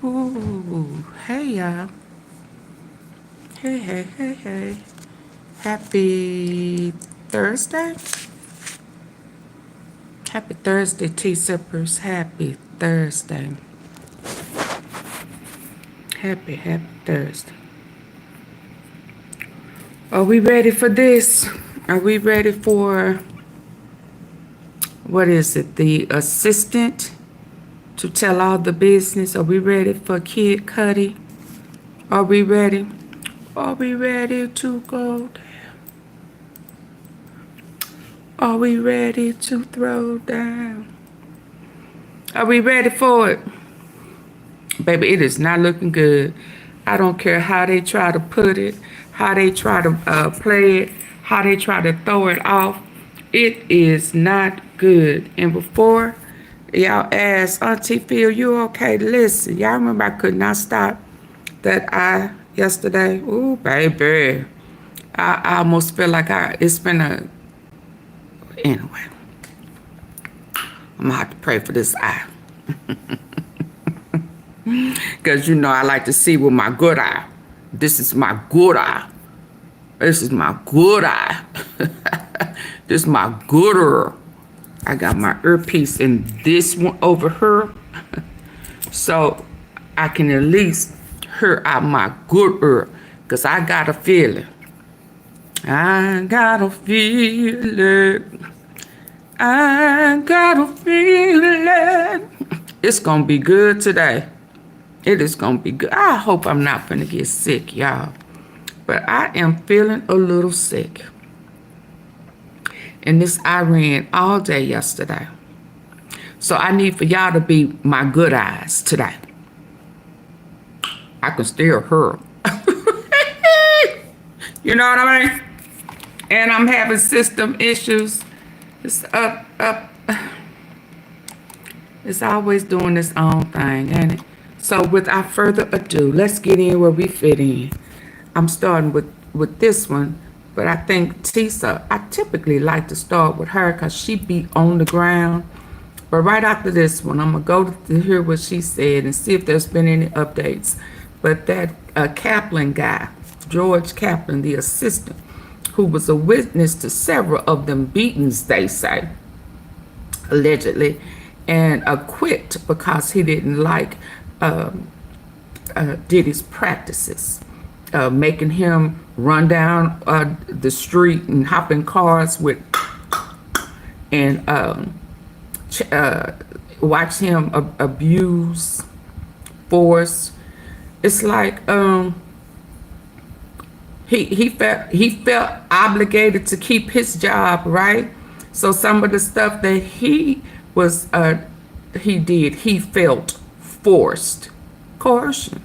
Ooh, hey y'all. Hey. Happy Thursday. Happy Thursday, tea sippers. Happy Thursday. Happy Thursday. Are we ready for this? Are we ready for, what is it, the assistant to tell all the business? Are we ready for Kid Cudi? Are we ready? Are we ready to go down? Are we ready to throw down? Are we ready for it? Baby, it is not looking good. I don't care how they try to put it, how they try to play it, how they try to throw it off. It is not good. And before y'all ask, AunTeaFee, are you okay? Listen, y'all remember I could not stop that eye yesterday? Ooh, baby. I almost feel like it's been a... Anyway. I'm gonna have to pray for this eye. Because, you know, I like to see with my good eye. This is my good eye. This is my good eye. This is my gooder. I got my earpiece in this one over here. So I can at least hear out my good ear. Because I got a feeling. I got a feeling. I got a feeling. It's going to be good today. It is going to be good. I hope I'm not going to get sick, y'all. But I am feeling a little sick. And this I ran all day yesterday. So I need for y'all to be my good eyes today. I can still hear. You know what I mean? And I'm having system issues. It's up. It's always doing its own thing, ain't it? So without further ado, let's get in where we fit in. I'm starting with this one, but I think Tisa, I typically like to start with her because she be on the ground. But right after this one, I'm going to go to hear what she said and see if there's been any updates. But that Kaplan guy, George Kaplan, the assistant, who was a witness to several of them beatings, they say, allegedly, and acquit because he didn't like Diddy's practices, making him run down the street and hop in cars with, and watch him abuse, force. It's like he felt obligated to keep his job, right? So some of the stuff that he did, he felt forced coercion.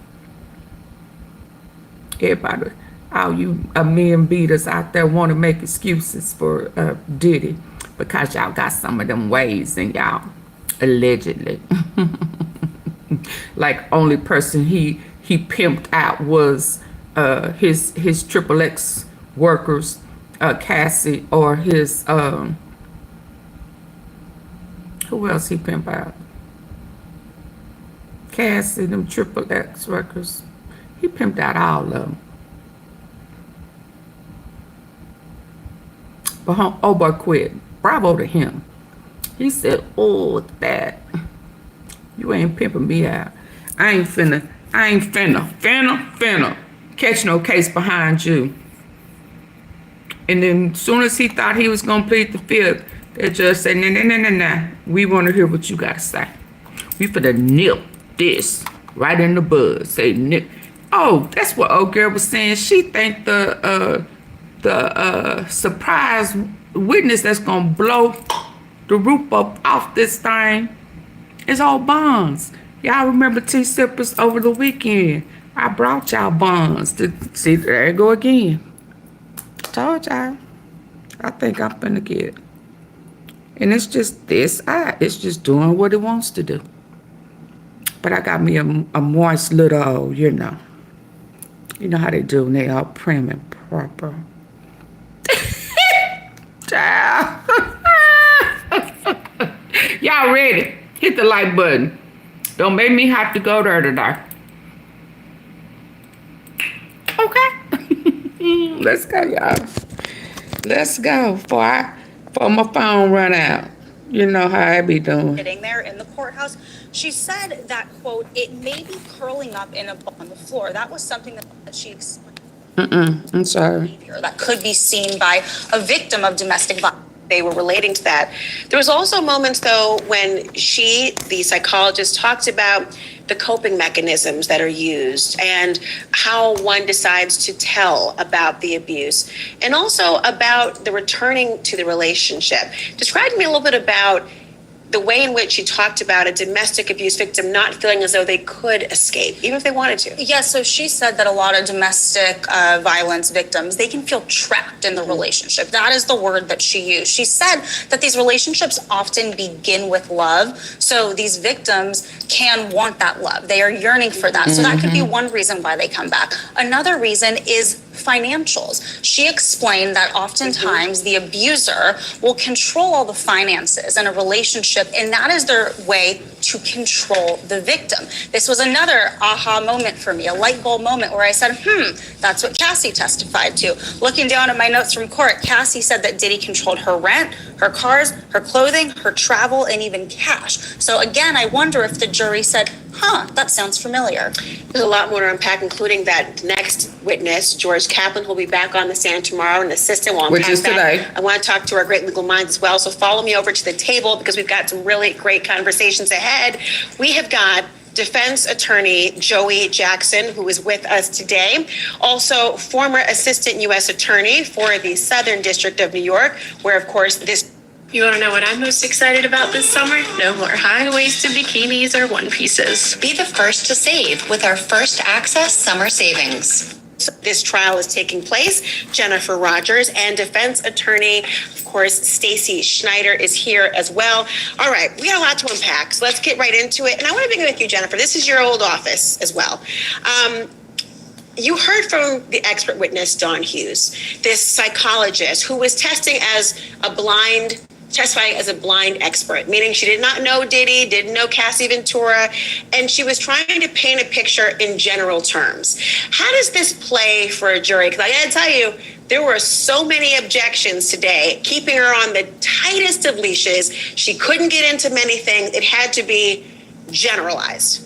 Everybody, all you men beaters out there want to make excuses for Diddy because y'all got some of them ways in y'all, allegedly. Like only person he pimped out was his XXX workers, Cassie, or his who else he pimped out? Cassie, them XXX workers. He pimped out all of them. But oh boy, quit. Bravo to him. He said, "Oh, that you ain't pimping me out. I ain't finna catch no case behind you." And then as soon as he thought he was gonna plead the fifth, the judge said, "Nah. We want to hear what you gotta say. We finna nip this right in the bud." Say nip. Oh, that's what old girl was saying. She think the surprise witness that's gonna blow the roof up off this thing is all bonds. Y'all remember tea sippers over the weekend? I brought y'all bonds to see. There you go again. Told y'all. I think I'm finna get it. And it's just this eye. It's just doing what it wants to do. But I got me a moist little, you know how they do when they all prim and proper. Child. Y'all ready? Hit the like button. Don't make me have to go there today. Okay. Let's go, y'all. Let's go before my phone run out. You know how I be doing. Sitting there in the courthouse, she said that, quote, it may be curling up in a ball on the floor. That was something that she explained. I'm sorry. That could be seen by a victim of domestic violence. They were relating to that. There was also moments, though, when the psychologist, talked about the coping mechanisms that are used and how one decides to tell about the abuse, and also about the returning to the relationship. Describe to me a little bit about the way in which you talked about a domestic abuse victim not feeling as though they could escape, even if they wanted to. Yeah, so she said that a lot of domestic violence victims, they can feel trapped in the relationship. That is the word that she used. She said that these relationships often begin with love. So these victims can want that love. They are yearning for that. So that could be one reason why they come back. Another reason is financials. She explained that oftentimes the abuser will control all the finances in a relationship, and that is their way to control the victim. This was another aha moment for me, a light bulb moment where I said, that's what Cassie testified to. Looking down at my notes from court, Cassie said that Diddy controlled her rent, her cars, her clothing, her travel, and even cash. So again, I wonder if the jury said, that sounds familiar. There's a lot more to unpack, including that next witness, George Kaplan, who will be back on the stand tomorrow, an assistant will unpack which is today. I want to talk to our great legal minds as well. So follow me over to the table because we've got some really great conversations ahead. We have got defense attorney Joey Jackson, who is with us today. Also, former assistant U.S. attorney for the Southern District of New York, where, of course, this. You want to know what I'm most excited about this summer? No more high-waisted bikinis or one-pieces. Be the first to save with our First Access Summer Savings. This trial is taking place. Jennifer Rogers and defense attorney, of course, Stacey Schneider is here as well. All right, we got a lot to unpack, so let's get right into it. And I want to begin with you, Jennifer. This is your old office as well. You heard from the expert witness, Dawn Hughes, this psychologist who was testifying as a blind expert, meaning she did not know Diddy, didn't know Cassie Ventura, and she was trying to paint a picture in general terms. How does this play for a jury? Because I gotta tell you, there were so many objections today, keeping her on the tightest of leashes. She couldn't get into many things. It had to be generalized.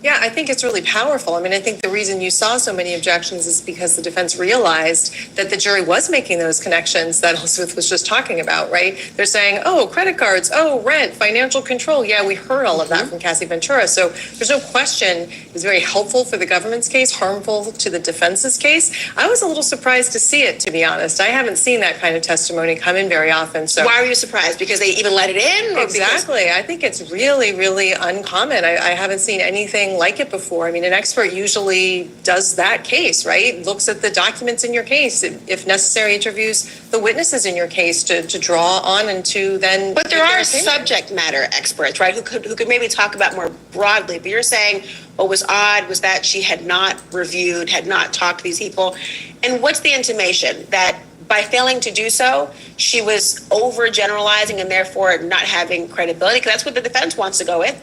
Yeah, I think it's really powerful. I mean, I think the reason you saw so many objections is because the defense realized that the jury was making those connections that Elizabeth was just talking about, right? They're saying, oh, credit cards, oh, rent, financial control. Yeah, we heard all of that from Cassie Ventura. So there's no question it was very helpful for the government's case, harmful to the defense's case. I was a little surprised to see it, to be honest. I haven't seen that kind of testimony come in very often. So why are you surprised? Because they even let it in? Exactly. I think it's really, really uncommon. I haven't seen anything like it before. I mean, an expert usually does that case, right? Looks at the documents in your case, if necessary, interviews the witnesses in your case to draw on and to then. But there are subject matter experts, right, who could maybe talk about more broadly. But you're saying what was odd was that she had not reviewed, had not talked to these people. And what's the intimation? That by failing to do so, she was overgeneralizing and therefore not having credibility? Because that's what the defense wants to go with.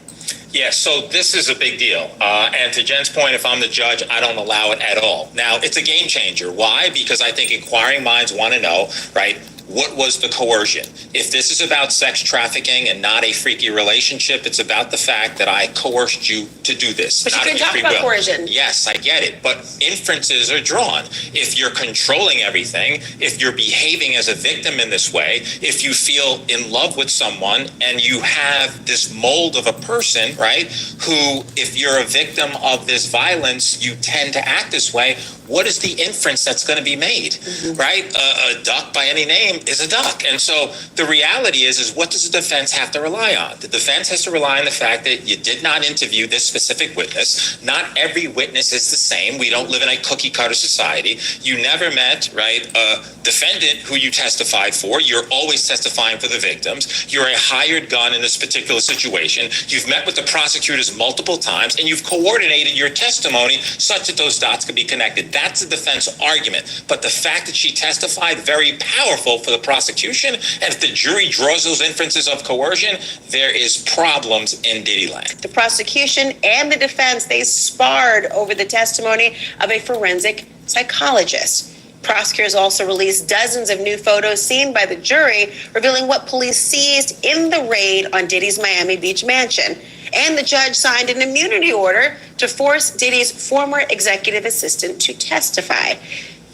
Yeah, so this is a big deal. And to Jen's point, if I'm the judge, I don't allow it at all. Now, it's a game changer. Why? Because I think inquiring minds want to know, right, what was the coercion? If this is about sex trafficking and not a freaky relationship, it's about the fact that I coerced you to do this. But you can talk about coercion. Yes, I get it. But inferences are drawn. If you're controlling everything, if you're behaving as a victim in this way, if you feel in love with someone and you have this mold of a person, right, who, if you're a victim of this violence, you tend to act this way, what is the inference that's going to be made, right? A duck by any name is a duck. And so the reality is what does the defense have to rely on? The defense has to rely on the fact that you did not interview this specific witness. Not every witness is the same. We don't live in a cookie cutter society. You never met, right, a defendant who you testified for. You're always testifying for the victims. You're a hired gun in this particular situation. You've met with the prosecutors multiple times and you've coordinated your testimony such that those dots can be connected. That's the defense argument. But the fact that she testified, very powerful for the prosecution. And if the jury draws those inferences of coercion, there is problems in Diddy land. The prosecution and the defense, they sparred over the testimony of a forensic psychologist. Prosecutors also released dozens of new photos seen by the jury, revealing what police seized in the raid on Diddy's Miami Beach mansion. And the judge signed an immunity order to force Diddy's former executive assistant to testify.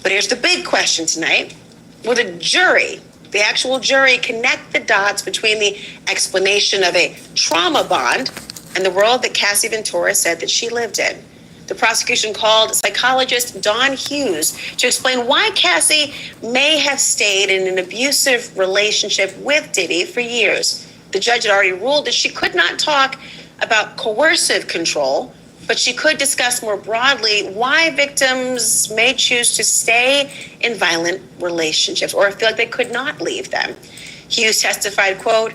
But here's the big question tonight. Will the jury, the actual jury, connect the dots between the explanation of a trauma bond and the world that Cassie Ventura said that she lived in? The prosecution called psychologist Dawn Hughes to explain why Cassie may have stayed in an abusive relationship with Diddy for years. The judge had already ruled that she could not talk about coercive control, but she could discuss more broadly why victims may choose to stay in violent relationships or feel like they could not leave them. Hughes testified, quote,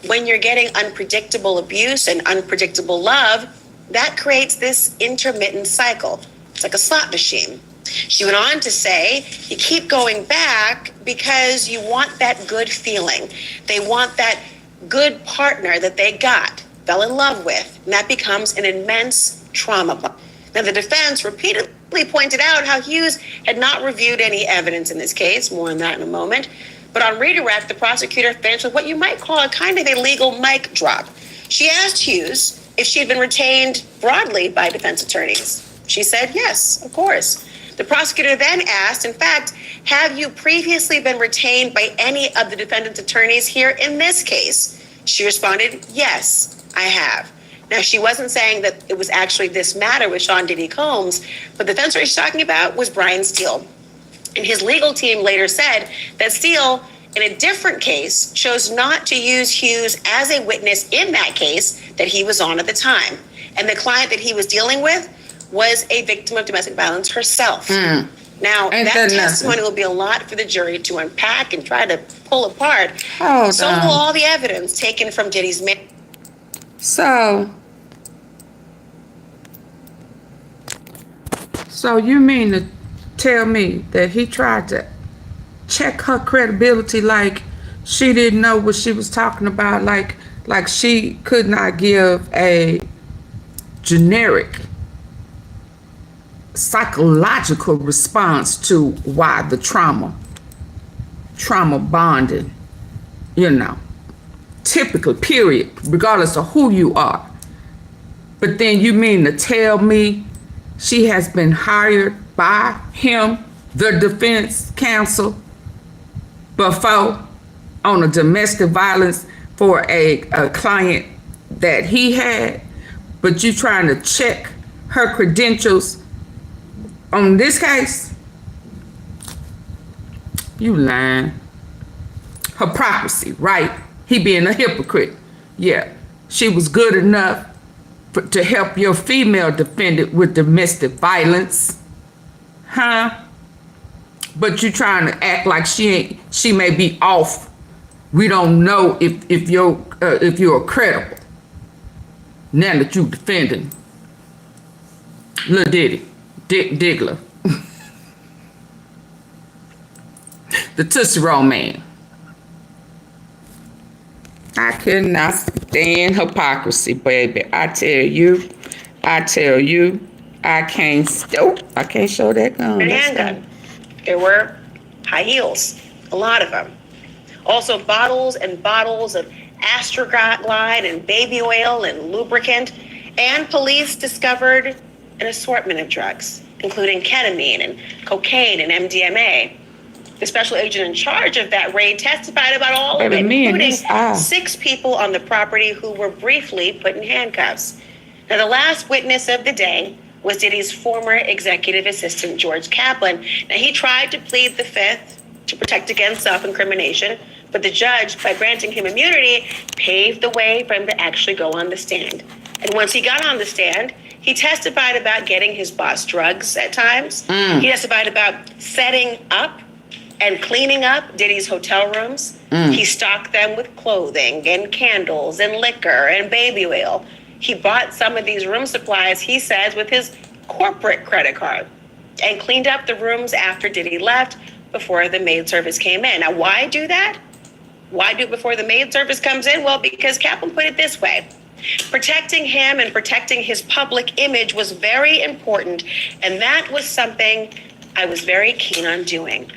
"When you're getting unpredictable abuse and unpredictable love, that creates this intermittent cycle. It's like a slot machine." She went on to say, you keep going back because you want that good feeling. They want that good partner that they fell in love with, and that becomes an immense trauma bond. Now, the defense repeatedly pointed out how Hughes had not reviewed any evidence in this case, more on that in a moment. But on redirect, the prosecutor finished with what you might call a kind of a legal mic drop. She asked Hughes if she had been retained broadly by defense attorneys. She said, yes, of course. The prosecutor then asked, in fact, have you previously been retained by any of the defendant's attorneys here in this case? She responded, yes, I have. Now, she wasn't saying that it was actually this matter with Sean Diddy Combs, but the defense attorney she's talking about was Brian Steele. And his legal team later said that Steele, in a different case, chose not to use Hughes as a witness in that case that he was on at the time. And the client that he was dealing with was a victim of domestic violence herself. Now, that testimony will be a lot for the jury to unpack and try to pull apart. So will all the evidence taken from Diddy's marriage. So you mean to tell me that he tried to check her credibility, like she didn't know what she was talking about, like she could not give a generic psychological response to why the trauma bonding, typically, period, regardless of who you are. But then you mean to tell me she has been hired by him, the defense counsel, before on a domestic violence for a client that he had, but you trying to check her credentials on this case? You lying. Hypocrisy, right? He being a hypocrite. Yeah, she was good enough to help your female defendant with domestic violence, huh? But you trying to act like she may be off. We don't know if you're credible. Now that you defending Lil Diddy, Diggler, the Tootsie Roll man. I could not stand hypocrisy, baby. I tell you, I can't show that gun. And handgun. There were high heels, a lot of them. Also bottles and bottles of Astroglide and baby oil and lubricant. And police discovered an assortment of drugs, including ketamine and cocaine and MDMA. The special agent in charge of that raid testified about all of it, including 6 people on the property who were briefly put in handcuffs. Now, the last witness of the day was Diddy's former executive assistant, George Kaplan. Now, he tried to plead the Fifth to protect against self-incrimination, but the judge, by granting him immunity, paved the way for him to actually go on the stand. And once he got on the stand, he testified about getting his boss drugs at times. He testified about setting up and cleaning up Diddy's hotel rooms. He stocked them with clothing and candles and liquor and baby oil. He bought some of these room supplies, he says, with his corporate credit card and cleaned up the rooms after Diddy left before the maid service came in. Now, why do that? Why do it before the maid service comes in? Well, because Kaplan put it this way. Protecting him and protecting his public image was very important, and that was something I was very keen on doing.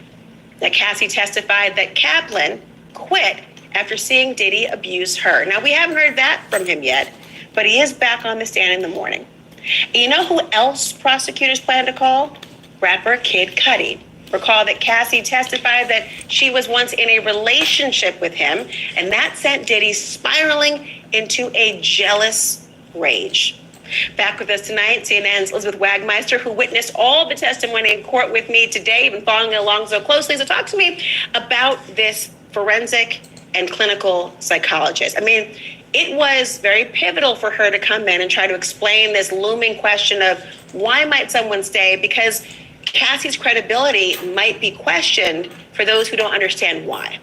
Now, Cassie testified that Kaplan quit after seeing Diddy abuse her. Now, we haven't heard that from him yet, but he is back on the stand in the morning. And you know who else prosecutors plan to call? Rapper Kid Cudi. Recall that Cassie testified that she was once in a relationship with him, and that sent Diddy spiraling into a jealous rage. Back with us tonight, CNN's Elizabeth Wagmeister, who witnessed all the testimony in court with me today, been following along so closely. So talk to me about this forensic and clinical psychologist. I mean, it was very pivotal for her to come in and try to explain this looming question of why might someone stay, because Cassie's credibility might be questioned for those who don't understand why.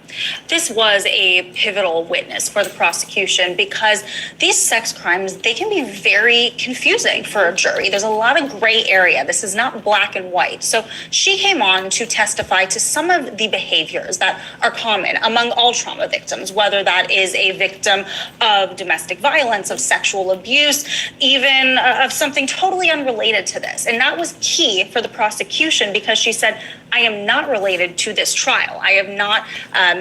This was a pivotal witness for the prosecution because these sex crimes, they can be very confusing for a jury. There's a lot of gray area. This is not black and white. So she came on to testify to some of the behaviors that are common among all trauma victims, whether that is a victim of domestic violence, of sexual abuse, even of something totally unrelated to this. And that was key for the prosecution because she said, I am not related to this trial. I have not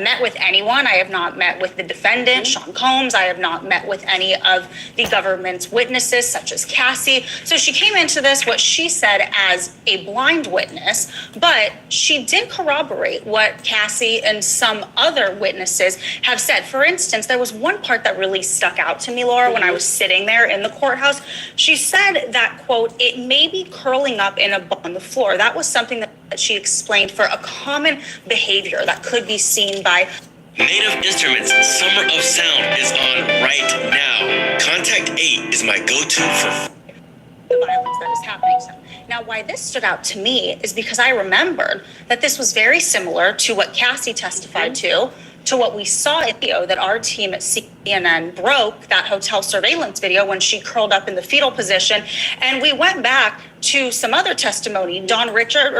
met with anyone. I have not met with the defendant, Sean Combs. I have not met with any of the government's witnesses, such as Cassie. So she came into this, what she said, as a blind witness, but she did corroborate what Cassie and some other witnesses have said. For instance, there was one part that really stuck out to me, Laura, when I was sitting there in the courthouse. She said that, quote, it may be curling up in a ball on the floor. That was something that she explained for a common behavior that could be seen by Native Instruments Summer of Sound is on right now. Contact 8 is my go-to for the violence that is happening. Now, why this stood out to me is because I remembered that this was very similar to what Cassie testified to what we saw in the video that our team at CNN broke, that hotel surveillance video when she curled up in the fetal position. And we went back to some other testimony. Richard,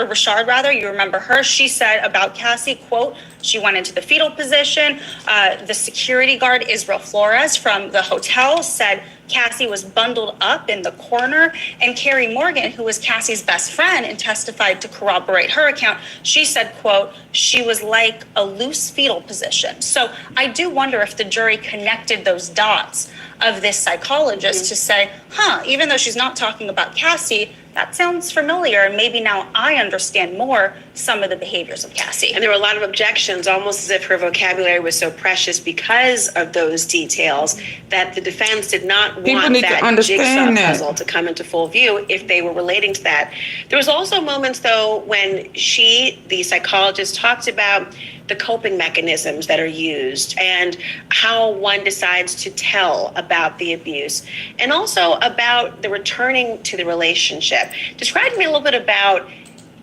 you remember her. She said about Cassie, quote, she went into the fetal position. The security guard, Israel Flores from the hotel, said Cassie was bundled up in the corner. And Carrie Morgan, who was Cassie's best friend and testified to corroborate her account, she said, quote, she was like a loose fetal position. So I do wonder if the jury connected those dots of this psychologist to say, even though she's not talking about Cassie, that sounds familiar, and maybe now I understand more some of the behaviors of Cassie. And there were a lot of objections, almost as if her vocabulary was so precious because of those details that the defense did not want that jigsaw puzzle to come into full view if they were relating to that. There was also moments, though, when the psychologist, talked about the coping mechanisms that are used and how one decides to tell about the abuse, and also about the returning to the relationship. Describe to me a little bit about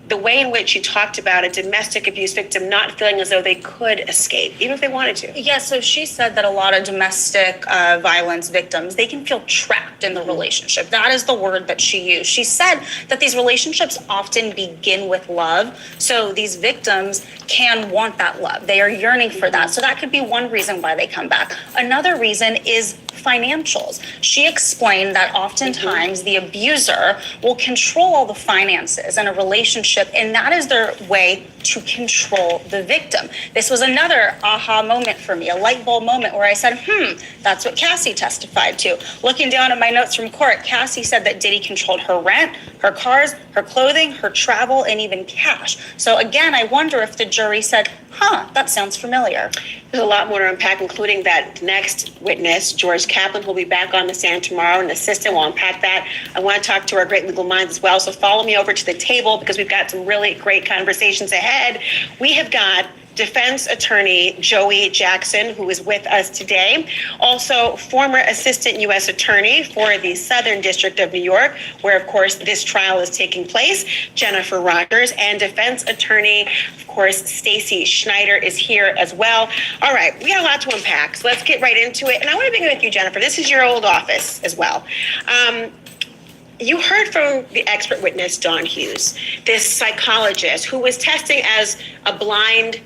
the way in which you talked about a domestic abuse victim not feeling as though they could escape, even if they wanted to. Yeah, so she said that a lot of domestic violence victims, they can feel trapped in the relationship. That is the word that she used. She said that these relationships often begin with love. So these victims can want that love. They are yearning for that. So that could be one reason why they come back. Another reason is financials. She explained that oftentimes the abuser will control all the finances in a relationship, and that is their way to control the victim. This was another aha moment for me, a light bulb moment where I said, that's what Cassie testified to. Looking down at my notes from court, Cassie said that Diddy controlled her rent, her cars, her clothing, her travel, and even cash. So again, I wonder if the jury said, that sounds familiar. There's a lot more to unpack, including that next witness, George Kaplan, who'll be back on the stand tomorrow. An assistant will unpack that. I want to talk to our great legal minds as well. So follow me over to the table because we've got some really great conversations ahead. We have got defense attorney Joey Jackson, who is with us today. Also, former assistant U.S. attorney for the Southern District of New York, where, of course, this trial is taking place, Jennifer Rogers, and defense attorney, of course, Stacey Schneider is here as well. All right, we got a lot to unpack, so let's get right into it. And I want to begin with you, Jennifer. This is your old office as well. You heard from the expert witness, Dawn Hughes, this psychologist who was testifying as a blind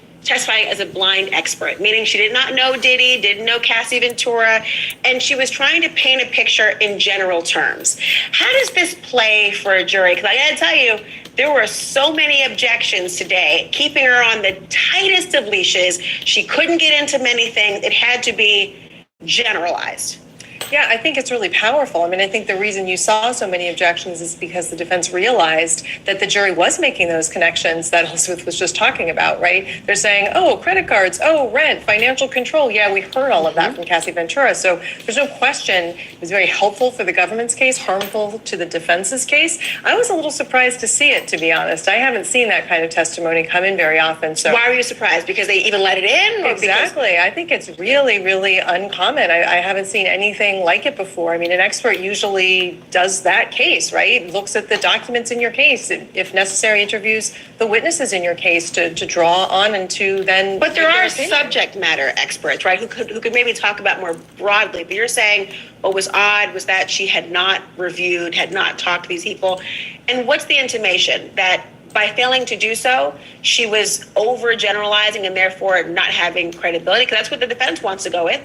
expert, meaning she did not know Diddy, didn't know Cassie Ventura, and she was trying to paint a picture in general terms. How does this play for a jury? Because I gotta tell you, There were so many objections today, keeping her on the tightest of leashes. She couldn't get into many things. It had to be generalized. Yeah, I think it's really powerful. I mean, I think the reason you saw so many objections is because the defense realized that the jury was making those connections that Elizabeth was just talking about, right? They're saying, oh, credit cards, oh, rent, financial control. Yeah, we heard all of that from Cassie Ventura. So there's no question it was very helpful for the government's case, harmful to the defense's case. I was a little surprised to see it, to be honest. I haven't seen that kind of testimony come in very often. So why were you surprised? Because they even let it in? Exactly. I think it's really, really uncommon. I haven't seen anything like it before. I mean, an expert usually does that case, right? Looks at the documents in your case, if necessary, interviews the witnesses in your case to draw on and to then. But there are subject matter experts, right, who could maybe talk about more broadly. But you're saying what was odd was that she had not reviewed, had not talked to these people. And what's the intimation? That by failing to do so, she was overgeneralizing and therefore not having credibility? Because that's what the defense wants to go with.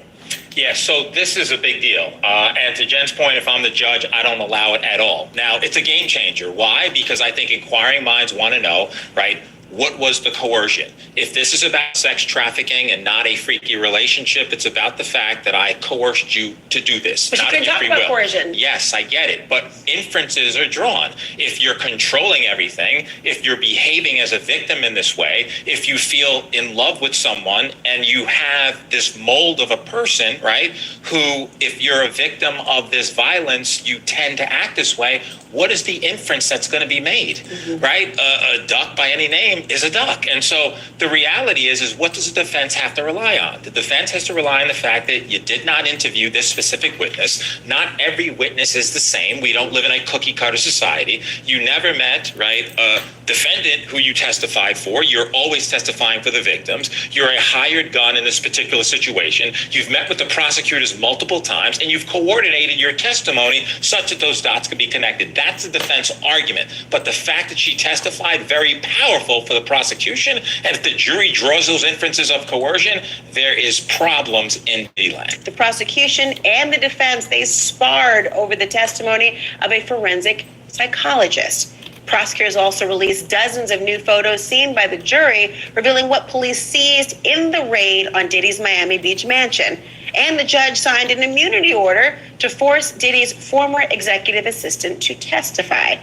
Yeah, so this is a big deal. And to Jen's point, if I'm the judge, I don't allow it at all. Now, it's a game changer. Why? Because I think inquiring minds want to know, right, what was the coercion? If this is about sex trafficking and not a freaky relationship, it's about the fact that I coerced you to do this. But not you can talk about coercion. Yes, I get it. But inferences are drawn. If you're controlling everything, if you're behaving as a victim in this way, if you feel in love with someone and you have this mold of a person, right, who, if you're a victim of this violence, you tend to act this way, what is the inference that's going to be made, right? A duck by any name is a duck. And so the reality is what does the defense have to rely on? The defense has to rely on the fact that you did not interview this specific witness. Not every witness is the same. We don't live in a cookie cutter society. You never met, right, a defendant who you testified for. You're always testifying for the victims. You're a hired gun in this particular situation. You've met with the prosecutors multiple times and you've coordinated your testimony such that those dots can be connected. That's the defense argument. But the fact that she testified, very powerful for the prosecution. And if the jury draws those inferences of coercion, there is problems in the land. The prosecution and the defense, they sparred over the testimony of a forensic psychologist. Prosecutors also released dozens of new photos seen by the jury, revealing what police seized in the raid on Diddy's Miami Beach mansion. And the judge signed an immunity order to force Diddy's former executive assistant to testify.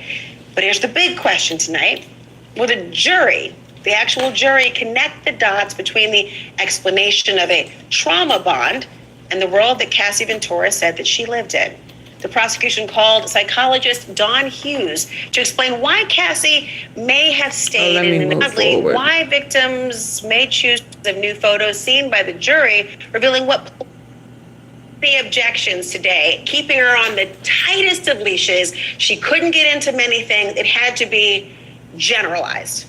But here's the big question tonight. Will the jury, the actual jury, connect the dots between the explanation of a trauma bond and the world that Cassie Ventura said that she lived in? The prosecution called psychologist Dawn Hughes to explain why Cassie may have stayed in an ugly, why victims may choose the new photos seen by the jury, revealing what the objections today, keeping her on the tightest of leashes. She couldn't get into many things. It had to be generalized.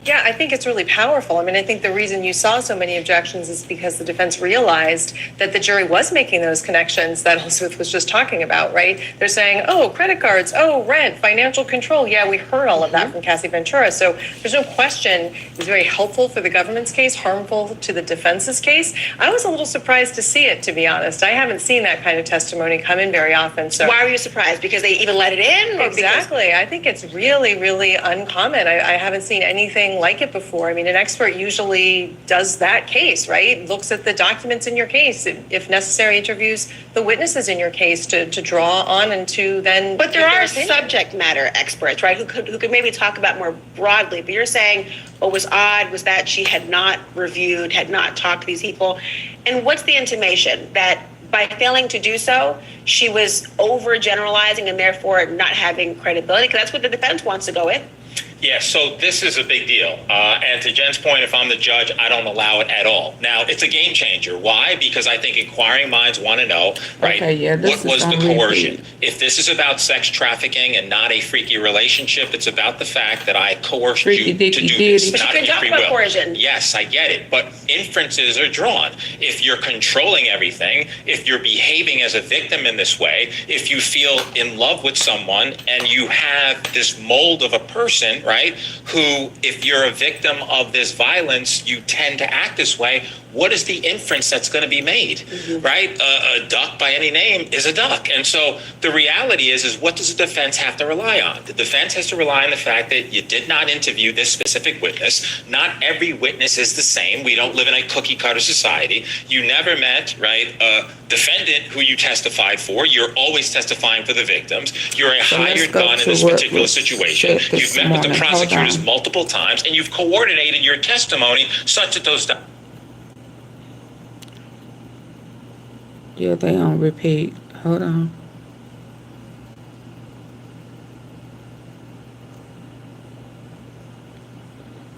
Yeah, I think it's really powerful. I mean, I think the reason you saw so many objections is because the defense realized that the jury was making those connections that Elizabeth was just talking about, right? They're saying, oh, credit cards, oh, rent, financial control. Yeah, we heard all of that from Cassie Ventura. So there's no question it was very helpful for the government's case, harmful to the defense's case. I was a little surprised to see it, to be honest. I haven't seen that kind of testimony come in very often. So why were you surprised? Because they even let it in? Exactly. I think it's really, really uncommon. I haven't seen anything like it before. I mean, an expert usually does that case, right? Looks at the documents in your case, if necessary, interviews the witnesses in your case to draw on and to then. But there are subject matter experts, right, who could maybe talk about more broadly. But you're saying what was odd was that she had not reviewed, had not talked to these people. And what's the intimation? That by failing to do so, she was overgeneralizing and therefore not having credibility? Because that's what the defense wants to go with. Yeah, so this is a big deal. And to Jen's point, if I'm the judge, I don't allow it at all. Now, it's a game changer. Why? Because I think inquiring minds want to know, right, what was the coercion? If this is about sex trafficking and not a freaky relationship, it's about the fact that I coerced you to do this. But you can talk about coercion. Yes, I get it. But inferences are drawn. If you're controlling everything, if you're behaving as a victim in this way, if you feel in love with someone and you have this mold of a person, right, who, if you're a victim of this violence, you tend to act this way, what is the inference that's going to be made, right? A duck by any name is a duck. And so the reality is what does the defense have to rely on? The defense has to rely on the fact that you did not interview this specific witness. Not every witness is the same. We don't live in a cookie cutter society. You never met, right, a defendant who you testified for. You're always testifying for the victims. You're a hired gun in this particular situation. You've met with the prosecutors multiple times, and you've coordinated your testimony such that those... Yeah, they on repeat. Hold on.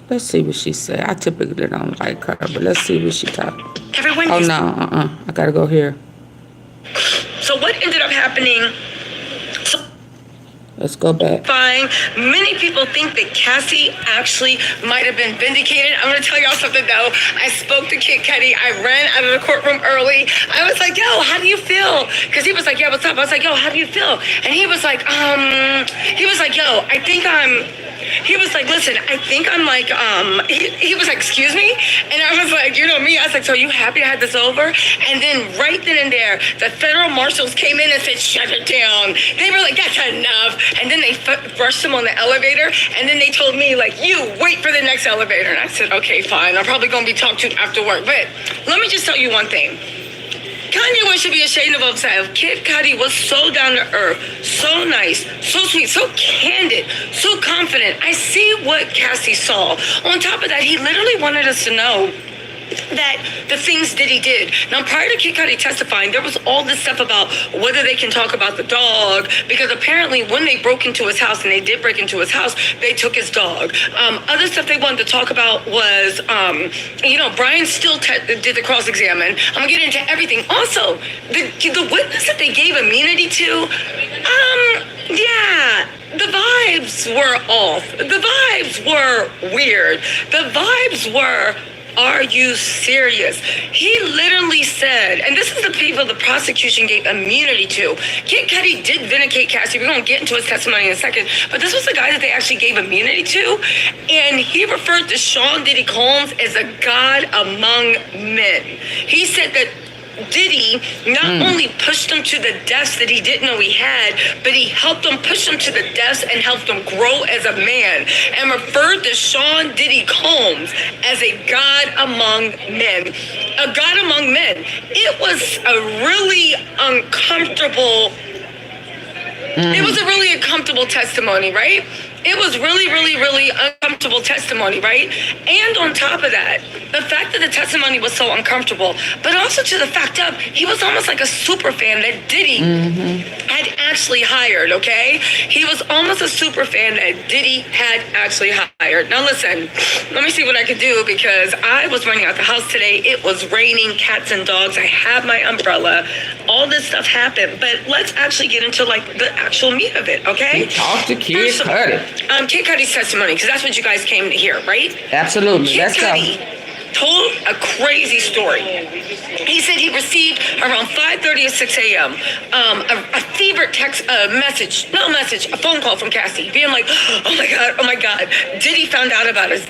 Let's see what she said. I typically don't like her, but let's see what she talking. Everyone. Oh no, I gotta go here. So what ended up happening? Let's go back. Fine. Many people think that Cassie actually might have been vindicated. I'm going to tell y'all something, though. I spoke to Kid Cudi. I ran out of the courtroom early. I was like, yo, how do you feel? Because he was like, yeah, what's up? I was like, yo, how do you feel? And he was like, yo, I think he was like, listen, I think I'm like, he was like, excuse me? And I was like, you know me. I was like, so are you happy I had this over? And then right then and there, the federal marshals came in and said, shut it down. They were like, that's enough. And then they rushed him on the elevator. And then they told me, like, you wait for the next elevator. And I said, okay, fine. I'm probably going to be talked to after work. But let me just tell you one thing. Kanye West should be ashamed of himself. Kid Cudi was so down to earth, so nice, so sweet, so candid, so confident. I see what Cassie saw. On top of that, he literally wanted us to know that the things Diddy did. Now, prior to Kid Cudi testifying, there was all this stuff about whether they can talk about the dog, because apparently when they broke into his house, and they did break into his house, they took his dog. Other stuff they wanted to talk about was, Brian still did the cross-examine. I'm gonna get into everything. Also, the witness that they gave immunity to, the vibes were off. The vibes were weird. The vibes were, are you serious? He literally said, and this is the people the prosecution gave immunity to. Kid Cudi did vindicate Cassie. We're going to get into his testimony in a second. But this was the guy that they actually gave immunity to. And he referred to Sean Diddy Combs as a god among men. He said that Diddy not only pushed him to the deaths that he didn't know he had, but he helped him push him to the deaths and helped him grow as a man, and referred to Sean Diddy Combs as a god among men. A god among men. It was a really uncomfortable, testimony, right? It was really, really, really uncomfortable testimony, right? And on top of that, the fact that the testimony was so uncomfortable, but also to the fact of he was almost like a super fan that Diddy had actually hired, okay? He was almost a super fan that Diddy had actually hired. Now listen, let me see what I could do, because I was running out the house today. It was raining, cats and dogs. I have my umbrella. All this stuff happened, but let's actually get into like the actual meat of it, okay? Talk to Kid Cudi. Kid Cudi's testimony, because that's what you guys came to hear, right? Absolutely. Kid Cudi told a crazy story. He said he received around 5:30 or 6 a.m. A fevered text, a phone call from Cassie, being like, oh my God, Diddy found out about us.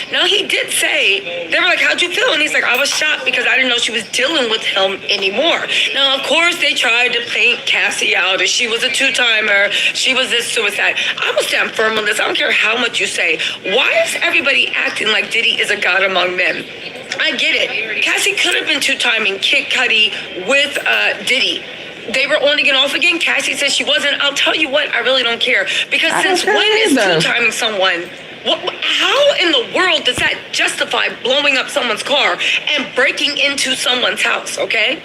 Now he did say, they were like, how'd you feel? And he's like, I was shocked because I didn't know she was dealing with him anymore. Now, of course, they tried to paint Cassie out as she was a two-timer, she was this suicide. I will stand firm on this. I don't care how much you say. Why is everybody acting like Diddy is a god among men? I get it. Cassie could have been two-timing Kid Cudi with Diddy. They were on again, off again. Cassie said she wasn't. I'll tell you what, I really don't care. Because since when is two-timing someone? How in the world does that justify blowing up someone's car and breaking into someone's house, okay?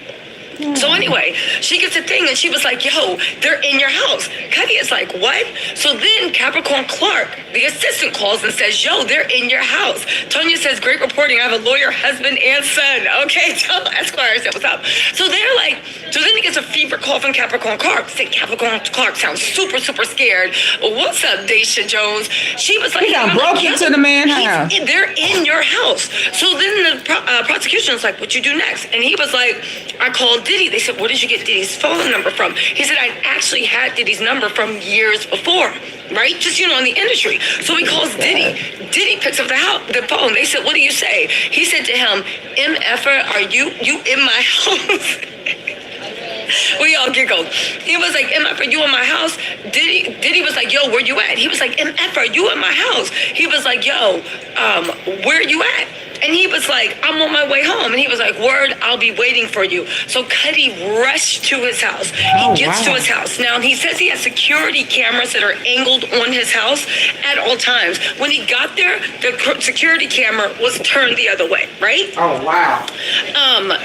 So anyway, she gets a thing and she was like, yo, they're in your house. Cudi is like, what? So then Capricorn Clark, the assistant, calls and says, yo, they're in your house. Tonya says, great reporting. I have a lawyer, husband, and son. Okay, tell Esquire said, what's up? So they're like, so then he gets a fever call from Capricorn Clark. Say, Capricorn Clark sounds super, super scared. What's up, Daisha Jones? She was like, he got broke into the man's house. They're in your house. So then the prosecution was like, what you do next? And he was like, I called Diddy. They said, where did you get Diddy's phone number from? He said, I actually had Diddy's number from years before, right? Just, in the industry. So he calls Diddy. Diddy picks up the phone. They said, what do you say? He said to him, MFer, are you in my house? We all giggled. He was like, MF, are you in my house? Diddy was like, yo, where you at? He was like, MF, are you in my house? He was like, yo, where you at? And he was like, I'm on my way home. And he was like, word, I'll be waiting for you. So Cudi rushed to his house. He gets to his house. Now, he says he has security cameras that are angled on his house at all times. When he got there, the security camera was turned the other way, right? Oh, wow.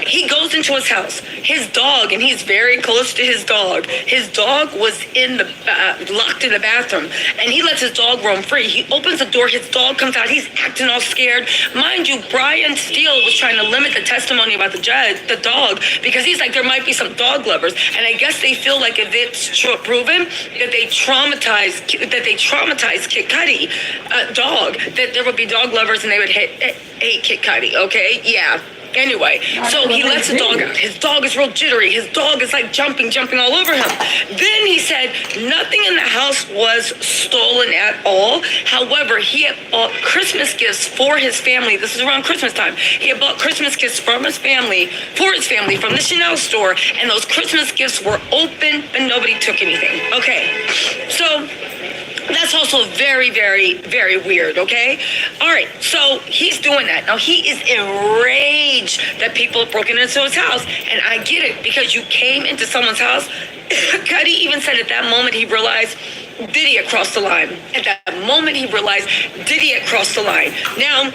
He goes into his house. His dog, and he's very close to his dog. His dog was locked in the bathroom, and he lets his dog roam free. He opens the door. His dog comes out. He's acting all scared. Mind you, Brian Steele was trying to limit the testimony about the dog, because he's like, there might be some dog lovers, and I guess they feel like if it's proven that they traumatized Kid Cudi dog, that there would be dog lovers and they would hate Kid Cudi. Okay, yeah. Anyway, so he lets the dog out. His dog is real jittery. His dog is like jumping all over him. Then he said nothing in the house was stolen at all. However, he had bought Christmas gifts for his family. This is around Christmas time. He had bought Christmas gifts for his family from the Chanel store, and those Christmas gifts were open, but nobody took anything. Okay, so that's also very, very, very weird, okay? All right, so he's doing that. Now, he is enraged that people have broken into his house, and I get it, because you came into someone's house. Cudi even said at that moment he realized Diddy had crossed the line. At that moment he realized Diddy had crossed the line. Now,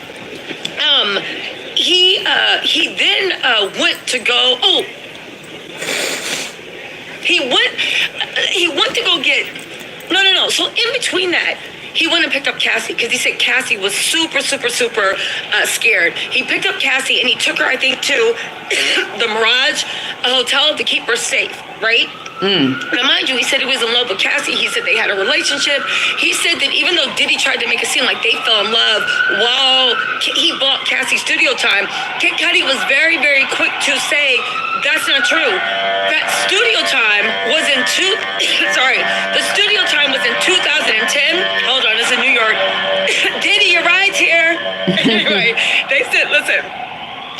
he then went to go, he went to go get, no. So in between that, he went and picked up Cassie, because he said Cassie was super scared. He picked up Cassie and he took her, I think, to the Mirage Hotel to keep her safe, right? Now, mind you, he said he was in love with Cassie. He said they had a relationship. He said that even though Diddy tried to make it seem like they fell in love while he bought Cassie studio time, Kid Cudi was very, very quick to say that's not true. That studio time was in the studio time was in 2010. Hold on, it's in New York. Diddy, your ride's here. Anyway, they said, listen,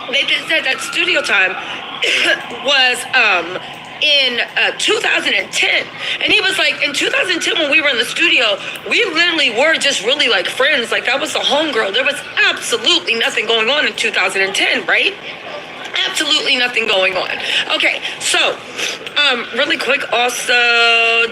they just said that studio time was in 2010, and he was like, in 2010 when we were in the studio, we literally were just really like friends, like that was the homegirl. There was absolutely nothing going on in 2010, right? Absolutely nothing going on. Okay, so really quick, also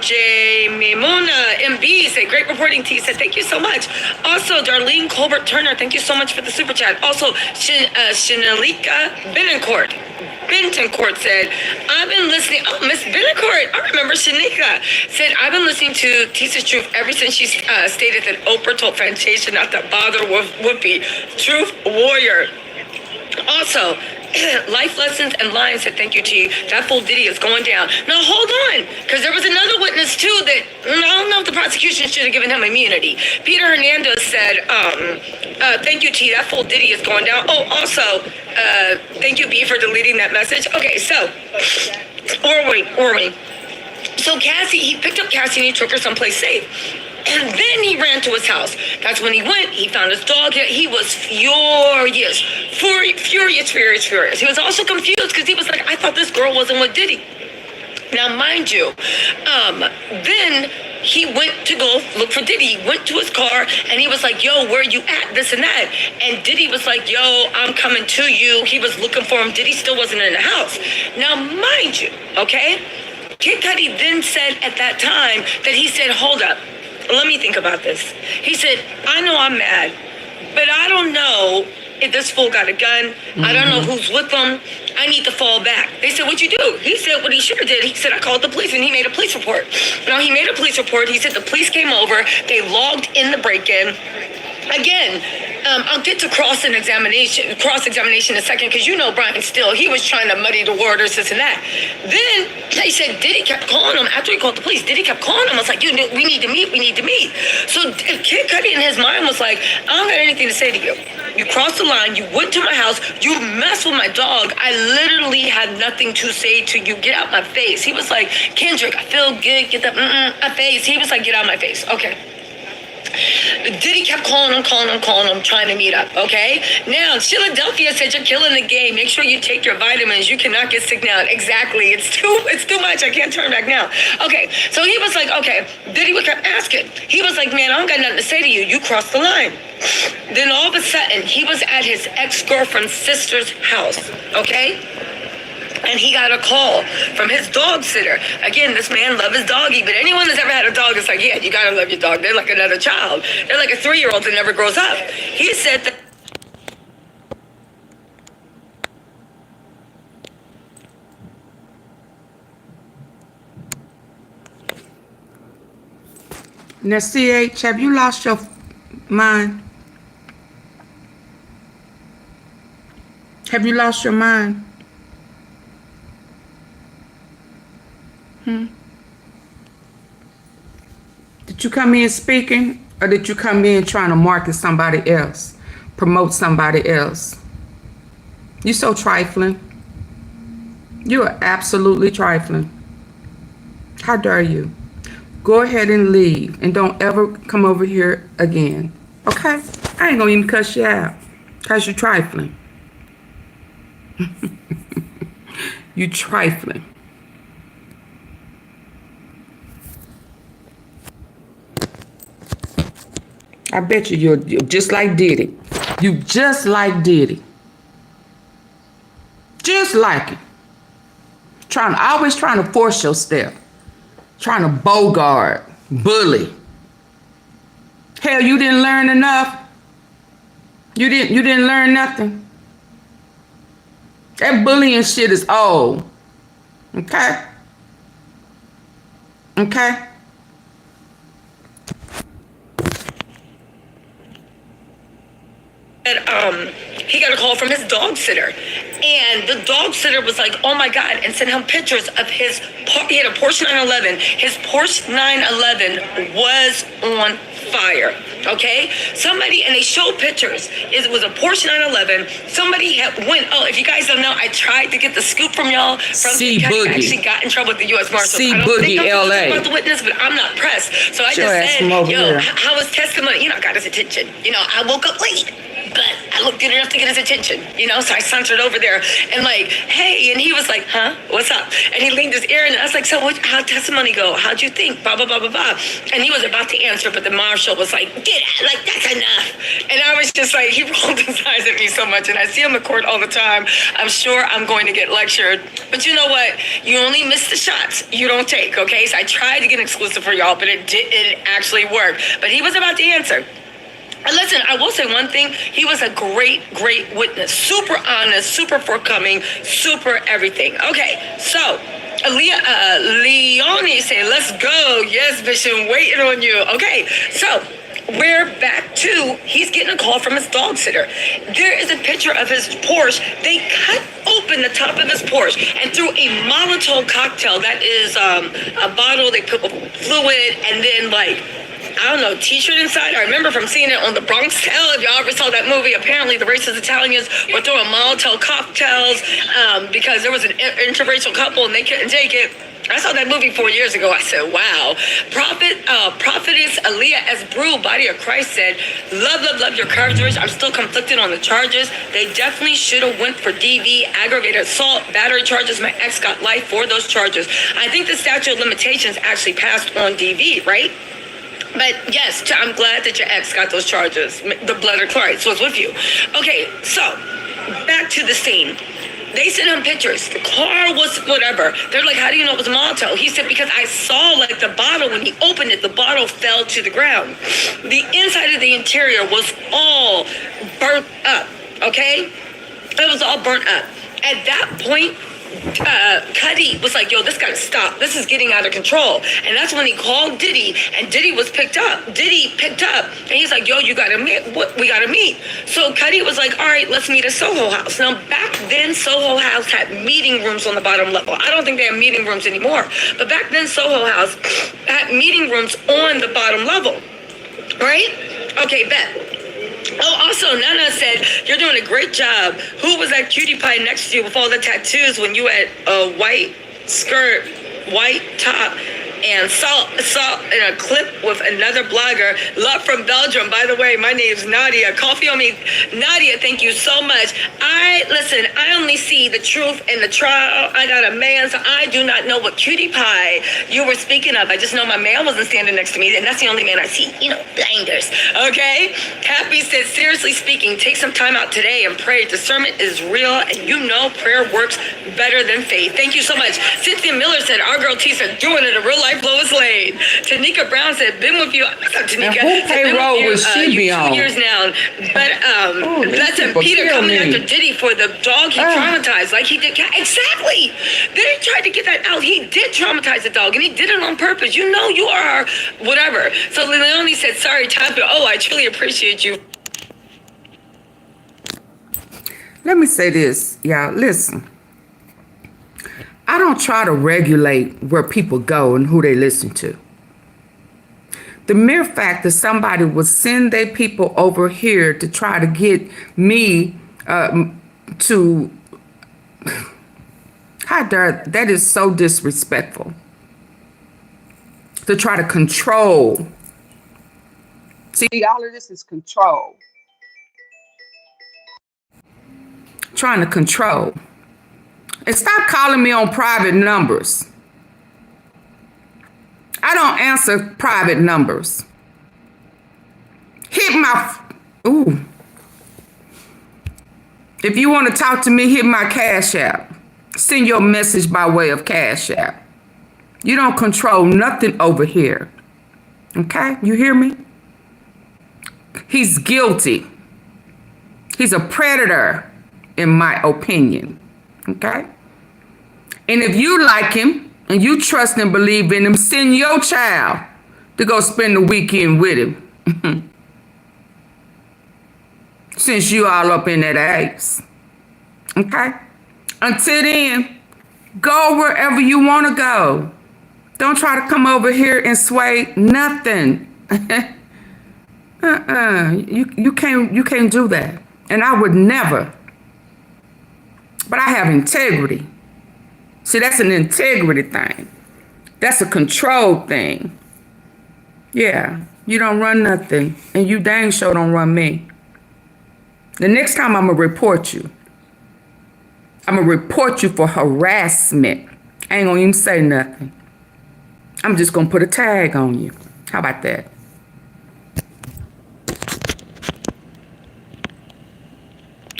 Jamie Mona MB said great reporting. T said thank you so much. Also Darlene Colbert Turner, thank you so much for the super chat. Also Shanalika Bentoncourt said, I've been listening. Oh, Miss Bentoncourt, I remember Shanika said, I've been listening to Tissa's Truth ever since she stated that Oprah told Fantasia not to bother with Whoopi. Truth warrior. Also, Life Lessons and Lions said, thank you, T. That fool Diddy is going down. Now, hold on, because there was another witness, too, that I don't know if the prosecution should have given him immunity. Peter Hernandez said, thank you, T. That fool Diddy is going down. Oh, also, thank you, B, for deleting that message. Okay, so, or we. So Cassie, he picked up Cassie and he took her someplace safe. And then he ran to his house. That's when he went. He found his dog. He was furious. He was also confused because he was like, I thought this girl wasn't with Diddy. Now, mind you, then he went to go look for Diddy. He went to his car and he was like, yo, where you at? This and that. And Diddy was like, yo, I'm coming to you. He was looking for him. Diddy still wasn't in the house. Now, mind you, okay? Kid Cudi then said at that time that he said, hold up. Let me think about this. He said, I know I'm mad, but I don't know if this fool got a gun. I don't know who's with him. I need to fall back. They said, what'd you do? He said what he should have did. He said, I called the police, and he made a police report. Now, he made a police report. He said the police came over. They logged in the break-in. Again, I'll get to cross-examination in a second, because you know Brian Steele, he was trying to muddy the waters, this and that. Then they said Diddy kept calling him after he called the police. Diddy kept calling him. I was like, we need to meet. So Kid Cudi in his mind was like, I don't got anything to say to you. You crossed the line. You went to my house. You messed with my dog. I literally had nothing to say to you. Get out my face. He was like, Kendrick, I feel good. Get that my face. He was like, get out my face. Okay. Diddy kept calling him, trying to meet up, okay? Now, Philadelphia said you're killing the game. Make sure you take your vitamins. You cannot get sick now. Exactly. It's too much. I can't turn back now. Okay, so he was like, okay. Diddy kept asking. He was like, man, I don't got nothing to say to you. You crossed the line. Then all of a sudden, he was at his ex-girlfriend's sister's house, okay? And he got a call from his dog sitter. Again, this man loved his doggy, but anyone that's ever had a dog is like, yeah, you gotta love your dog. They're like another child. They're like a 3-year-old that never grows up. He said that. Now, CH, have you lost your mind? Have you lost your mind? Did you come in speaking, or did you come in trying to market somebody else, promote somebody else? You're so trifling. You are absolutely trifling. How dare you? Go ahead and leave, and don't ever come over here again. Okay? I ain't gonna even cuss you out, because you're trifling. You trifling. I bet you're just like Diddy. You just like Diddy. Just like it. Always trying to force your step. Trying to bogart, bully. Hell, you didn't learn enough. You didn't learn nothing. That bullying shit is old. Okay? Okay? He got a call from his dog sitter, and the dog sitter was like, oh my God, and sent him pictures of he had a Porsche 911. His Porsche 911 was on fire, okay? And they showed pictures. It was a Porsche 911. Somebody if you guys don't know, I tried to get the scoop from y'all. I actually got in trouble with the U.S. Marshals. I don't think I'm LA. about the witness, but I'm not pressed. So I just said, how was testimony? Got his attention. I woke up late, but I looked good enough to get his attention, so I sauntered over there and like, hey, and he was like, huh, what's up? And he leaned his ear in, and I was like, so how'd testimony go? How'd you think? Blah, blah, blah, blah, blah. And he was about to answer, but the marshal was like, get out, like, that's enough. And I was just like, he rolled his eyes at me so much, and I see him in court all the time. I'm sure I'm going to get lectured, but you know what? You only miss the shots you don't take, okay? So I tried to get an exclusive for y'all, but it didn't actually work. But he was about to answer. And listen, I will say one thing. He was a great, great witness. Super honest, super forthcoming, super everything. Okay, so Leonie said, let's go. Yes, bitch, I'm waiting on you. Okay, so we're back to, he's getting a call from his dog sitter. There is a picture of his Porsche. They cut open the top of his Porsche and threw a Molotov cocktail. That is a bottle, they put fluid and then like, I don't know, t-shirt inside. I remember from seeing it on the Bronx Tale. If y'all ever saw that movie, apparently the racist Italians were throwing Molotov cocktails because there was an interracial couple and they couldn't take it. I saw that movie 4 years ago. I said, wow. Prophetess Aaliyah S. Brew, Body of Christ, said, love your coverage. I'm still conflicted on the charges. They definitely should have went for DV, aggravated assault, battery charges. My ex got life for those charges. I think the statute of limitations actually passed on DV, right? But yes, I'm glad that your ex got those charges. The blood of Christ was with you. Okay, so back to the scene. They sent him pictures. The car was whatever. They're like, how do you know it was Molotov? He said, because I saw like the bottle, when he opened it, the bottle fell to the ground. The inside of the interior was all burnt up, okay? It was all burnt up. At that point, Cudi was like, yo, this got to stop. This is getting out of control. And that's when he called Diddy, and Diddy picked up. And he's like, yo, you got to meet. We got to meet. So Cudi was like, all right, let's meet at Sohow House. Now, back then, Sohow House had meeting rooms on the bottom level. I don't think they have meeting rooms anymore. But back then, Sohow House had meeting rooms on the bottom level. Right? Okay, bet. Oh, also, Nana said, you're doing a great job. Who was that cutie pie next to you with all the tattoos when you had a white skirt, white top, and saw in a clip with another blogger? Love from Belgium. By the way, my name's Nadia. Coffee on me. Nadia, thank you so much. I only see the truth in the trial. I got a man, so I do not know what cutie pie you were speaking of. I just know my man wasn't standing next to me, and that's the only man I see. Blinders. Okay? Happy said, seriously speaking, take some time out today and pray. Discernment is real, and prayer works better than faith. Thank you so much. Cynthia Miller said, our girl Tisa doing it, a real life Lois Lane. Tanika Brown said, been with you. What's up, Tanika? And who payroll would she be on? 2 years now. But listen, Peter coming after Diddy for the dog he traumatized, like he did. Exactly. They tried to get that out. He did traumatize the dog, and he did it on purpose. You know you are whatever. So Leonie said, sorry, Tyler. Oh, I truly appreciate you. Let me say this, y'all. Listen. I don't try to regulate where people go and who they listen to. The mere fact that somebody would send their people over here to try to get me to... How dare... That is so disrespectful. To try to control. See, all of this is control. Trying to control. And stop calling me on private numbers. I don't answer private numbers. Hit my... Ooh. If you want to talk to me, hit my Cash App. Send your message by way of Cash App. You don't control nothing over here. Okay? You hear me? He's guilty. He's a predator, in my opinion. Okay? And if you like him and you trust and believe in him, send your child to go spend the weekend with him. Since you all up in that ass. Okay? Until then, go wherever you want to go. Don't try to come over here and sway nothing. You can't do that. And I would never. But I have integrity. See, that's an integrity thing. That's a control thing. Yeah, you don't run nothing, and you dang sure don't run me. The next time I'm going to report you. I'm going to report you for harassment. I ain't going to even say nothing. I'm just going to put a tag on you. How about that?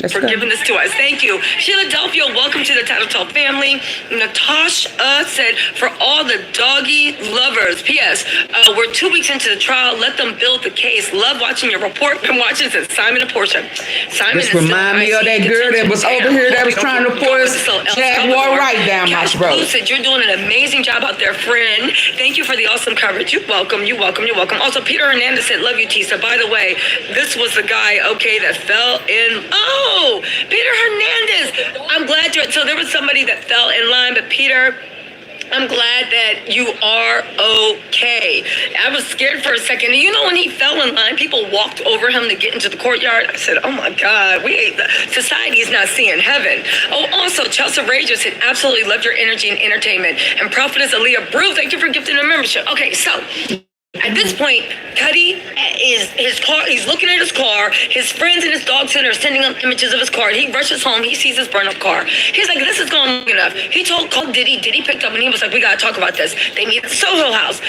For giving this to us. Thank you. Philadelphia, welcome to the Title Talk family. Natasha said, for all the doggy lovers, P.S. We're 2 weeks into the trial. Let them build the case. Love watching your report. Been watching since Simon and Portia. Simon this remind me of that girl that was over here that was trying to force Jaguar right down my throat. Said, you're doing an amazing job out there, friend. Thank you for the awesome coverage. You're welcome. You're welcome. You're welcome. Also, Peter Hernandez said, love you, Tisa. By the way, this was the guy, okay, that fell in... Oh, Peter Hernandez. I'm glad you're... So there was somebody that fell in line, but Peter... I'm glad that you are okay. I was scared for a second. And you know, when he fell in line, people walked over him to get into the courtyard. I said, oh my God, society is not seeing heaven. Oh, also, Chelsea Rager said, absolutely loved your energy and entertainment. And Prophetess Aaliyah Brew, thank you for gifting a membership. Okay, so... At this point, Cudi is his car. He's looking at his car. His friends and his dog sitter are sending him images of his car. He rushes home. He sees his burn up car. He's like, "This is going long enough." He called Diddy. Diddy picked up and he was like, "We gotta talk about this." They meet at the Sohow House.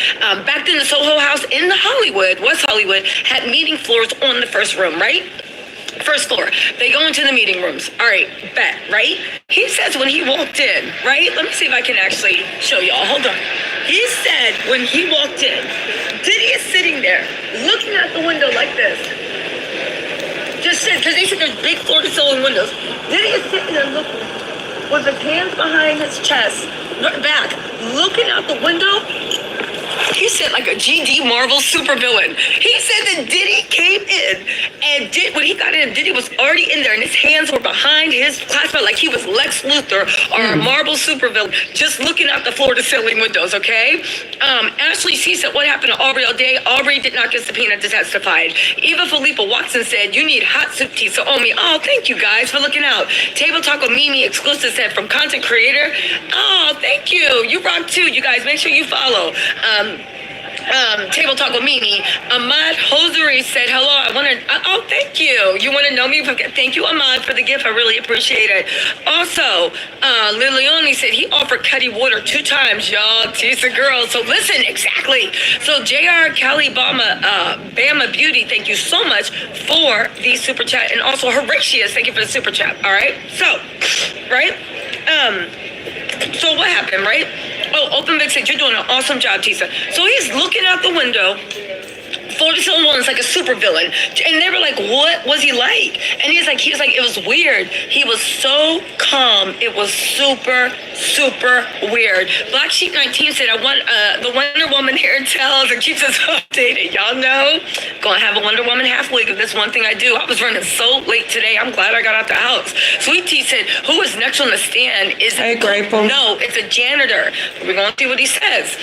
Back then, the Sohow House in West Hollywood, had meeting floors on the first room, right? First floor. They go into the meeting rooms. All right, bet, right? He says when he walked in, right? Let me see if I can actually show y'all. Hold on. He said when he walked in, Diddy is sitting there looking at the window like this. Just said, because they said there's big floor-to-ceiling windows. Diddy is sitting there looking. with his hands behind his chest, back, looking out the window. He said like a GD Marvel supervillain. He said that Diddy came in and when he got in, Diddy was already in there and his hands were behind his classmate like he was Lex Luthor or a Marvel supervillain, just looking out the floor to ceiling windows, okay? Ashley C said, what happened to Aubrey all day? Aubrey did not get subpoenaed to testify. Eva Felipa Watson said, you need hot soup tea, so owe me. Oh, thank you guys for looking out. Table Taco Mimi exclusive said from content creator. Oh, thank you. You rock too, you guys. Make sure you follow. Table Talk with Mimi. Ahmad Hosiery said, hello, I want to, oh, thank you. You want to know me? Thank you, Ahmad, for the gift. I really appreciate it. Also, Lilioni said he offered Cudi water 2 times, y'all. Tease the girl. So listen, exactly. So JR Cali Bama Beauty, thank you so much for the super chat. And also Horatius, thank you for the super chat. All right. So, right. So what happened, right? Oh, Open Vic said, you're doing an awesome job, Tisa. So he's looking out the window. 47 is like a super villain. And they were like, what was he like? And he was like, it was weird. He was so calm. It was super, super weird. Black Sheep 19 said, I want the Wonder Woman hair tells and keeps us updated. Y'all know, gonna have a Wonder Woman half week of this one thing I do. I was running so late today. I'm glad I got out the house. Sweet Tea said, who is next on the stand? Is Hey, Grateful. No, it's a janitor. We're gonna see what he says.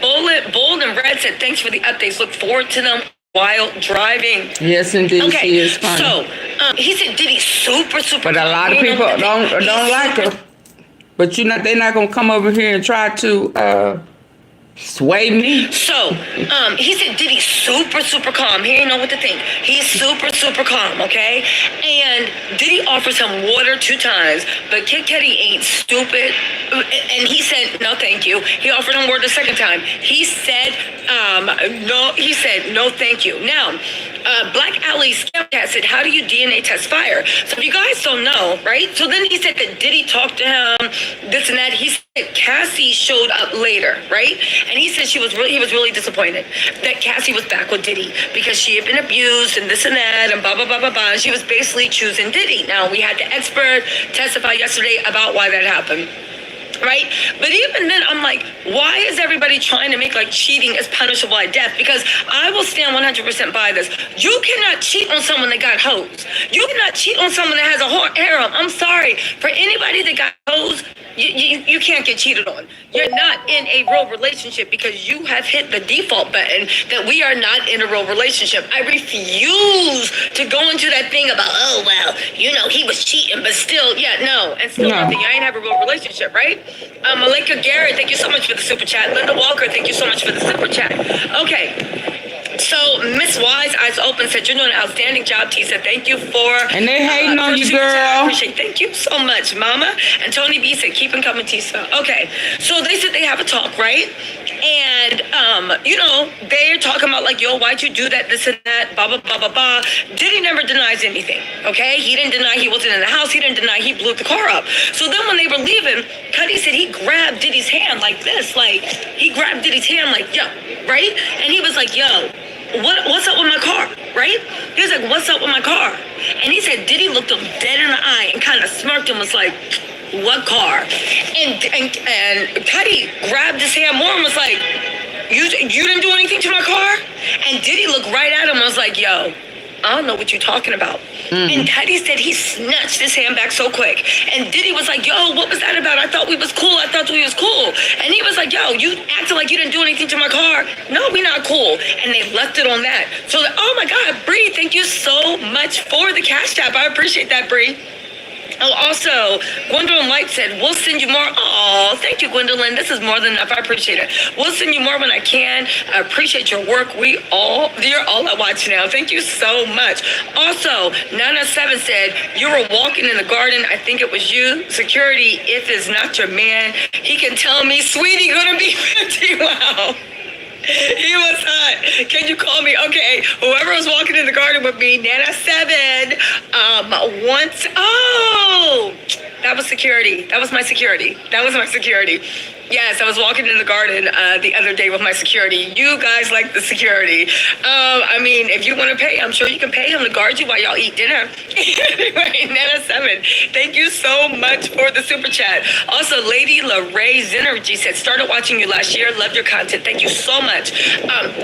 Bold and Red said, thanks for the updates. Look forward to them while driving. Yes, indeed. Okay, She is funny. so he said Diddy super But a lot of people don't like her. But you know, they're not gonna come over here and try to sway me. So, he said Diddy's super, super calm. He didn't know what to think. He's super, super calm, okay? And Diddy offers him water 2 times, but Kid Cudi ain't stupid. And he said, no, thank you. He offered him water the 2nd time. He said, no, thank you. Now, Black Alley Scamcat said, how do you DNA test fire? So if you guys don't know, right? So then he said that Diddy talked to him, this and that. He said Cassie showed up later, right? And he said he was really disappointed that Cassie was back with Diddy because she had been abused and this and that and blah, blah, blah, blah, blah. And she was basically choosing Diddy. Now, we had the expert testify yesterday about why that happened. Right? But even then, I'm like, why is everybody trying to make like cheating as punishable by death? Because I will stand 100% by this. You cannot cheat on someone that got hosed. You cannot cheat on someone that has a harem. I'm sorry. For anybody that got hosed, you can't get cheated on. You're not in a real relationship because you have hit the default button that we are not in a real relationship. I refuse to go into that thing about, oh, well, you know, he was cheating, but still, yeah, no. And still, nothing. I ain't have a real relationship, right? Malika Garrett, thank you so much for the super chat. Linda Walker, thank you so much for the super chat. Okay. So Miss Wise Eyes Open said you're doing an outstanding job, T. Said thank you for And they hating on you, girl. I appreciate. Thank you so much, Mama. And Tony B said keep on coming, Tisa. Okay, so they said they have a talk, right? And you know, they're talking about like, yo, why'd you do that, this and that, blah blah blah blah blah. Diddy never denies anything. Okay, he didn't deny he wasn't in the house. He didn't deny he blew the car up. So then when they were leaving, Cudi said he grabbed Diddy's hand like this, like he grabbed Diddy's hand like yo, right? And he was like, yo. What's up with my car, right? He was like, what's up with my car? And he said, Diddy looked him dead in the eye and kind of smirked and was like, what car? And Cudi grabbed his hand more and was like, you didn't do anything to my car? And Diddy looked right at him and was like, yo, I don't know what you're talking about. And Cudi said he snatched his hand back so quick. And Diddy was like, yo, what was that about? I thought we was cool. I thought we was cool. And he was like, yo, you acted like you didn't do anything to my car. No, we not cool. And they left it on that. So, oh my God, Bree, thank you so much for the cash tap. I appreciate that, Bree. Oh, also, Gwendolyn Light said, we'll send you more. Oh, thank you, Gwendolyn. This is more than enough. I appreciate it. We'll send you more when I can. I appreciate your work. You're all I watch now. Thank you so much. Also, 907 said, you were walking in the garden. I think it was you. Security, if it's not your man, he can tell me, sweetie, gonna be 50. Wow. He was hot. Can you call me? Okay. Whoever was walking in the garden with me, Nana 7, once. Oh, that was security. That was my security. Yes, I was walking in the garden the other day with my security. You guys like the security. I mean, if you want to pay, I'm sure you can pay him to guard you while y'all eat dinner. Anyway, Nana7, thank you so much for the super chat. Also, Lady LaRae Zinergy said, started watching you last year. Loved your content. Thank you so much.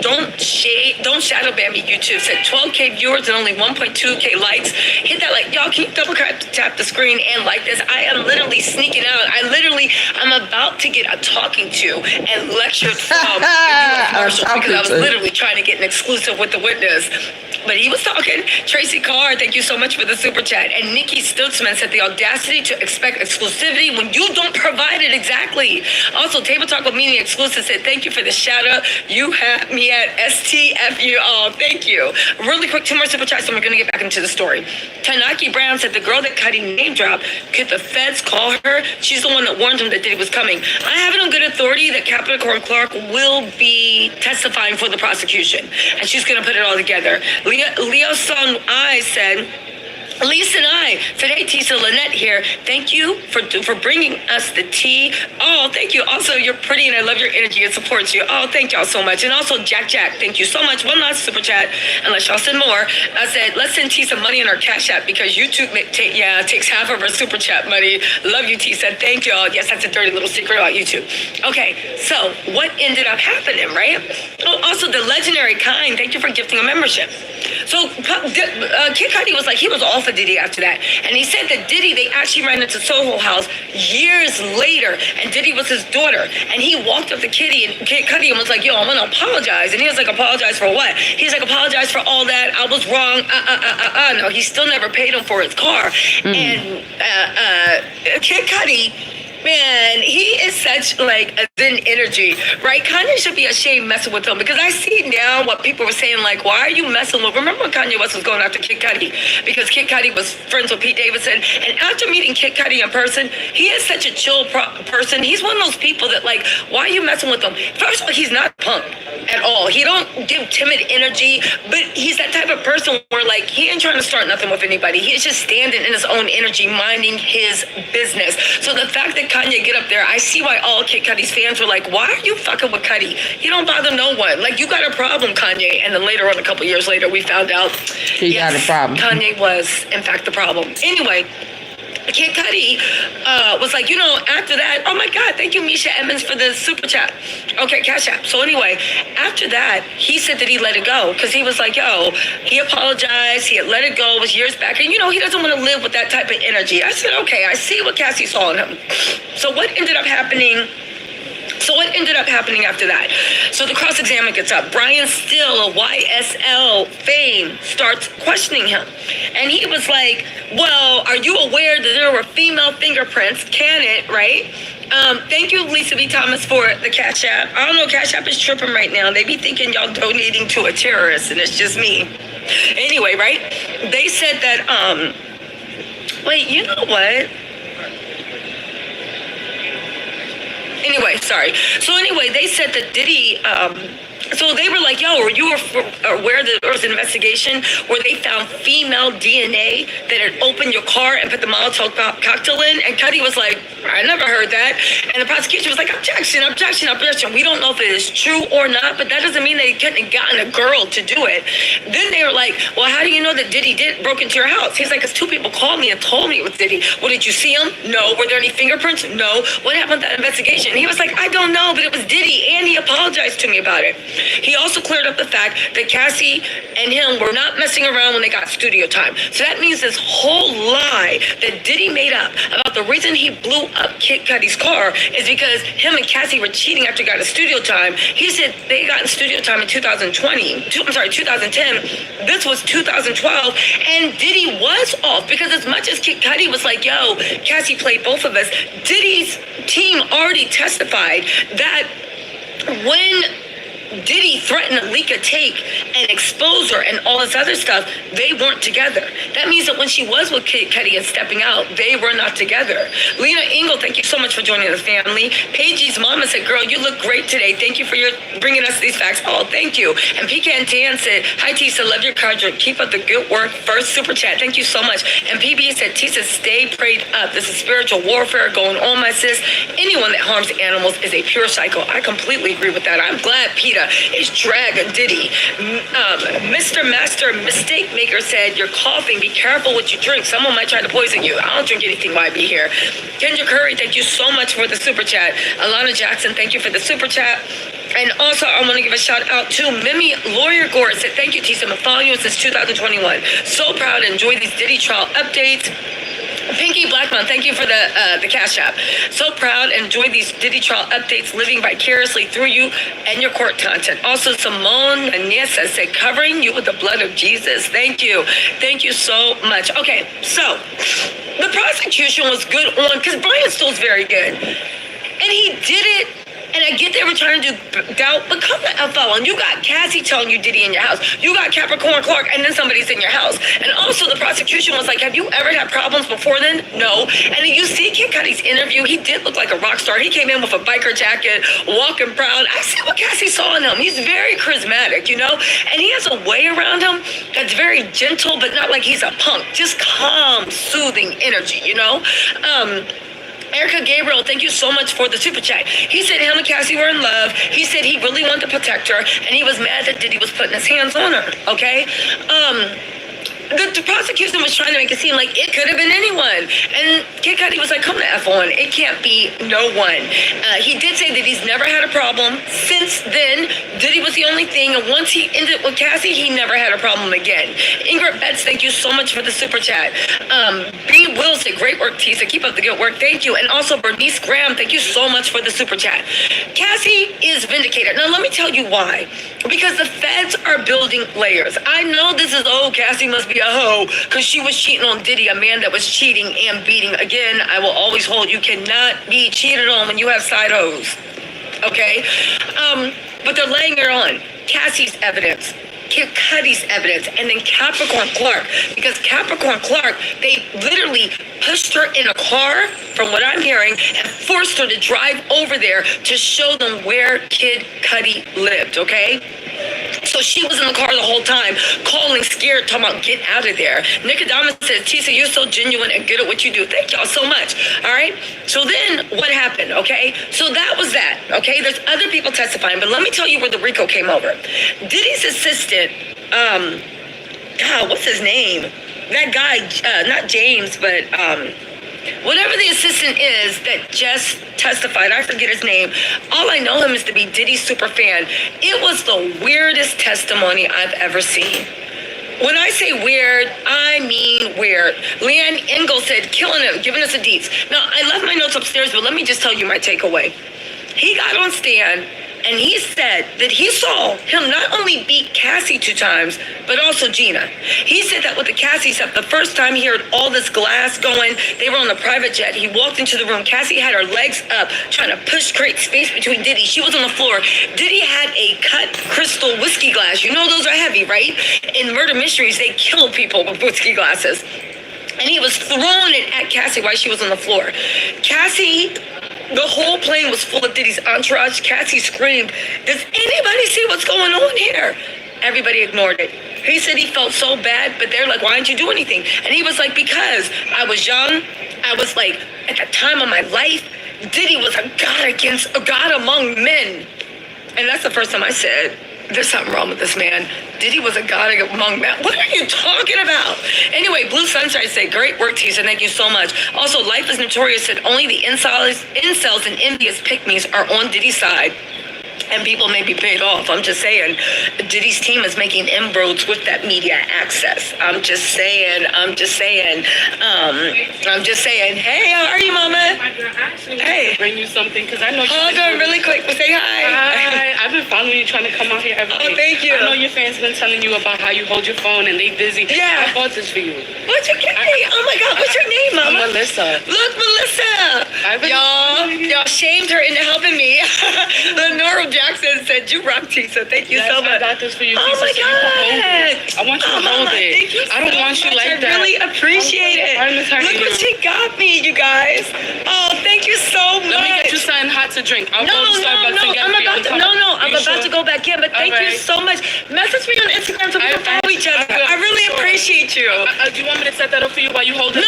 Don't shadow ban me, YouTube. Said 12K viewers and only 1.2K likes. Hit that like. Y'all, can you double tap the screen and like this? I am literally sneaking out. I'm about to get a talking to and lectured from the U.S. Marshal because I was literally trying to get an exclusive with the witness. But he was talking. Tracy Carr, thank you so much for the super chat. And Nikki Stutzman said the audacity to expect exclusivity when you don't provide it exactly. Also, Table Talk with Meaning Exclusive said, thank you for the shout out. You had me at STFU. Oh, thank you. Really quick, 2 more super chats and we're going to get back into the story. Tanaki Brown said the girl that Cudi name dropped, could the feds call her? She's the one that warned him that Diddy was coming. I have it on good authority that Kaplan Clark will be testifying for the prosecution. And she's going to put it all together. Leo Sun I said, Lisa and I, today Tisa Lynette here. Thank you for bringing us the tea. Oh, thank you. Also, you're pretty and I love your energy. It supports you. Oh, thank y'all so much. And also, Jack, thank you so much. One last super chat, unless y'all send more. I said, let's send Tisa money in our Cash App because YouTube takes half of her super chat money. Love you, Tisa. Thank y'all. Yes, that's a dirty little secret about YouTube. Okay, so what ended up happening, right? Oh, also, the legendary Kind, thank you for gifting a membership. So Kid Cudi was like, he was all for Diddy after that. And he said that Diddy, they actually ran into Sohow House years later, and Diddy was his daughter. And he walked up to Kid Cudi and was like, yo, I'm gonna apologize. And he was like, apologize for what? He's like, apologize for all that. I was wrong. No, he still never paid him for his car. And Kid Cudi, man, he is such like a zen energy, right? Kanye should be ashamed messing with him because I see now what people were saying, like, why are you messing with? Remember when Kanye West was going after Kid Cudi because Kid Cudi was friends with Pete Davidson, and after meeting Kid Cudi in person, he is such a chill person. He's one of those people that like, why are you messing with him? First of all, he's not a punk at all. He don't give timid energy, but he's that type of person where like he ain't trying to start nothing with anybody. He's just standing in his own energy, minding his business. So the fact that Kanye get up there, I see why all Kid Cudi's fans were like, why are you fucking with Cudi? He don't bother no one. Like, you got a problem, Kanye. And then later on, a couple years later, we found out he got a problem. Kanye was, in fact, the problem. Anyway, Kid Cudi was like, you know, after that, oh my God, thank you, Misha Emmons, for the super chat. Okay, Cash App. So anyway, after that, he said that he let it go because he was like, yo, he apologized. He had let it go. It was years back. And, you know, he doesn't want to live with that type of energy. I said, okay, I see what Cassie saw in him. So what ended up happening after that? So the cross-examiner gets up. Brian Still of YSL fame starts questioning him. And he was like, well, are you aware that there were female fingerprints? Can it, right? Thank you, Lisa B. Thomas, for the Cash App. I don't know, Cash App is tripping right now. They be thinking y'all donating to a terrorist, and it's just me. Anyway, right? They said that, wait, you know what? Anyway, sorry. So anyway, they said that Diddy, so they were like, yo, were you aware that there was an investigation where they found female DNA that had opened your car and put the Molotov cocktail in? And Cudi was like, I never heard that. And the prosecution was like, objection. We don't know if it is true or not, but that doesn't mean they couldn't have gotten a girl to do it. Then they were like, well, how do you know that Diddy broke into your house? He's like, because 2 people called me and told me it was Diddy. Well, did you see him? No. Were there any fingerprints? No. What happened to that investigation? And he was like, I don't know, but it was Diddy, and he apologized to me about it. He also cleared up the fact that Cassie and him were not messing around when they got studio time. So that means this whole lie that Diddy made up about the reason he blew up Kid Cudi's car is because him and Cassie were cheating after he got a studio time. He said they got in studio time in 2010. This was 2012, and Diddy was off because as much as Kid Cudi was like, yo, Cassie played both of us, Diddy's team already testified that when Diddy threatened to leak a take and expose her and all this other stuff, they weren't together. That means that when she was with Kid Cudi and stepping out, they were not together. Lena Engel, thank you so much for joining the family. Paige's mama said, girl, you look great today. Thank you for bringing us these facts. Oh, thank you. And Pecan Tan said, hi, Tisa, love your conjuring. Keep up the good work. First super chat. Thank you so much. And PB said, Tisa, stay prayed up. This is spiritual warfare going on, my sis. Anyone that harms animals is a pure psycho. I completely agree with that. I'm glad PETA is dragging Diddy. Mr. Master Mistake Maker said, you're coughing. Be careful what you drink. Someone might try to poison you. I don't drink anything while I be here. Kendra Curry, thank you so much for the super chat. Alana Jackson, thank you for the super chat. And also, I want to give a shout out to Mimi Lawyer Gore. Said, thank you, Tisa. I'm following you since 2021. So proud to enjoy these Diddy trial updates. Pinky Blackman, thank you for the cash app. So proud and enjoy these Diddy trial updates, living vicariously through you and your court content. Also, Simone Anessa said, covering you with the blood of Jesus. Thank you. Thank you so much. Okay, so the prosecution was good on, because Brian Still's very good. And he did it. And I get they were trying to do doubt, but come the F out. And you got Cassie telling you Diddy in your house. You got Capricorn Clark, and then somebody's in your house. And also the prosecution was like, have you ever had problems before then? No. And then you see Kid Cudi's interview. He did look like a rock star. He came in with a biker jacket, walking proud. I see what Cassie saw in him. He's very charismatic, you know? And he has a way around him that's very gentle, but not like he's a punk. Just calm, soothing energy, you know? Erica Gabriel, thank you so much for the super chat. He said him and Cassie were in love. He said he really wanted to protect her, and he was mad that Diddy was putting his hands on her, okay? The prosecution was trying to make it seem like it could have been anyone. And Kid Cudi was like, come the F on. It can't be no one. He did say that he's never had a problem. Since then, Diddy was the only thing. And once he ended with Cassie, he never had a problem again. Ingrid Betts, thank you so much for the super chat. B. Will said, great work, Tisa. Keep up the good work. Thank you. And also Bernice Graham, thank you so much for the super chat. Cassie is vindicated. Now, let me tell you why. Because the feds are building layers. I know this is, Cassie must be a hoe because she was cheating on Diddy, a man that was cheating and beating. Again, I will always hold, you cannot be cheated on when you have side hoes. Okay? But they're laying it on. Cassie's evidence, Kid Cudi's evidence, and then Capricorn Clark. Because Capricorn Clark, they literally pushed her in a car, from what I'm hearing, and forced her to drive over there to show them where Kid Cudi lived, okay? So she was in the car the whole time, calling, scared, talking about get out of there. Nicodemus says, Tisa, you're so genuine and good at what you do. Thank y'all so much. All right. So then what happened? Okay. So that was that. Okay. There's other people testifying, but let me tell you where the RICO came over. Diddy's assistant, God, what's his name? That guy, not James, but whatever the assistant is that just testified, I forget his name. All I know him is to be Diddy's super fan. It was the weirdest testimony I've ever seen. When I say weird, I mean weird. Leanne Engel said, killing it, giving us a deets. Now, I left my notes upstairs, but let me just tell you my takeaway. He got on stand, and he said that he saw him not only beat Cassie 2 times, but also Gina. He said that with the Cassie stuff, the first time he heard all this glass going, they were on a private jet. He walked into the room. Cassie had her legs up, trying to create space between Diddy. She was on the floor. Diddy had a cut crystal whiskey glass. You know those are heavy, right? In murder mysteries, they kill people with whiskey glasses. And he was throwing it at Cassie while she was on the floor. Cassie... The whole plane was full of Diddy's entourage. Cassie screamed, does anybody see what's going on here? Everybody ignored it. He said he felt so bad, but they're like, why didn't you do anything? And he was like, because I was young. I was like, at the time of my life, Diddy was a god among men. And that's the first time I said, there's something wrong with this man. Diddy was a god among men. What are you talking about? Anyway, Blue Sunshine said, great work, Tisa. Thank you so much. Also, Life is Notorious said, only the incels and envious pick-me's are on Diddy's side. And people may be paid off. I'm just saying, Diddy's team is making inroads with that media access. I'm just saying. Hey, how are you, Mama? Hey. Bring you something because I know. Hold on, really quick. Say hi. Hi. I've been following you, trying to come out here every day. Oh, thank you. I know your fans been telling you about how you hold your phone and they busy. Yeah. I bought this for you. What's your name? Oh my God, what's your name, Mama? I'm Melissa. Look, Melissa. Y'all shamed her into helping me. Lenora Jackson said you rock, Tisa. Thank you so much. I got this for you. Oh Tisa, my so you can hold it. God. I want you to hold it. Thank you I don't so want you much. like that. I really appreciate it. Look what she got me, you guys. Oh, thank you so much. Let me get you something hot to drink. I'll go to Starbucks and get it for you. I'm about to go back in, but thank you so much. Message me on Instagram so we can follow each other. I really appreciate you. Do you want me to set that up for you while you hold it? No.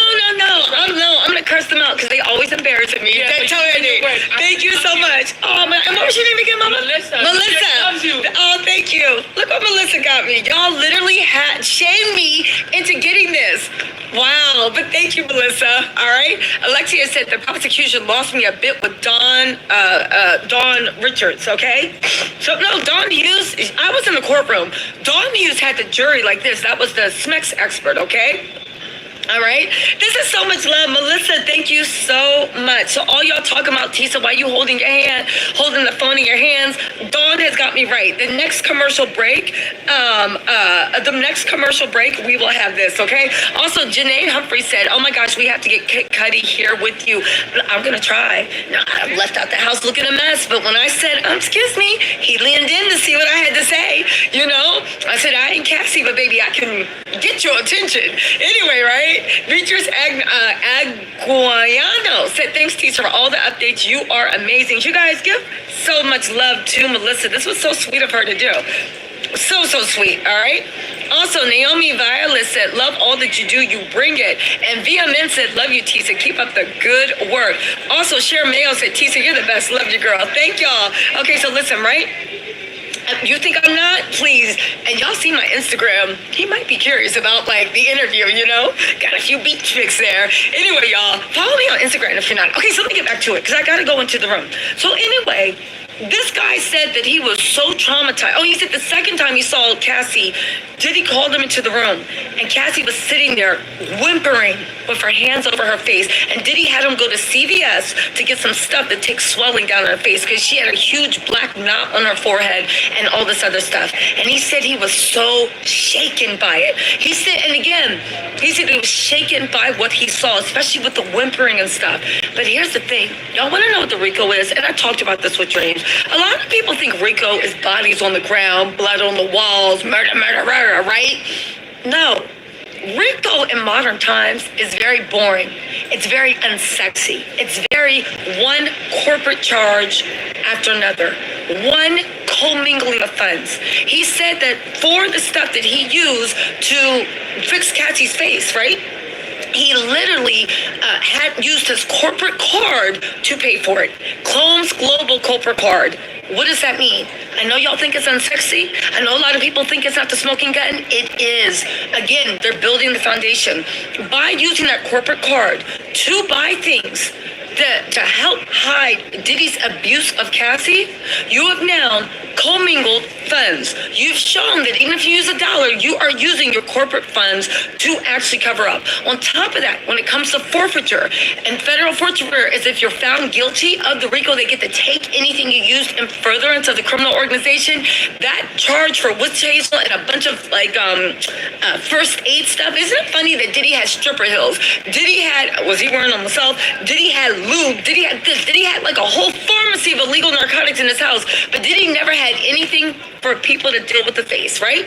I'm gonna curse them out because they always embarrass me. Yeah, That's already. Thank you so much. Oh my, and what was your name again, Mama? Melissa. Melissa. She loves you. Oh, thank you. Look what Melissa got me. Y'all literally had shamed me into getting this. Wow, but thank you, Melissa. All right. Alexia said the prosecution lost me a bit with Dawn Richards. Okay. So no, Dawn Hughes. I was in the courtroom. Dawn Hughes had the jury like this. That was the SMEX expert. Okay. All right. This is so much love. Melissa, thank you so much. So all y'all talking about, Tisa, why you holding your hand, holding the phone in your hands? Dawn has got me right. The next commercial break, we will have this, okay? Also, Janae Humphrey said, oh my gosh, we have to get Cudi here with you. I'm going to try. Now, I left out the house looking a mess, but when I said, excuse me, he leaned in to see what I had to say, you know? I said, I ain't Cassie, but baby, I can get your attention. Anyway, right? Beatrice Aguayano said, thanks, Tisa, for all the updates. You are amazing. You guys give so much love to Melissa. This was so sweet of her to do. So sweet, all right? Also, Naomi Violet said, love all that you do, you bring it. And VMN said, love you, Tisa. Keep up the good work. Also, Cher Mayo said, Tisa, you're the best. Love you, girl. Thank y'all. Okay, so listen, right? You think I'm not? Please. And y'all see my Instagram. He might be curious about, like, the interview, you know? Got a few beat tricks there. Anyway, y'all, follow me on Instagram if you're not. Okay, so let me get back to it, because I got to go into the room. So anyway, this guy said that he was so traumatized. Oh, he said the second time he saw Cassie, Diddy called him into the room, and Cassie was sitting there whimpering with her hands over her face, and Diddy had him go to CVS to get some stuff that takes swelling down her face because she had a huge black knot on her forehead and all this other stuff. And he said he was so shaken by it. He said, and again, he said he was shaken by what he saw, especially with the whimpering and stuff. But here's the thing. Y'all want to know what the RICO is? And I talked about this with James. A lot of people think RICO is bodies on the ground, blood on the walls, murder, right? No. RICO in modern times is very boring. It's very unsexy. It's very one corporate charge after another. One commingling of funds. He said that for the stuff that he used to fix Cassie's face, right? He literally had used his corporate card to pay for it. Clones Global corporate card. What does that mean? I know y'all think it's unsexy. I know a lot of people think it's not the smoking gun. It is. Again, they're building the foundation. By using that corporate card to buy things to help hide Diddy's abuse of Cassie, you have now commingled funds. You've shown that even if you use $1, you are using your corporate funds to actually cover up. On top of that, when it comes to forfeiture, and federal forfeiture is if you're found guilty of the RICO, they get to take anything you used in furtherance of the criminal organization. That charge for witch hazel and a bunch of first aid stuff. Isn't it funny that Diddy had stripper heels? Diddy had, was he wearing them himself? Diddy had lube. Diddy had this. Diddy had like a whole pharmacy of illegal narcotics in his house. But Diddy never had anything for people to deal with the face, right?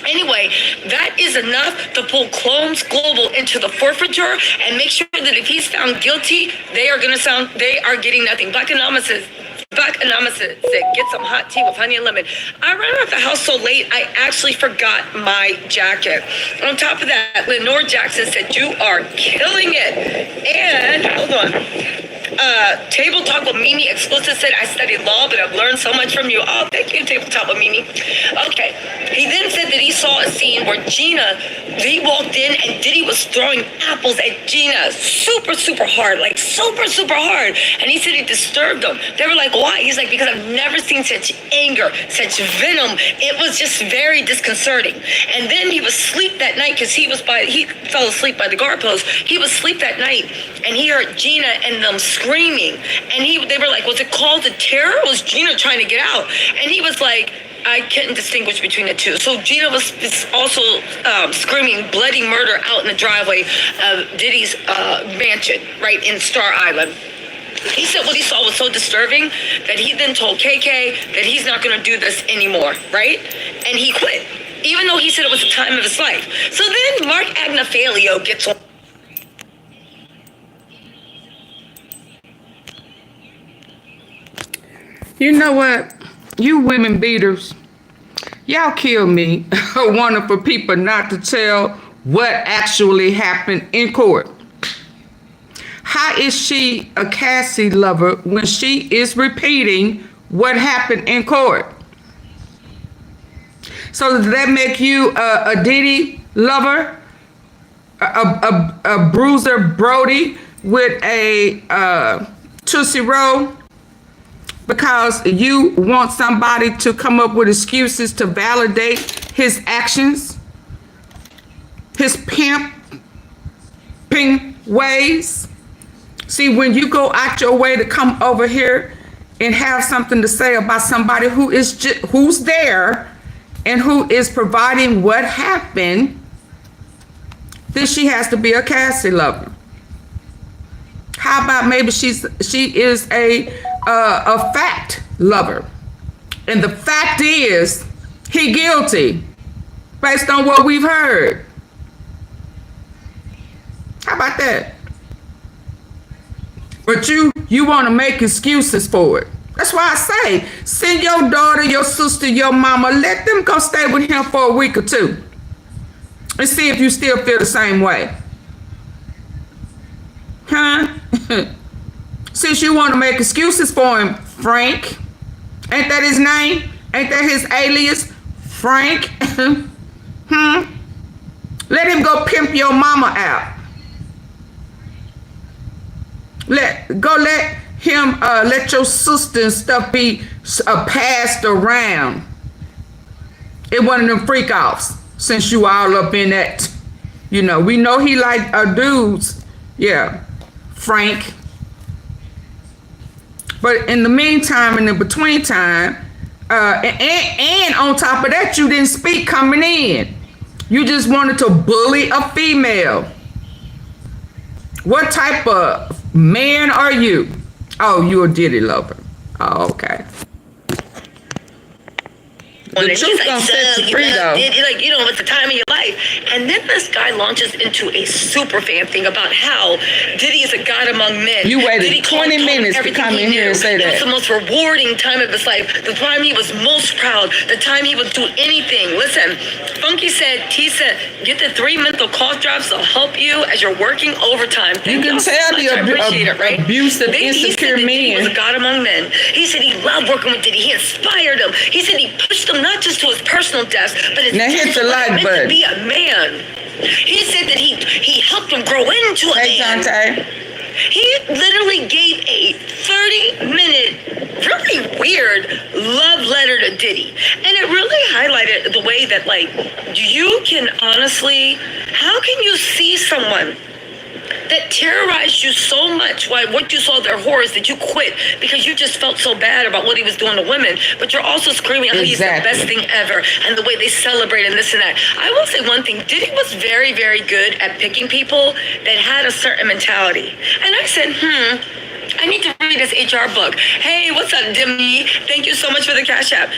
Anyway, that is enough to pull Clones Global into the forfeiture and make sure that if he's found guilty, they are getting nothing. Black Anonymous said, get some hot tea with honey and lemon. I ran out of the house so late, I actually forgot my jacket. On top of that, Lenore Jackson said, you are killing it. And, hold on. Table Talk with Mimi exclusive said, I studied law, but I've learned so much from you. Oh, thank you, Table Talk with Mimi. Okay. He then said that he saw a scene where he walked in and Diddy was throwing apples at Gina super, super hard, like super, super hard. And he said it disturbed them. They were like, why? He's like, because I've never seen such anger, such venom. It was just very disconcerting. And then he was asleep that night because he fell asleep by the guard post. He was asleep that night and he heard Gina and them screaming. And they were like, was it called the terror? Or was Gina trying to get out? And he was like, I couldn't distinguish between the two. So Gina was also screaming bloody murder out in the driveway of Diddy's mansion, right in Star Island. He said what he saw was so disturbing that he then told KK that he's not going to do this anymore, right? And he quit, even though he said it was the time of his life. So then Mark Agnifalio gets on. You know what? You women beaters, y'all kill me wanting for people not to tell what actually happened in court. How is she a Cassie lover when she is repeating what happened in court? So does that make you a Diddy lover? A bruiser Brody with a Tootsie Roll? Because you want somebody to come up with excuses to validate his actions, his pimping ways. See, when you go out your way to come over here and have something to say about somebody who is who's there and who is providing what happened, then she has to be a Cassie lover. How about maybe she is a fact lover, and the fact is he guilty based on what we've heard. How about that? But you want to make excuses for it. That's why I say send your daughter, your sister, your mama, let them go stay with him for a week or two and see if you still feel the same way. Huh? Since you want to make excuses for him, Frank. Ain't that his name? Ain't that his alias? Frank? Let him go pimp your mama out. Let him let your sister and stuff be passed around. It one of them freak offs, since you all up in that. You know, we know he like dudes. Yeah, Frank. But in the meantime, in the between time, and on top of that, you didn't speak coming in. You just wanted to bully a female. What type of man are you? Oh, you a Diddy lover. Oh, okay. The truth gonna set you free, though. Like, you know, at the time of your life. And then this guy launches into a super fan thing about how Diddy is a god among men. You waited 20 minutes to come in here and say that. It was the most rewarding time of his life. The time he was most proud. The time he would do anything. Listen, Funky said, he said, get the 3 mental cough drops to help you as you're working overtime. You can tell the abusive, insecure men. He was a god among men. He said he loved working with Diddy. He inspired him. He said he pushed him not just to his personal deaths, but his now hit the like button. To be a man. He said that he helped him grow into a man. Dante. He literally gave a 30-minute, really weird love letter to Diddy. And it really highlighted the way that, like, you can honestly, how can you see someone that terrorized you so much, why what you saw their horrors, that you quit because you just felt so bad about what he was doing to women, but you're also screaming how he's the best thing ever and the way they celebrate and this and that. I will say one thing, Diddy was very, very good at picking people that had a certain mentality. And I said, I need to read this HR book. Hey, what's up, Dimmy? Thank you so much for the cash app.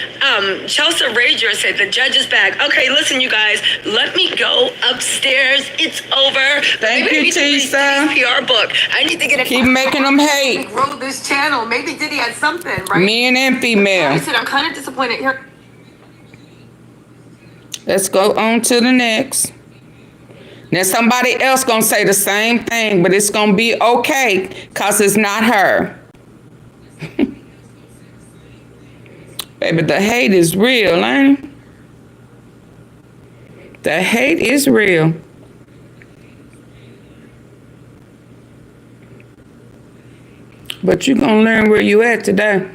Chelsea Rager said the judge is back. Okay, listen, you guys, let me go upstairs. It's over. Thank you, Tisa. PR book. I need to get a keep making them hate. Grow this channel. Maybe Diddy had something, right? Men and female. I said I'm kind of disappointed here. Let's go on to the next. Now somebody else gonna say the same thing, but it's gonna be okay because it's not her. Baby, the hate is real, ain't it? The hate is real. But you're gonna learn where you at today.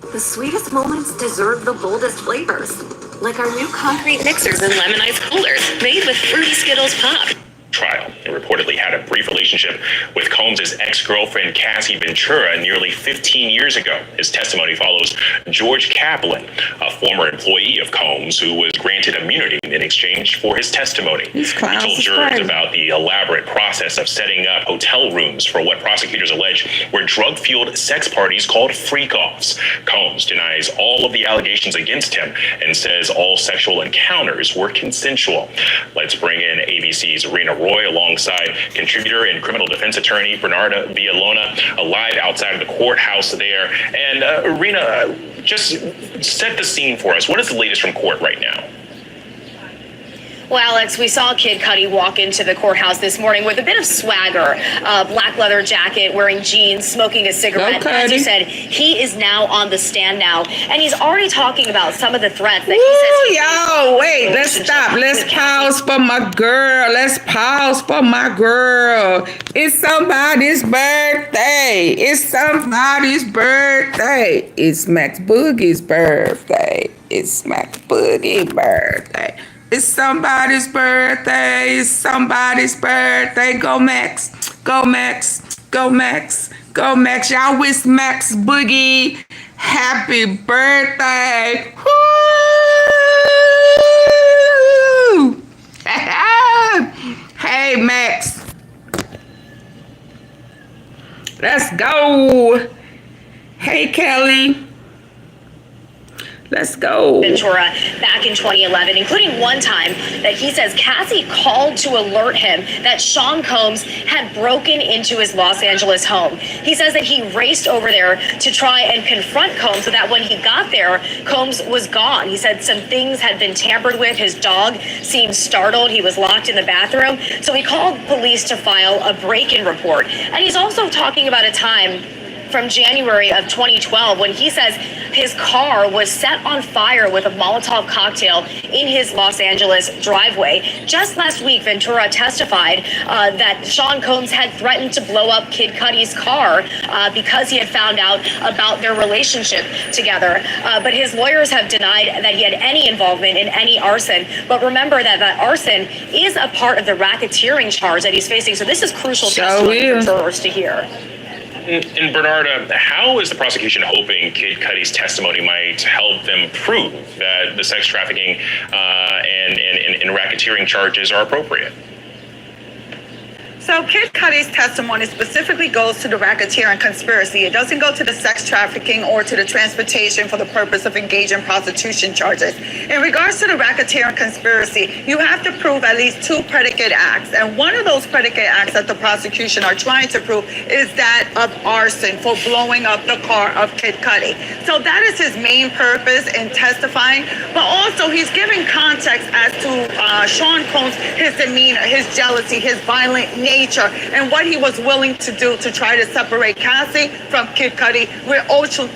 The sweetest moments deserve the boldest flavors. Like our new concrete mixers and lemonized coolers made with fruity Skittles pop. trial. He reportedly had a brief relationship with Combs' ex-girlfriend Cassie Ventura nearly 15 years ago. His testimony follows George Kaplan, a former employee of Combs who was granted immunity in exchange for his testimony. He told jurors about the elaborate process of setting up hotel rooms for what prosecutors allege were drug-fueled sex parties called freak-offs. Combs denies all of the allegations against him and says all sexual encounters were consensual. Let's bring in ABC's Rena Roy alongside contributor and criminal defense attorney Bernarda Villalona, live outside of the courthouse there. And Rena, just set the scene for us. What is the latest from court right now? Well, Alex, we saw Kid Cudi walk into the courthouse this morning with a bit of swagger, black leather jacket, wearing jeans, smoking a cigarette. As you said, he is now on the stand now, and he's already talking about some of the threats that he says. Yo, wait, let's stop. Let's pause for my girl. Let's pause for my girl. It's somebody's birthday. It's somebody's birthday. It's Max Boogie's birthday. It's Max Boogie's birthday. It's somebody's birthday. It's somebody's birthday. Go Max. Go Max. Go Max. Go Max. Y'all wish Max Boogie happy birthday. Woo! Hey Max. Let's go. Hey Kelly. Let's go. Ventura back in 2011, including one time that he says Cassie called to alert him that Sean Combs had broken into his Los Angeles home. He says that he raced over there to try and confront Combs, so that when he got there, Combs was gone. He said some things had been tampered with. His dog seemed startled. He was locked in the bathroom. So he called police to file a break-in report. And he's also talking about a time from January of 2012 when he says his car was set on fire with a Molotov cocktail in his Los Angeles driveway. Just last week, Ventura testified that Sean Combs had threatened to blow up Kid Cudi's car because he had found out about their relationship together. But his lawyers have denied that he had any involvement in any arson. But remember that arson is a part of the racketeering charge that he's facing. So this is crucial testimony for jurors to hear. And Bernarda, how is the prosecution hoping Kid Cudi's testimony might help them prove that the sex trafficking and racketeering charges are appropriate? So Kid Cudi's testimony specifically goes to the racketeering conspiracy. It doesn't go to the sex trafficking or to the transportation for the purpose of engaging prostitution charges. In regards to the racketeering conspiracy, you have to prove at least 2 predicate acts. And one of those predicate acts that the prosecution are trying to prove is that of arson for blowing up the car of Kid Cudi. So that is his main purpose in testifying. But also he's giving context as to Sean Combs, his demeanor, his jealousy, his violent nature, and what he was willing to do to try to separate Cassie from Kid Cudi, we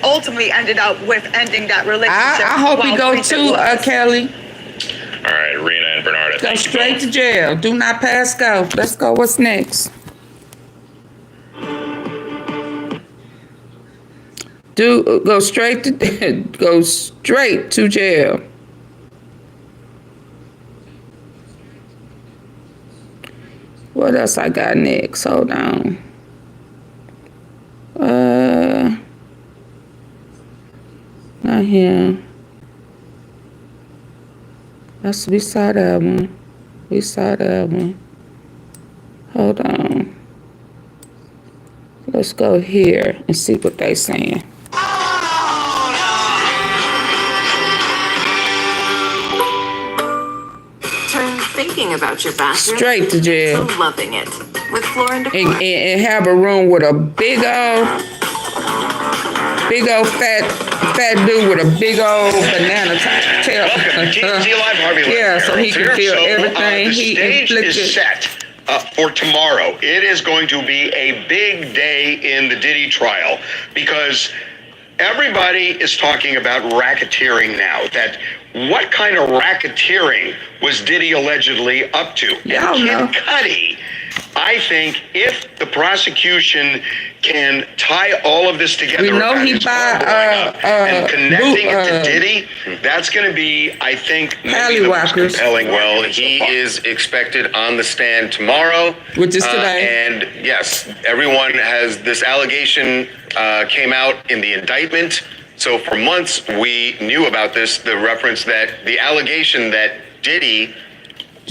ultimately ended up with ending that relationship. I hope he go too, Kelly. All right, Rena and Bernarda. Go straight to jail. Do not pass go. Let's go. What's next? Go straight to jail. What else I got next? Hold on. Not here. We saw that one. We saw that one. Hold on. Let's go here and see what they saying. Thinking about your bathroom. Straight to jail. To loving it. With floor and decor. And have a room with a big old fat dude with a big old banana tail. Yeah, so he can feel everything. The stage is set for tomorrow. It is going to be a big day in the Diddy trial because everybody is talking about racketeering now. That what kind of racketeering was Diddy allegedly up to? Yeah, and Kid Cudi I think if the prosecution can tie all of this together, We know about he his buy, car blowing up and connecting it to boot, Diddy, that's going to be, I think, maybe the most Pallywackers. compelling. Well, argument so he far. is expected on the stand tomorrow. Which is today. And yes, everyone has this allegation came out in the indictment. So for months we knew about this, the reference that the allegation that Diddy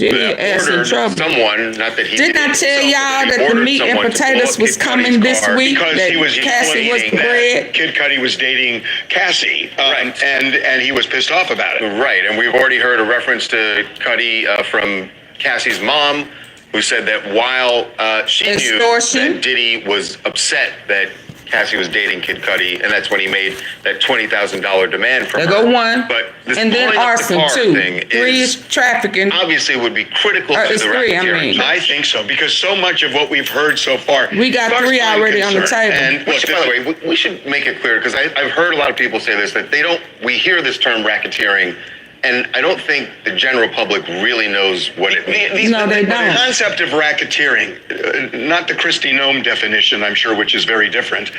ass in ordered trouble. someone, not that he Didn't I tell y'all that the meat and potatoes was coming this week? Because That he was Cassie was the explaining bread? that Kid Cudi was dating Cassie, and he was pissed off about it. Right, and we've already heard a reference to Cudi from Cassie's mom, who said that while she Extortion. knew that Diddy was upset that Cassie was dating Kid Cudi, and that's when he made that $20,000 demand from There her. go one. But this And then blowing up the arson, car too. thing 3 is trafficking. obviously would be critical to It's the 3, I racketeering. mean. I think so, because so much of what we've heard so far. We got as far as 3 I'm already on the concerned, table. And look, By the way, we should make it clear, because I've heard a lot of people say this, that we hear this term racketeering, and I don't think the general public really knows what it means. No, they The don't. concept of racketeering, not the Christy Nome definition, I'm sure, which is very different.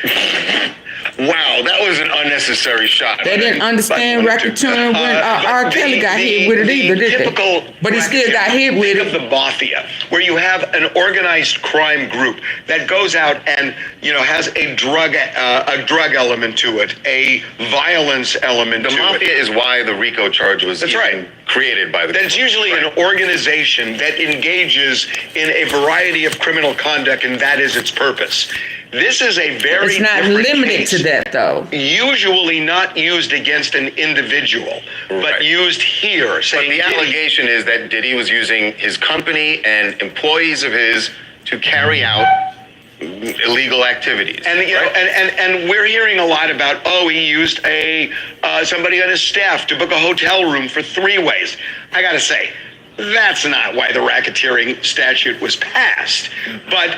Wow, that was an unnecessary shot. They didn't understand racketeering when R. Kelly got hit with it either, did they? But he still got hit with Think it. of the mafia, where you have an organized crime group that goes out and has a drug element to it, a violence element The to mafia it. is why the RICO charge was That's even right. created by the. That's usually an organization that engages in a variety of criminal conduct, and that is its purpose. This is a very It's not different limited case. to that, though. Usually not used against an individual, but used here. But Saying the Diddy- allegation is that Diddy was using his company and employees of his to carry out illegal activities. And and we're hearing a lot about, he used somebody on his staff to book a hotel room for 3 ways. I gotta say, that's not why the racketeering statute was passed. But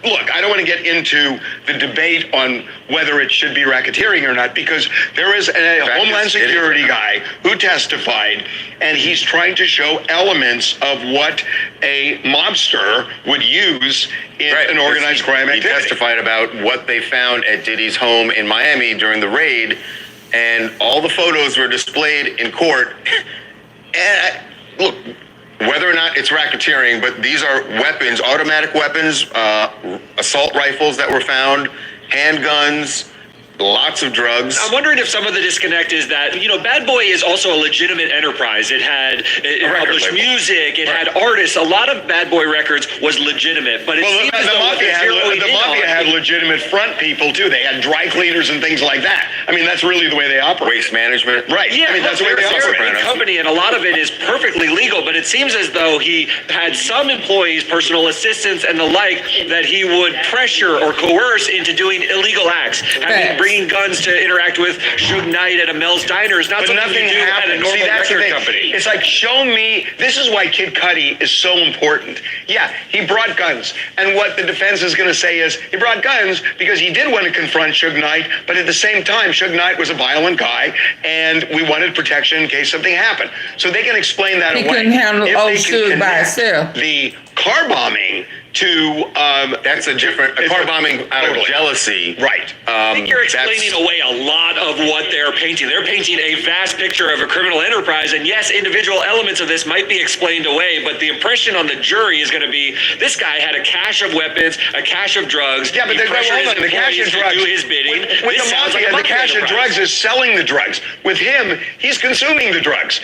look, I don't want to get into the debate on whether it should be racketeering or not, because there is a Homeland Security guy who testified, and he's trying to show elements of what a mobster would use in an organized crime He activity. testified about what they found at Diddy's home in Miami during the raid, and all the photos were displayed in court. And look, whether or not it's racketeering, but these are weapons, automatic weapons, assault rifles that were found, handguns, lots of drugs. I'm wondering if some of the disconnect is that, Bad Boy is also a legitimate enterprise. It published music, it had artists. A lot of Bad Boy records was legitimate, but it seems as the though what mafia, they're zeroing in on had legitimate front people too. They had dry cleaners and things like that. I mean, that's really the way they operate. Waste management. Right. Yeah, I mean, that's the way they they're operate. a company, and a lot of it is perfectly legal, but it seems as though he had some employees, personal assistants, and the like, that he would pressure or coerce into doing illegal acts. Bringing guns to interact with Suge Knight at a Mel's Diner is not But something nothing you do at a happened. normal See, that's the record thing. company. It's like, show me. This is why Kid Cudi is so important. Yeah, he brought guns, and what the defense is going to say is he brought guns because he did want to confront Suge Knight, but at the same time, Suge Knight was a violent guy, and we wanted protection in case something happened. So they can explain that He away. couldn't handle If old they can Suge by connect himself. the car bombing to that's a different car bombing out of jealousy. Right. I think you're explaining away a lot of what they're painting. They're painting a vast picture of a criminal enterprise, and yes, individual elements of this might be explained away, but the impression on the jury is going to be this guy had a cache of weapons, a cache of drugs. Yeah, but he pressured his the cache of employees drugs. to do his bidding. With This the sounds mafia, like a the cache of enterprise. drugs is selling the drugs. With him, he's consuming the drugs.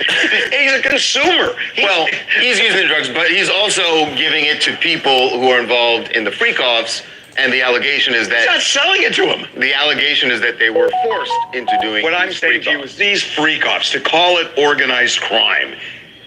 He's a consumer. He's using the drugs, but he's also giving it to people who are involved in the freak-offs, and the allegation is that... He's not selling it to him. The allegation is that they were forced into doing... What I'm saying to you is these freak-offs, to call it organized crime,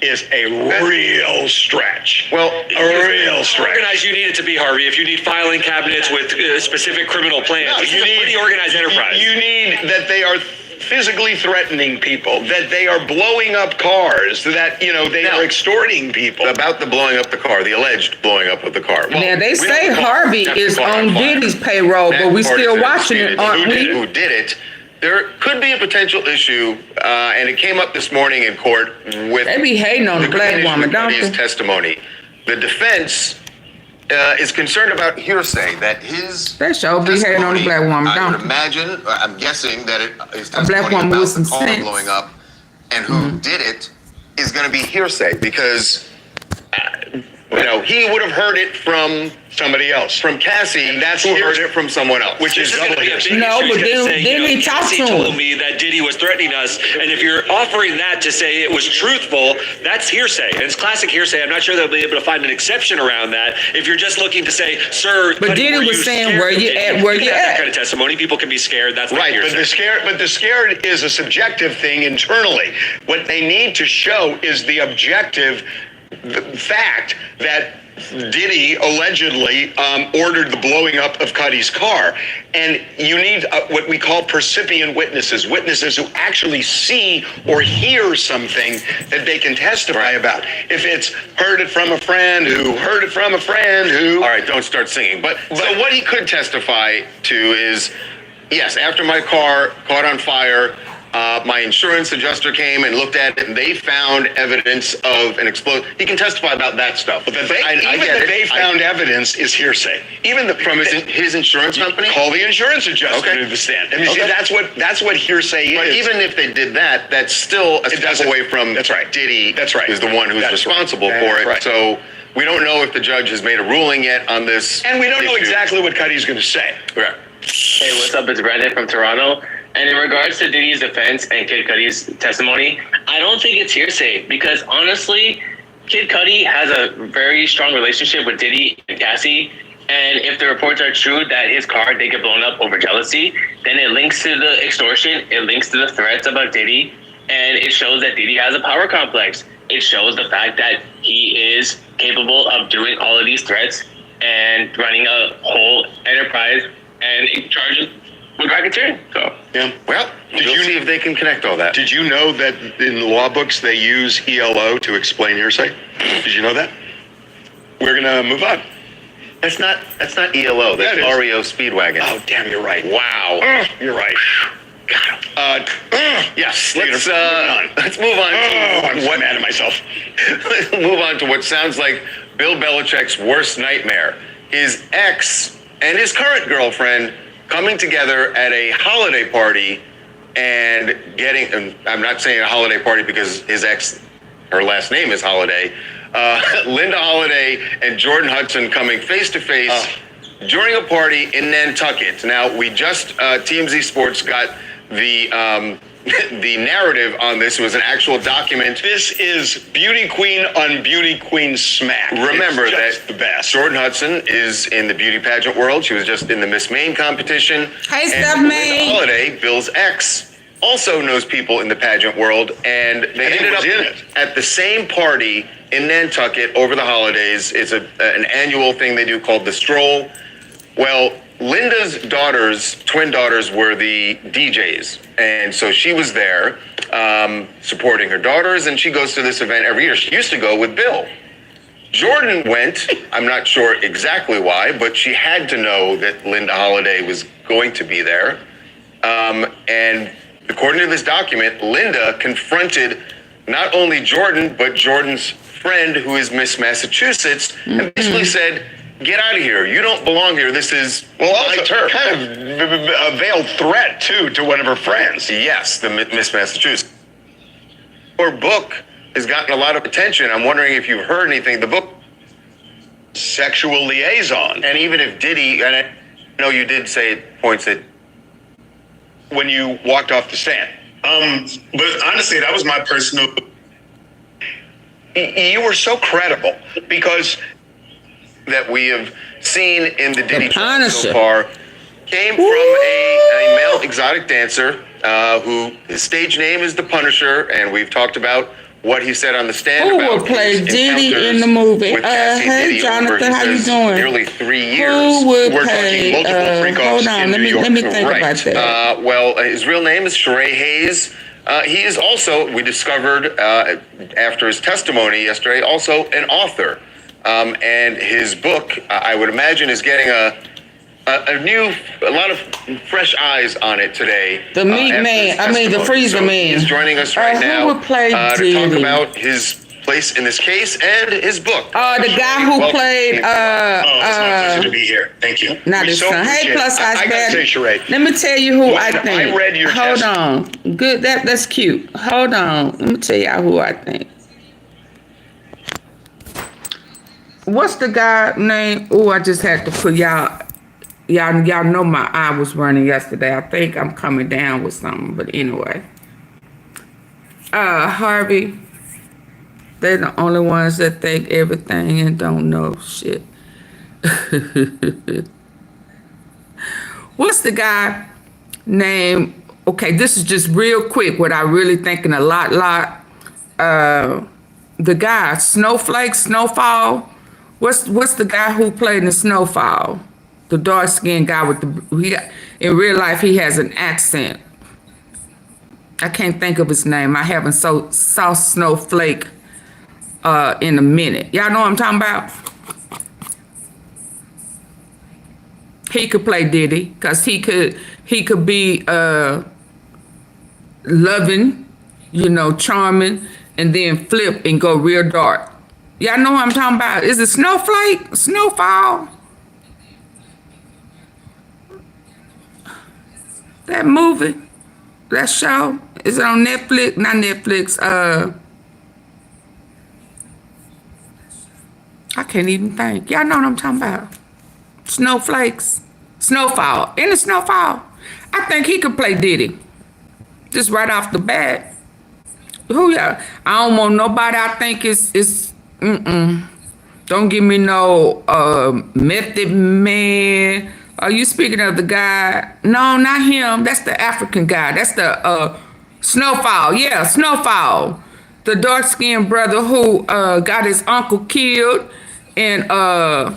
is a real stretch. Well, a real stretch. Organized you need it to be, Harvey. If you need filing cabinets with specific criminal plans, No, this is a pretty organized enterprise. You need that they are physically threatening people, that they are blowing up cars, that, they are extorting people. About the blowing up the car, the alleged blowing up of the car. Well, Now, they we say don't know. Harvey That's is the on fire. Diddy's payroll, That but we part still is watching it, disputed. aren't we? Who did it? There could be a potential issue, and it came up this morning in court with They be hating on the black communication woman, of don't Cody's they? testimony. the defense is concerned about hearsay, that his That show be hating on the black woman, I don't would it? imagine, I'm guessing that his A black testimony woman about with the some car sense. blowing up and who did it is going to be hearsay because, he would have heard it from somebody else. From Cassie, and that's who heard it from someone else. Which is double hearsay. No, but then he talked Cassie to told him. me that Diddy was threatening us, and if you're offering that to say it was truthful, that's hearsay. And it's classic hearsay. I'm not sure they'll be able to find an exception around that. If you're just looking to say, sir, But Cudi, Diddy were was you saying, scared where of you Diddy? at, where can you have that at? kind of testimony. People can be scared. That's not Right, hearsay. but the scared is a subjective thing internally. What they need to show is the objective fact that Diddy allegedly ordered the blowing up of Cudi's car. And you need what we call percipient witnesses, witnesses who actually see or hear something that they can testify about. If it's heard it from a friend who heard it from a friend who... All right, don't start singing. But so what he could testify to is, yes, after my car caught on fire, my insurance adjuster came and looked at it, and they found evidence of an explosion. He can testify about that stuff. But Even that they found evidence is hearsay. Even from his insurance company. Call the insurance adjuster to the stand. I mean, see, that's what hearsay is. But even if they did that, that's still a step away from. That's right. Diddy. That's right. Is the one who's responsible for it. Right. So we don't know if the judge has made a ruling yet on this. And we don't know exactly what Cudi's going to say. Right. Hey, what's up? It's Brandon from Toronto. And in regards to Diddy's defense and Kid Cudi's testimony, I don't think it's hearsay because honestly, Kid Cudi has a very strong relationship with Diddy and Cassie. And if the reports are true that his car did get blown up over jealousy, then it links to the extortion, it links to the threats about Diddy, and it shows that Diddy has a power complex. It shows the fact that he is capable of doing all of these threats and running a whole enterprise and in charge with racketeering. So yeah. Well, did you see if they can connect all that? Did you know that in law books they use ELO to explain hearsay? Did you know that? We're gonna move on. That's not ELO. That's REO Speedwagon. Oh, damn! You're right. Wow. You're right. Got him. Yes. Let's move on. I'm so mad at myself. Let's move on to what sounds like Bill Belichick's worst nightmare. His ex and his current girlfriend coming together at a holiday party and getting, and I'm not saying a holiday party because his ex, her last name is Holiday, Linda Holiday and Jordan Hudson coming face to face during a party in Nantucket. Now, we just, TMZ Sports got the the narrative on this. It was an actual document. This is beauty queen on beauty queen smack. Remember that the best. Jordan Hudson is in the beauty pageant world. She was just in the Miss Maine competition. Hey, and Steph Linda May. Holiday, Bill's ex, also knows people in the pageant world, and they ended up at the same party in Nantucket over the holidays. It's an annual thing they do called the Stroll. Well, Linda's twin daughters, were the DJs. And so she was there supporting her daughters, and she goes to this event every year. She used to go with Bill. Jordan went, I'm not sure exactly why, but she had to know that Linda Holiday was going to be there. And according to this document, Linda confronted not only Jordan, but Jordan's friend, who is Miss Massachusetts, and basically said, get out of here. You don't belong here. This is my turf. Kind of a veiled threat, too, to one of her friends. Yes, the Miss Massachusetts. Her book has gotten a lot of attention. I'm wondering if you've heard anything. The book, Sexual Liaison. And even if Diddy, and I know you did say points that when you walked off the stand. But honestly, that was my personal... You were so credible because... that we have seen in the Diddy trial so far came from a male exotic dancer who his stage name is The Punisher, and we've talked about what he said on the stand Who about will play his Diddy encounters in the movie? with Cassie Hey, Diddy over, Jonathan, how you says, doing? nearly 3 years. Who would We're play? talking multiple freak-offs Hold on, in New York. let me think about that. Well, his real name is Sheree Hayes. He is also, we discovered after his testimony yesterday, also an author. And his book, I would imagine, is getting a lot of fresh eyes on it today. The meat man, the freezer man. He's joining us right now who would play to Diddy? talk about his place in this case and his book. The guy who played it's my pleasure to be here. Thank you. not his son. Hey, plus size I gotta say, Sheree. Let me tell you who I think. I read your Hold on. Good. That's cute. Hold on. Let me tell y'all who I think. What's the guy name? Oh, I just had to put y'all know my eye was running yesterday. I think I'm coming down with something, but anyway. Harvey. They're the only ones that think everything and don't know shit. What's the guy name? Okay, this is just real quick. What I really thinking a lot. The guy, Snowfall. What's the guy who played in Snowfall? The dark skinned guy with in real life he has an accent. I can't think of his name. I haven't saw Snowflake in a minute. Y'all know what I'm talking about? He could play Diddy because he could be loving, charming, and then flip and go real dark. Y'all know what I'm talking about? Is it Snowflake? Snowfall? That movie? That show? Is it on Netflix? Not Netflix. I can't even think. Y'all know what I'm talking about. Snowflakes. Snowfall. In the Snowfall. I think he could play Diddy. Just right off the bat. Who y'all? I don't want nobody I think is Don't give me no Method Man. Are you speaking of the guy? No, not him. That's the African guy. That's the Snowfall. Yeah, Snowfall. The dark-skinned brother who got his uncle killed. And I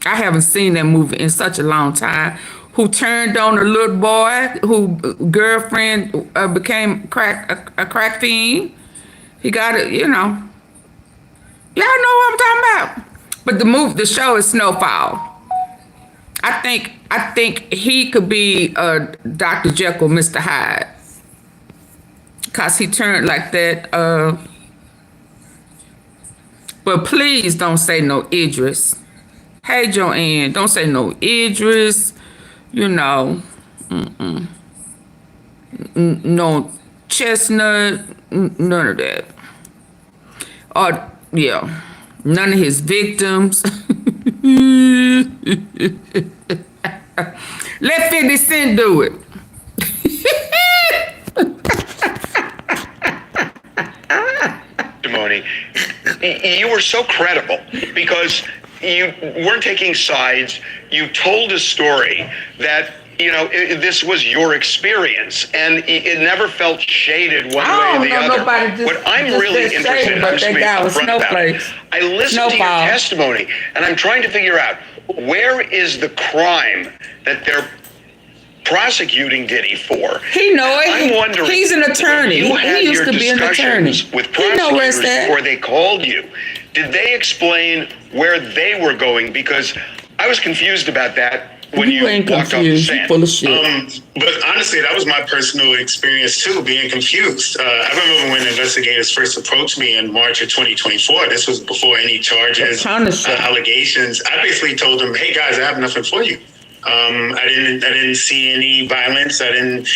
haven't seen that movie in such a long time. Who turned on a little boy, who girlfriend became a crack fiend. He got it, Y'all know what I'm talking about. But the show is Snowfall. I think he could be Dr. Jekyll, Mr. Hyde. Cause he turned like that. But please don't say no Idris. Hey Joanne, don't say no Idris. No Chestnut, none of that. Or yeah, none of his victims. Let 50 Cent do it. Testimony. You were so credible because you weren't taking sides. You told a story that this was your experience, and it never felt shaded one way or the other. What I'm really interested in, I'm just being upfront about it. I listened to your testimony, and I'm trying to figure out where is the crime that they're prosecuting Diddy for. He know it. I'm wondering. He's an attorney. He used to be an attorney. With prosecutors before they called you, did they explain where they were going? Because I was confused about that. When you ain't walked confused, off the you full of shit. But honestly, that was my personal experience too, being confused. I remember when investigators first approached me in March of 2024. This was before any charges, allegations. I basically told them, "Hey guys, I have nothing for you. I didn't see any violence. I didn't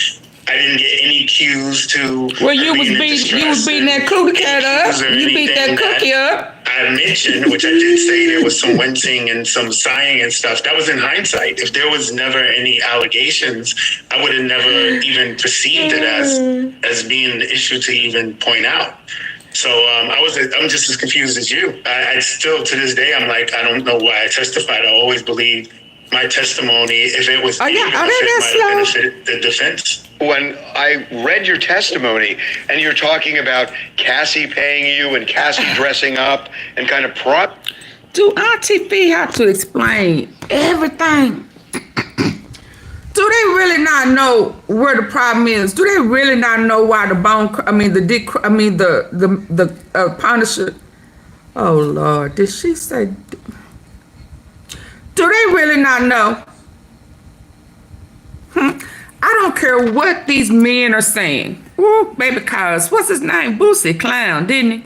get any cues to." Well, you was beating that cookie cat up. You beat that cookie up. I mentioned, which I did say, there was some wincing and some sighing and stuff. That was in hindsight. If there was never any allegations, I would have never even perceived it as being an issue to even point out. So I'm just as confused as you. I still, to this day, I'm like, I don't know why I testified. I always believed my testimony, if it was might have benefited the defense. When I read your testimony and you're talking about Cassie paying you and Cassie dressing up and kind of Do AunTeaFee have to explain everything? Do they really not know where the problem is? Do they really not know why the Punisher? Oh Lord, did she say? Do they really not know? I don't care what these men are saying. Ooh, baby, cause what's his name? Boosie Clown, didn't he?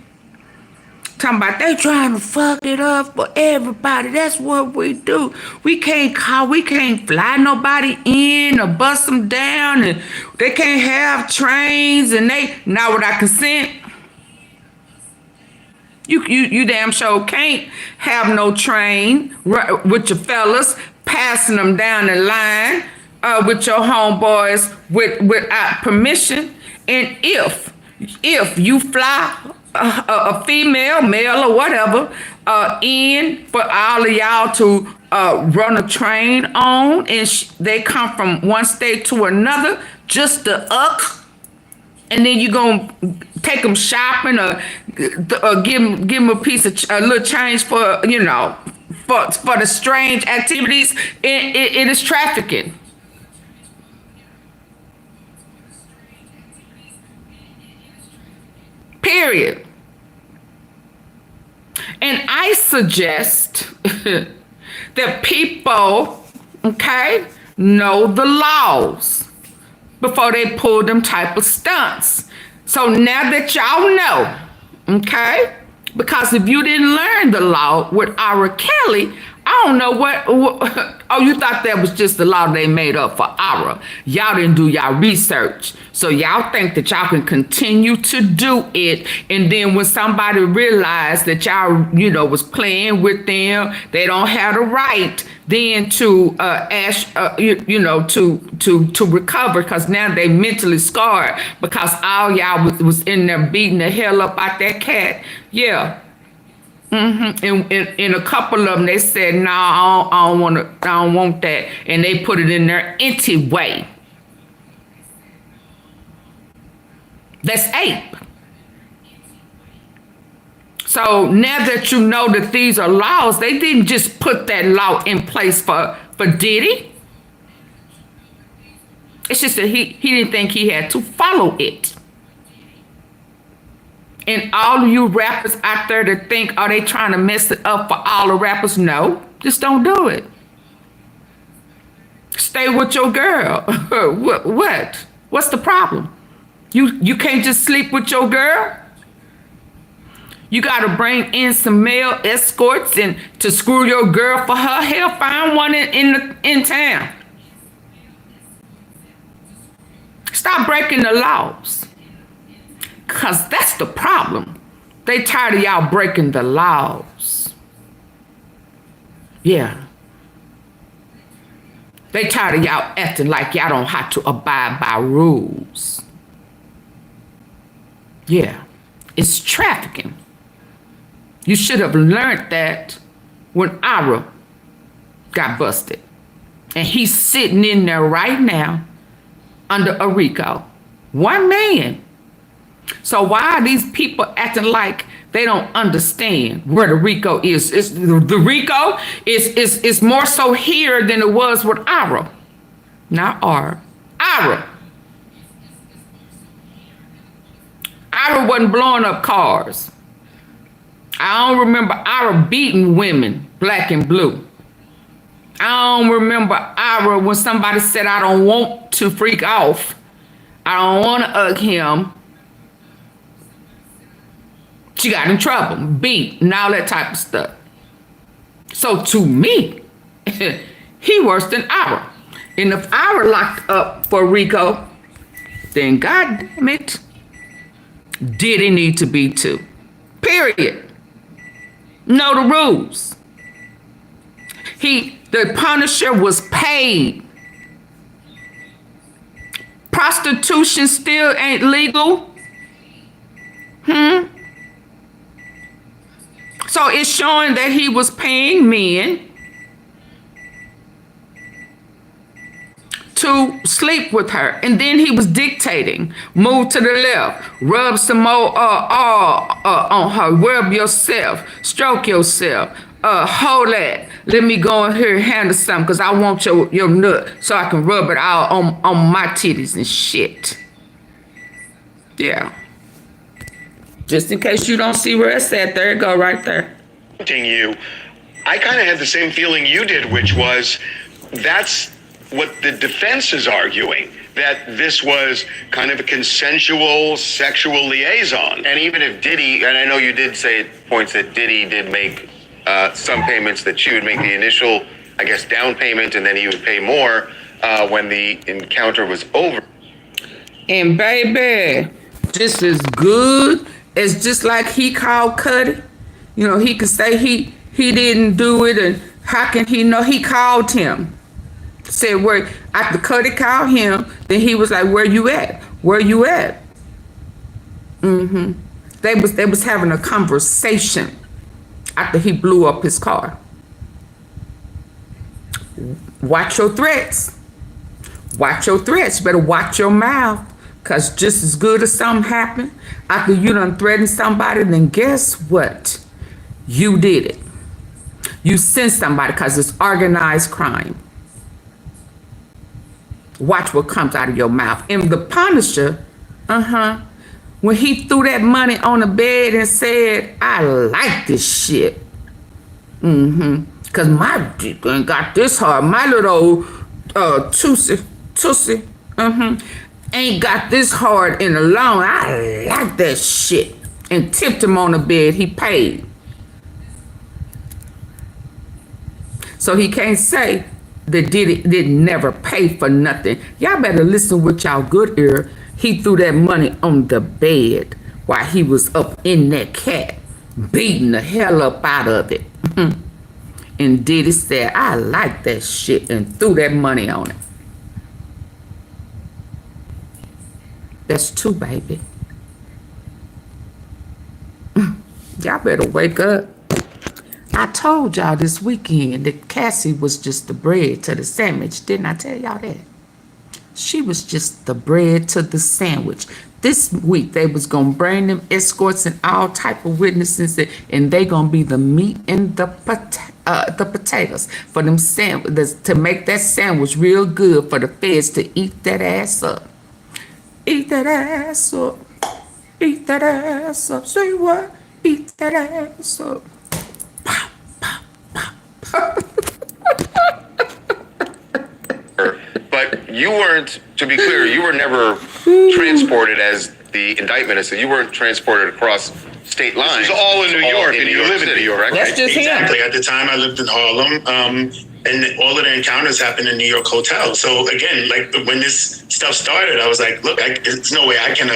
Talking about they trying to fuck it up for everybody. That's what we do. We can't fly nobody in or bust them down, and they can't have trains, and they not without consent. You damn sure can't have no train with your fellas passing them down the line with your homeboys without permission. And if you fly a female, male, or whatever, in for all of y'all to run a train on, and they come from one state to another, just the and then you gonna take them shopping or give them a little change for, you know, for the strange activities. It is trafficking. Period. And I suggest that people, okay, know the laws before they pull them type of stunts. So now that y'all know, okay, because if you didn't learn the law with R. Kelly, I don't know what oh, you thought that was just the law they made up for Ara. Y'all didn't do y'all research. So y'all think that y'all can continue to do it, and then when somebody realized that y'all, you know, was playing with them, they don't have the right then to ask, you know, to recover, because now they mentally scarred because all y'all was in there beating the hell up out that cat. Yeah. And a couple of them, they said, no, I don't want that, and they put it in there anyway. That's ape. So now that you know that these are laws, they didn't just put that law in place for Diddy. It's just that he didn't think he had to follow it. And all of you rappers out there that think, are they trying to mess it up for all the rappers? No, just don't do it. Stay with your girl. What? What's the problem? You can't just sleep with your girl? You got to bring in some male escorts and to screw your girl for her? Hell, find one in town. Stop breaking the laws. Because that's the problem. They tired of y'all breaking the laws. Yeah. They tired of y'all acting like y'all don't have to abide by rules. Yeah. It's trafficking. You should have learned that when Ira got busted. And he's sitting in there right now under a RICO. One man. So why are these people acting like they don't understand where the RICO is? The RICO is more so here than it was with Ira. Not R. Ira. Ira wasn't blowing up cars. I don't remember Ira beating women, black and blue. I don't remember Ira when somebody said, I don't want to freak off. I don't want to hug him. She got in trouble, beat, and all that type of stuff. So to me, he worse than Ira. And if Ira locked up for RICO, then God damn it, Diddy need to be too. Period. Know the rules. The Punisher was paid. Prostitution still ain't legal. So it's showing that he was paying men to sleep with her. And then he was dictating, move to the left, rub some more on her, rub yourself, stroke yourself, hold that. Let me go in here and handle something because I want your nut so I can rub it all on my titties and shit. Yeah. Just in case you don't see where it's at, there it go right there. You, I kind of had the same feeling you did, which was that's what the defense is arguing. that this was kind of a consensual sexual liaison. And even if Diddy, and I know you did say at points that Diddy did make some payments, that she would make the initial, I guess, down payment, and then he would pay more when the encounter was over. And baby, just as good as just like he called Cudi. You know, he could say he didn't do it, and how can he know? He called him. Said where after Cudi called him, then he was like, "Where you at? Where you at?" They was having a conversation after he blew up his car. Watch your threats. Watch your threats. You better watch your mouth, cause just as good as something happened after you done threatened somebody, then guess what? You did it. You sent somebody, cause it's organized crime. Watch what comes out of your mouth. And the Punisher, when he threw that money on the bed and said, "I like this shit," cause my dick ain't got this hard. My little tussie, ain't got this hard in a long. I like that shit. And tipped him on the bed. He paid. So he can't say that Diddy didn't never pay for nothing. Y'all better listen with y'all good ear. He threw that money on the bed while he was up in that cat, beating the hell up out of it. And Diddy said, "I like that shit," and threw that money on it. That's two, baby. Y'all better wake up. I told y'all this weekend that Cassie was just the bread to the sandwich. Didn't I tell y'all that? She was just the bread to the sandwich. This week they was gonna bring them escorts and all type of witnesses, and they gonna be the meat and the potatoes for them sandwiches, to make that sandwich real good for the feds to eat that ass up. Eat that ass up. Eat that ass up. Say what? Eat that ass up. But you weren't, to be clear, you were never transported, as the indictment has said. You weren't transported across state lines. This is all in New York, and you live in New York, right? That's just Exactly. At the time, I lived in Harlem, and all of the encounters happened in New York hotels. So again, like when this stuff started, I was like, look, there's no way I can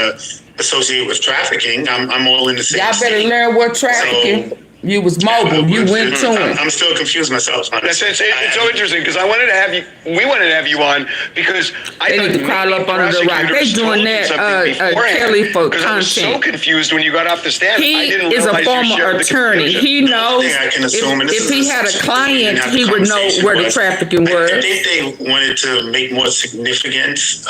associate with trafficking. I'm all in the same. Y'all better learn what trafficking. So, you was mobile. You went to it. I'm still confused myself. It's so interesting because we wanted to have you on because I they need to crawl up under the rock. They doing that, Kelly, for content. I was so confused when you got off the stand. He I didn't is a realize former attorney. He knows if he had a client, he would know where the trafficking was. I think they wanted to make more significance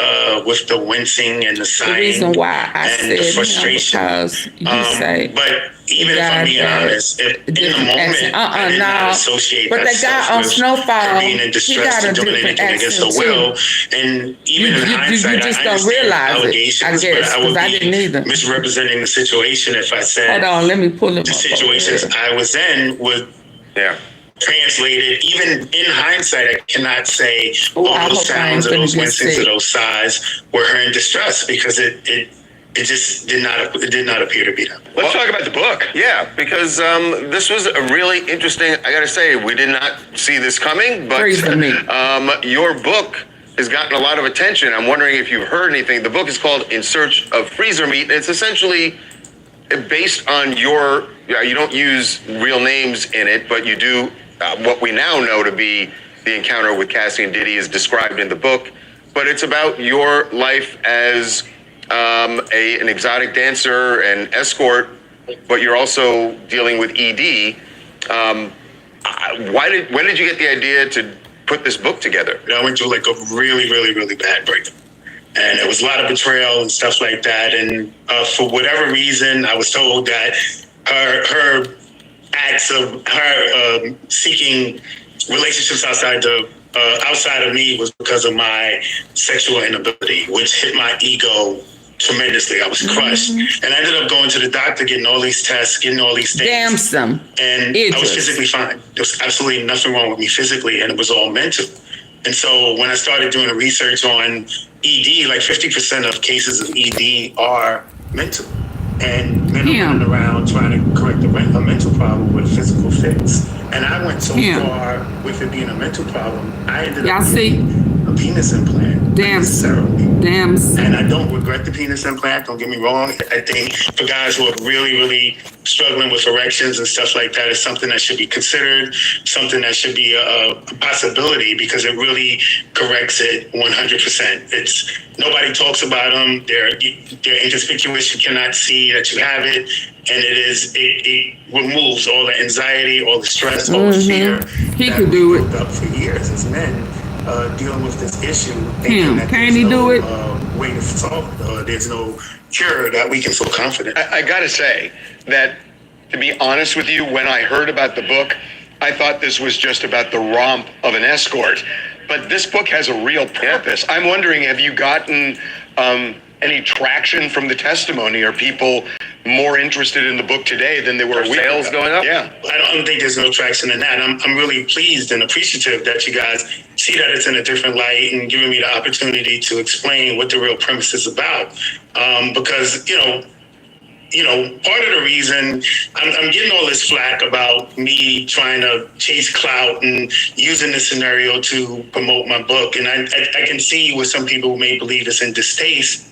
with the wincing and the sighing. The reason why I said the frustration. Because you say, but even if I'm being honest, in the moment, I did not associate but that guy on Snowfall, being in distress and doing anything against the will. And even in hindsight, you just I don't realize it. I guess, because I didn't either. Misrepresenting the situation if I said, hold on, let me pull him the situations I was in was translated. Even in hindsight, I cannot say all those sounds or those wincings or those sighs were her in distress, because it just did not appear to be them. Let's talk about the book. Yeah, because this was a really interesting, I gotta say, we did not see this coming, but your book has gotten a lot of attention. I'm wondering if you've heard anything. The book is called In Search of Freezer Meat, and it's essentially based on your, you don't use real names in it, but you do what we now know to be the encounter with Cassie and Diddy is described in the book, but it's about your life as an exotic dancer and escort, but you're also dealing with ED. When did you get the idea to put this book together? I went through like a really, really, really bad breakup. And it was a lot of betrayal and stuff like that. And for whatever reason, I was told that her acts of her seeking relationships outside of me was because of my sexual inability, which hit my ego tremendously. I was crushed. And I ended up going to the doctor, getting all these tests, getting all these things. And I was physically fine. There was absolutely nothing wrong with me physically, and it was all mental. And so when I started doing the research on ED, like 50% of cases of ED are mental. And men are running around trying to correct a mental problem with a physical fix. And I went so far with it being a mental problem, I ended up getting a penis implant. Damn. And I don't regret the penis implant, don't get me wrong. I think for guys who are really, really struggling with erections and stuff like that, it's something that should be considered, something that should be a possibility, because it really corrects it 100%. It's nobody talks about them. They're inconspicuous. You cannot see that you have it. And it removes all the anxiety, all the stress, all the fear. He could do it. Up for years as men dealing with this issue. Can he do it? Way to solve it. There's no cure that we can feel confident. I gotta say that, to be honest with you, when I heard about the book, I thought this was just about the romp of an escort. But this book has a real purpose. I'm wondering, have you gotten any traction from the testimony? Are people more interested in the book today than they were a week ago? Sales going up? Yeah. I don't think there's no traction in that. I'm really pleased and appreciative that you guys see that it's in a different light and giving me the opportunity to explain what the real premise is about. Because, you know, part of the reason I'm getting all this flack about me trying to chase clout and using this scenario to promote my book. And I can see where some people may believe it's in distaste,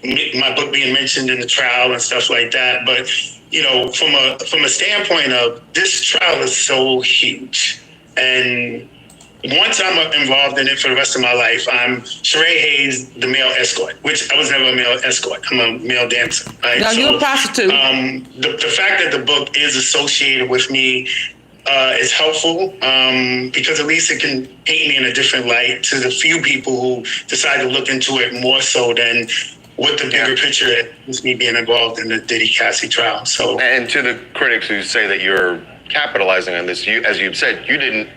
my book being mentioned in the trial and stuff like that. But, you know, from a standpoint of this trial is so huge. And once I'm involved in it for the rest of my life, I'm Sheree Hayes, the male escort, which I was never a male escort. I'm a male dancer. Right? Now, you're a prostitute. The fact that the book is associated with me is helpful because at least it can paint me in a different light to the few people who decide to look into it more so than what the bigger picture is, me being involved in the Diddy Cassie trial. So, and to the critics who say that you're capitalizing on this, you, as you've said, you didn't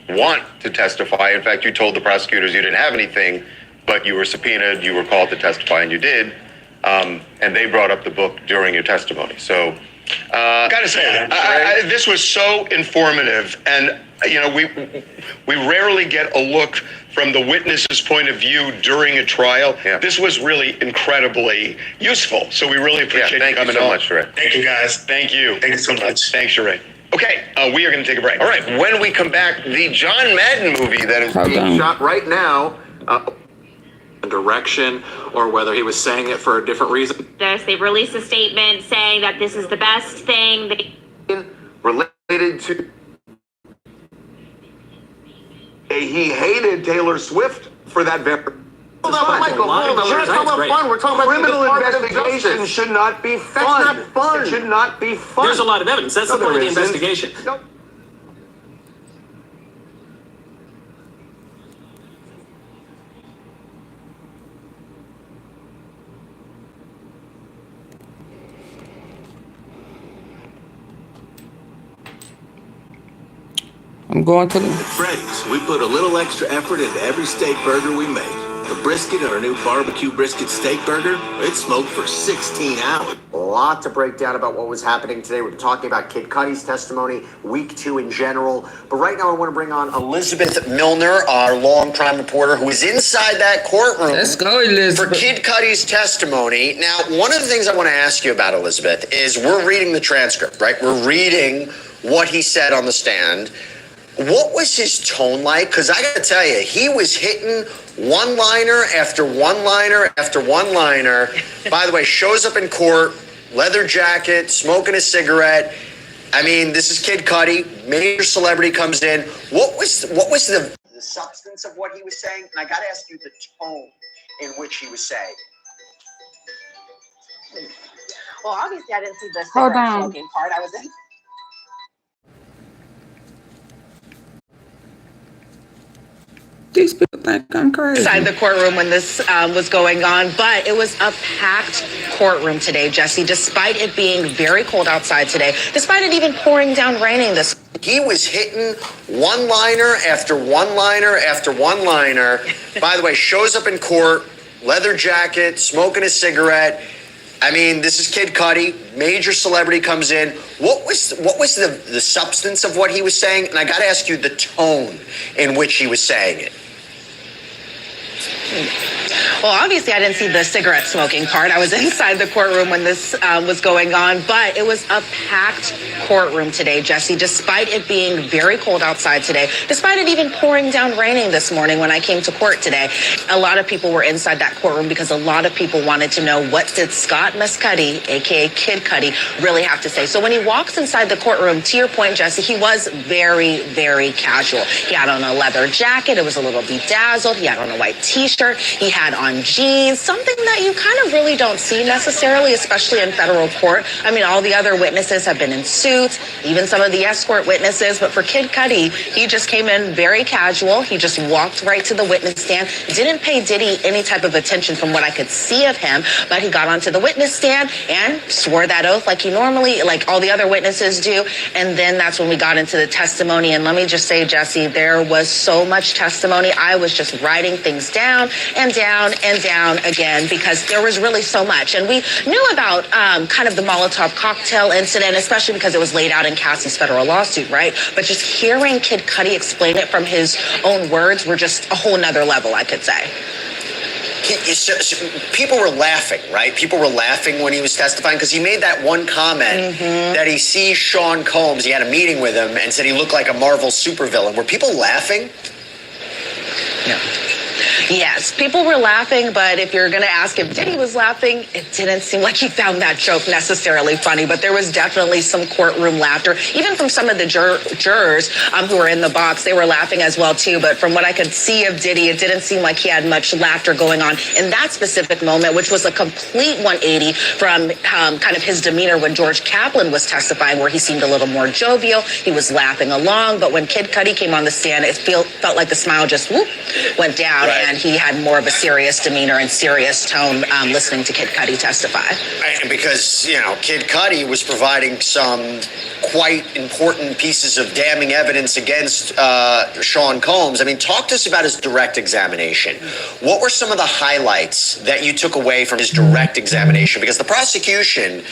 want to testify. In fact, you told the prosecutors you didn't have anything, but you were subpoenaed, you were called to testify, and you did. And they brought up the book during your testimony. So, gotta say, this was so informative, and you know, we rarely get a look from the witness's point of view during a trial. Yeah. This was really incredibly useful. So we really appreciate you coming on. Thank you so much, Sheree. thank you, guys. Thank you. Thank you so much. Thanks, Sheree. Okay, we are going to take a break. All right, when we come back, the John Madden movie that is being shot right now. Direction, or whether he was saying it for a different reason. They've released a statement saying that this is the best thing. Related to he hated Taylor Swift for that very. Hold on, Michael, hold on. We're not talking about fun. We're talking about criminal investigation should not be fun. That's not fun. It should not be fun. There's a lot of evidence. That's the point of the investigation. No. I'm going to the Freddy's, we put a little extra effort into every steak burger we make. The brisket in our new barbecue brisket steak burger, it's smoked for 16 hours. A lot to break down about what was happening today. We've been talking about Kid Cudi's testimony, week 2 in general. But right now I want to bring on Elizabeth Milner, our long crime reporter, who is inside that courtroom. Let's go, Elizabeth. For Kid Cudi's testimony. Now, one of the things I want to ask you about, Elizabeth, is we're reading the transcript, right? We're reading what he said on the stand. What was his tone like? Because I got to tell you, he was hitting one-liner after one-liner after one-liner. By the way, shows up in court, leather jacket, smoking a cigarette. I mean, this is Kid Cudi, major celebrity comes in. What was the substance of what he was saying? And I got to ask you the tone in which he was saying. Well, obviously, I didn't see the Hold cigarette on. smoking part. I was in. These people think I'm crazy. Inside the courtroom when this was going on, but it was a packed courtroom today, Jesse, despite it being very cold outside today, despite it even pouring down raining this. He was hitting one-liner after one-liner after one-liner. By the way, shows up in court, leather jacket, smoking a cigarette. I mean, this is Kid Cudi, major celebrity comes in. What was the substance of what he was saying? And I got to ask you the tone in which he was saying it. Well, obviously, I didn't see the cigarette smoking part. I was inside the courtroom when this was going on, but it was a packed courtroom today, Jesse, despite it being very cold outside today, despite it even pouring down raining this morning when I came to court today. A lot of people were inside that courtroom because a lot of people wanted to know, what did Scott Mescudi, a.k.a. Kid Cudi, really have to say? So when he walks inside the courtroom, to your point, Jesse, he was very, very casual. He had on a leather jacket. It was a little bedazzled. He had on a white T-shirt. He had on jeans, something that you kind of really don't see necessarily, especially in federal court. I mean, all the other witnesses have been in suits, even some of the escort witnesses. But for Kid Cudi, he just came in very casual. He just walked right to the witness stand, didn't pay Diddy any type of attention from what I could see of him, but he got onto the witness stand and swore that oath like he normally, like all the other witnesses do. And then that's when we got into the testimony. And let me just say, Jesse, there was so much testimony. I was just writing things down and down and down again because there was really so much. And we knew about kind of the Molotov cocktail incident, especially because it was laid out in Cassie's federal lawsuit, right? But just hearing Kid Cudi explain it from his own words were just a whole nother level, I could say. People were laughing, right? People were laughing when he was testifying because he made that one comment that he sees Sean Combs. He had a meeting with him and said he looked like a Marvel supervillain. Were people laughing? No. Yes, people were laughing, but if you're going to ask if Diddy was laughing, it didn't seem like he found that joke necessarily funny, but there was definitely some courtroom laughter. Even from some of the jurors who were in the box, they were laughing as well, too. But from what I could see of Diddy, it didn't seem like he had much laughter going on in that specific moment, which was a complete 180 from kind of his demeanor when George Kaplan was testifying, where he seemed a little more jovial. He was laughing along, but when Kid Cudi came on the stand, it felt like the smile just went down. Right. And he had more of a serious demeanor and serious tone listening to Kid Cudi testify. And because, you know, Kid Cudi was providing some quite important pieces of damning evidence against Sean Combs. I mean, talk to us about his direct examination. What were some of the highlights that you took away from his direct examination? Because the prosecution,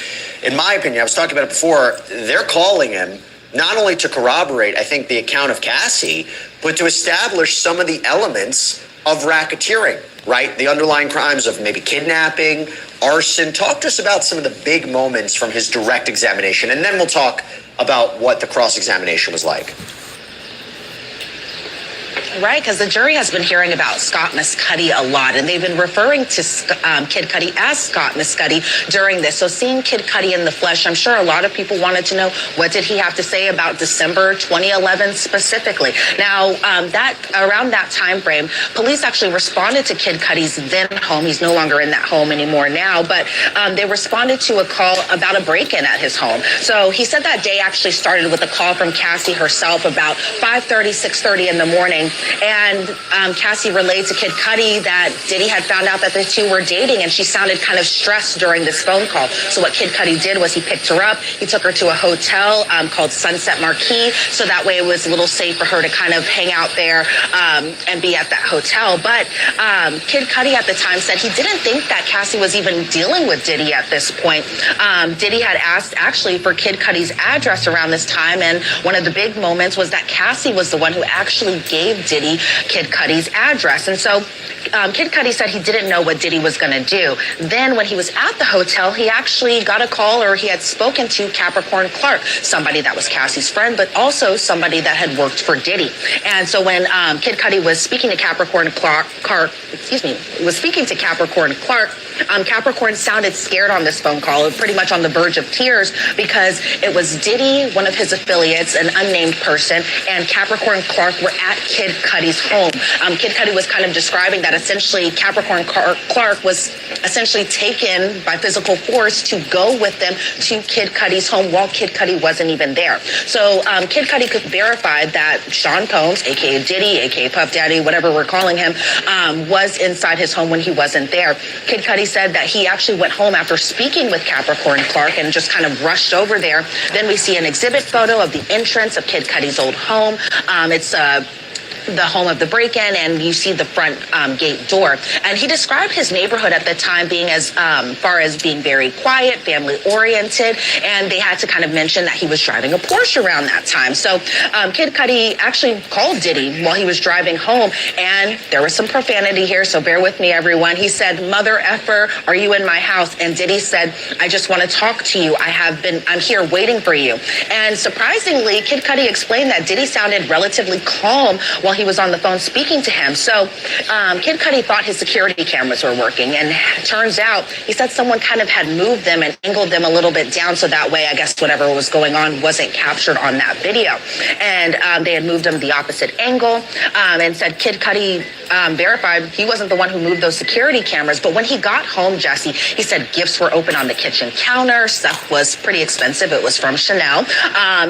in my opinion, I was talking about it before, they're calling him not only to corroborate, I think, the account of Cassie, but to establish some of the elements of racketeering, right? The underlying crimes of maybe kidnapping, arson. Talk to us about some of the big moments from his direct examination, and then we'll talk about what the cross-examination was like. Right, because the jury has been hearing about Scott Mescudi a lot, and they've been referring to Kid Cudi as Scott Mescudi during this. So seeing Kid Cudi in the flesh, I'm sure a lot of people wanted to know, what did he have to say about December 2011 specifically? Now, around that time frame, police actually responded to Kid Cudi's then home. He's no longer in that home anymore now, but they responded to a call about a break-in at his home. So he said that day actually started with a call from Cassie herself about 5:30, 6:30 in the morning. And Cassie relayed to Kid Cudi that Diddy had found out that the two were dating, and she sounded kind of stressed during this phone call. So what Kid Cudi did was he picked her up. He took her to a hotel called Sunset Marquis, so that way it was a little safe for her to kind of hang out there and be at that hotel. But Kid Cudi at the time said he didn't think that Cassie was even dealing with Diddy at this point. Diddy had asked actually for Kid Cudi's address around this time, and one of the big moments was that Cassie was the one who actually gave Diddy Kid Cudi's address. And so Kid Cudi said he didn't know what Diddy was going to do. Then when he was at the hotel, he actually got a call, or he had spoken to Capricorn Clark, somebody that was Cassie's friend, but also somebody that had worked for Diddy. And so when Kid Cudi was speaking to Capricorn Clark, Capricorn sounded scared on this phone call, pretty much on the verge of tears, because it was Diddy, one of his affiliates, an unnamed person, and Capricorn Clark were at Kid Cudi's home. Kid Cudi was kind of describing that essentially Capricorn Clark was essentially taken by physical force to go with them to Kid Cudi's home while Kid Cudi wasn't even there. So Kid Cudi could verify that Sean Combs, aka Diddy, aka Puff Daddy, whatever we're calling him, was inside his home when he wasn't there. Kid Cudi said that he actually went home after speaking with Capricorn Clark and just kind of rushed over there. Then we see an exhibit photo of the entrance of Kid Cudi's old home. It's the home of the break-in, and you see the front gate door. And he described his neighborhood at the time being as far as being very quiet, family-oriented, and they had to kind of mention that he was driving a Porsche around that time. So Kid Cudi actually called Diddy while he was driving home, and there was some profanity here, so bear with me, everyone. He said, "Mother effer, are you in my house?" And Diddy said, "I just want to talk to you. I'm here waiting for you." And surprisingly, Kid Cudi explained that Diddy sounded relatively calm while he was on the phone speaking to him. So Kid Cudi thought his security cameras were working, and turns out he said someone kind of had moved them and angled them a little bit down, so that way I guess whatever was going on wasn't captured on that video. And they had moved them the opposite angle, and said Kid Cudi verified he wasn't the one who moved those security cameras. But when he got home, Jesse, he said gifts were open on the kitchen counter. Stuff was pretty expensive. It was from Chanel.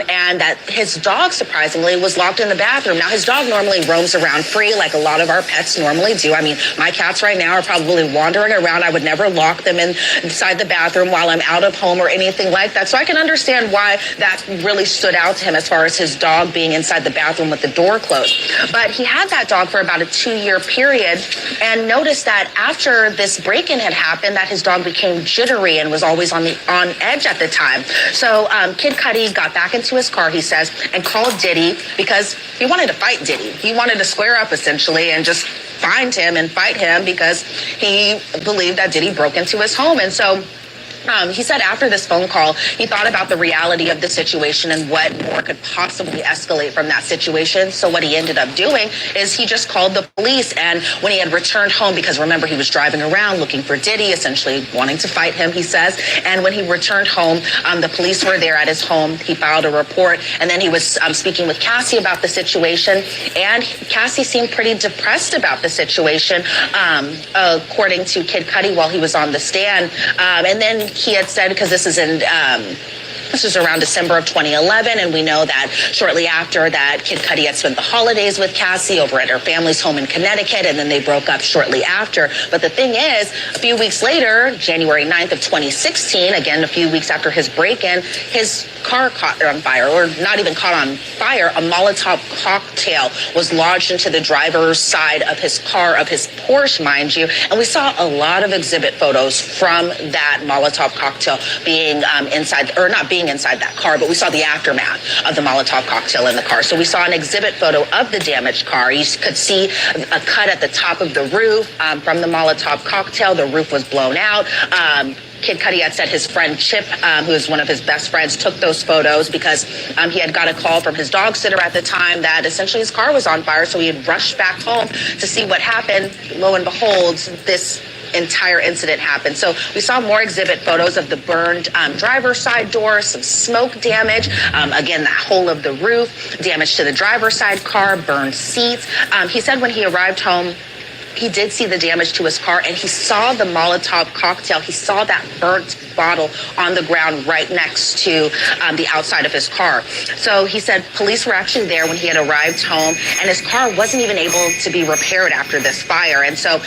And that his dog, surprisingly, was locked in the bathroom. Now, his dog normally roams around free like a lot of our pets normally do. I mean, my cats right now are probably wandering around. I would never lock them inside the bathroom while I'm out of home or anything like that. So I can understand why that really stood out to him as far as his dog being inside the bathroom with the door closed. But he had that dog for about a 2-year period and noticed that after this break-in had happened that his dog became jittery and was always on edge at the time. So Kid Cudi got back into his car, he says, and called Diddy because he wanted to fight Diddy. He wanted to square up essentially and just find him and fight him because he believed that Diddy broke into his home. And so he said after this phone call, he thought about the reality of the situation and what more could possibly escalate from that situation. So what he ended up doing is he just called the police. And when he had returned home, because remember, he was driving around looking for Diddy, essentially wanting to fight him, he says. And when he returned home, the police were there at his home. He filed a report. And then he was speaking with Cassie about the situation. And Cassie seemed pretty depressed about the situation, according to Kid Cudi while he was on the stand. And then he had said, because this is around December of 2011, and we know that shortly after that, Kid Cudi had spent the holidays with Cassie over at her family's home in Connecticut, and then they broke up shortly after. But the thing is, a few weeks later, January 9th of 2016, again, a few weeks after his break-in, his car caught on fire, or not even caught on fire. A Molotov cocktail was lodged into the driver's side of his car, of his Porsche, mind you, and we saw a lot of exhibit photos from that Molotov cocktail being inside, or not being inside that car, but we saw the aftermath of the Molotov cocktail in the car. So we saw an exhibit photo of the damaged car. You could see a cut at the top of the roof from the Molotov cocktail. The roof was blown out. Kid Cudi had said his friend Chip, who is one of his best friends, took those photos because he had got a call from his dog sitter at the time that essentially his car was on fire. So he had rushed back home to see what happened. Lo and behold, this entire incident happened. So we saw more exhibit photos of the burned driver's side door, some smoke damage, again, the whole of the roof, damage to the driver's side car, burned seats. He said when he arrived home, he did see the damage to his car, and he saw the Molotov cocktail. He saw that burnt bottle on the ground right next to the outside of his car. So he said police were actually there when he had arrived home, and his car wasn't even able to be repaired after this fire. And so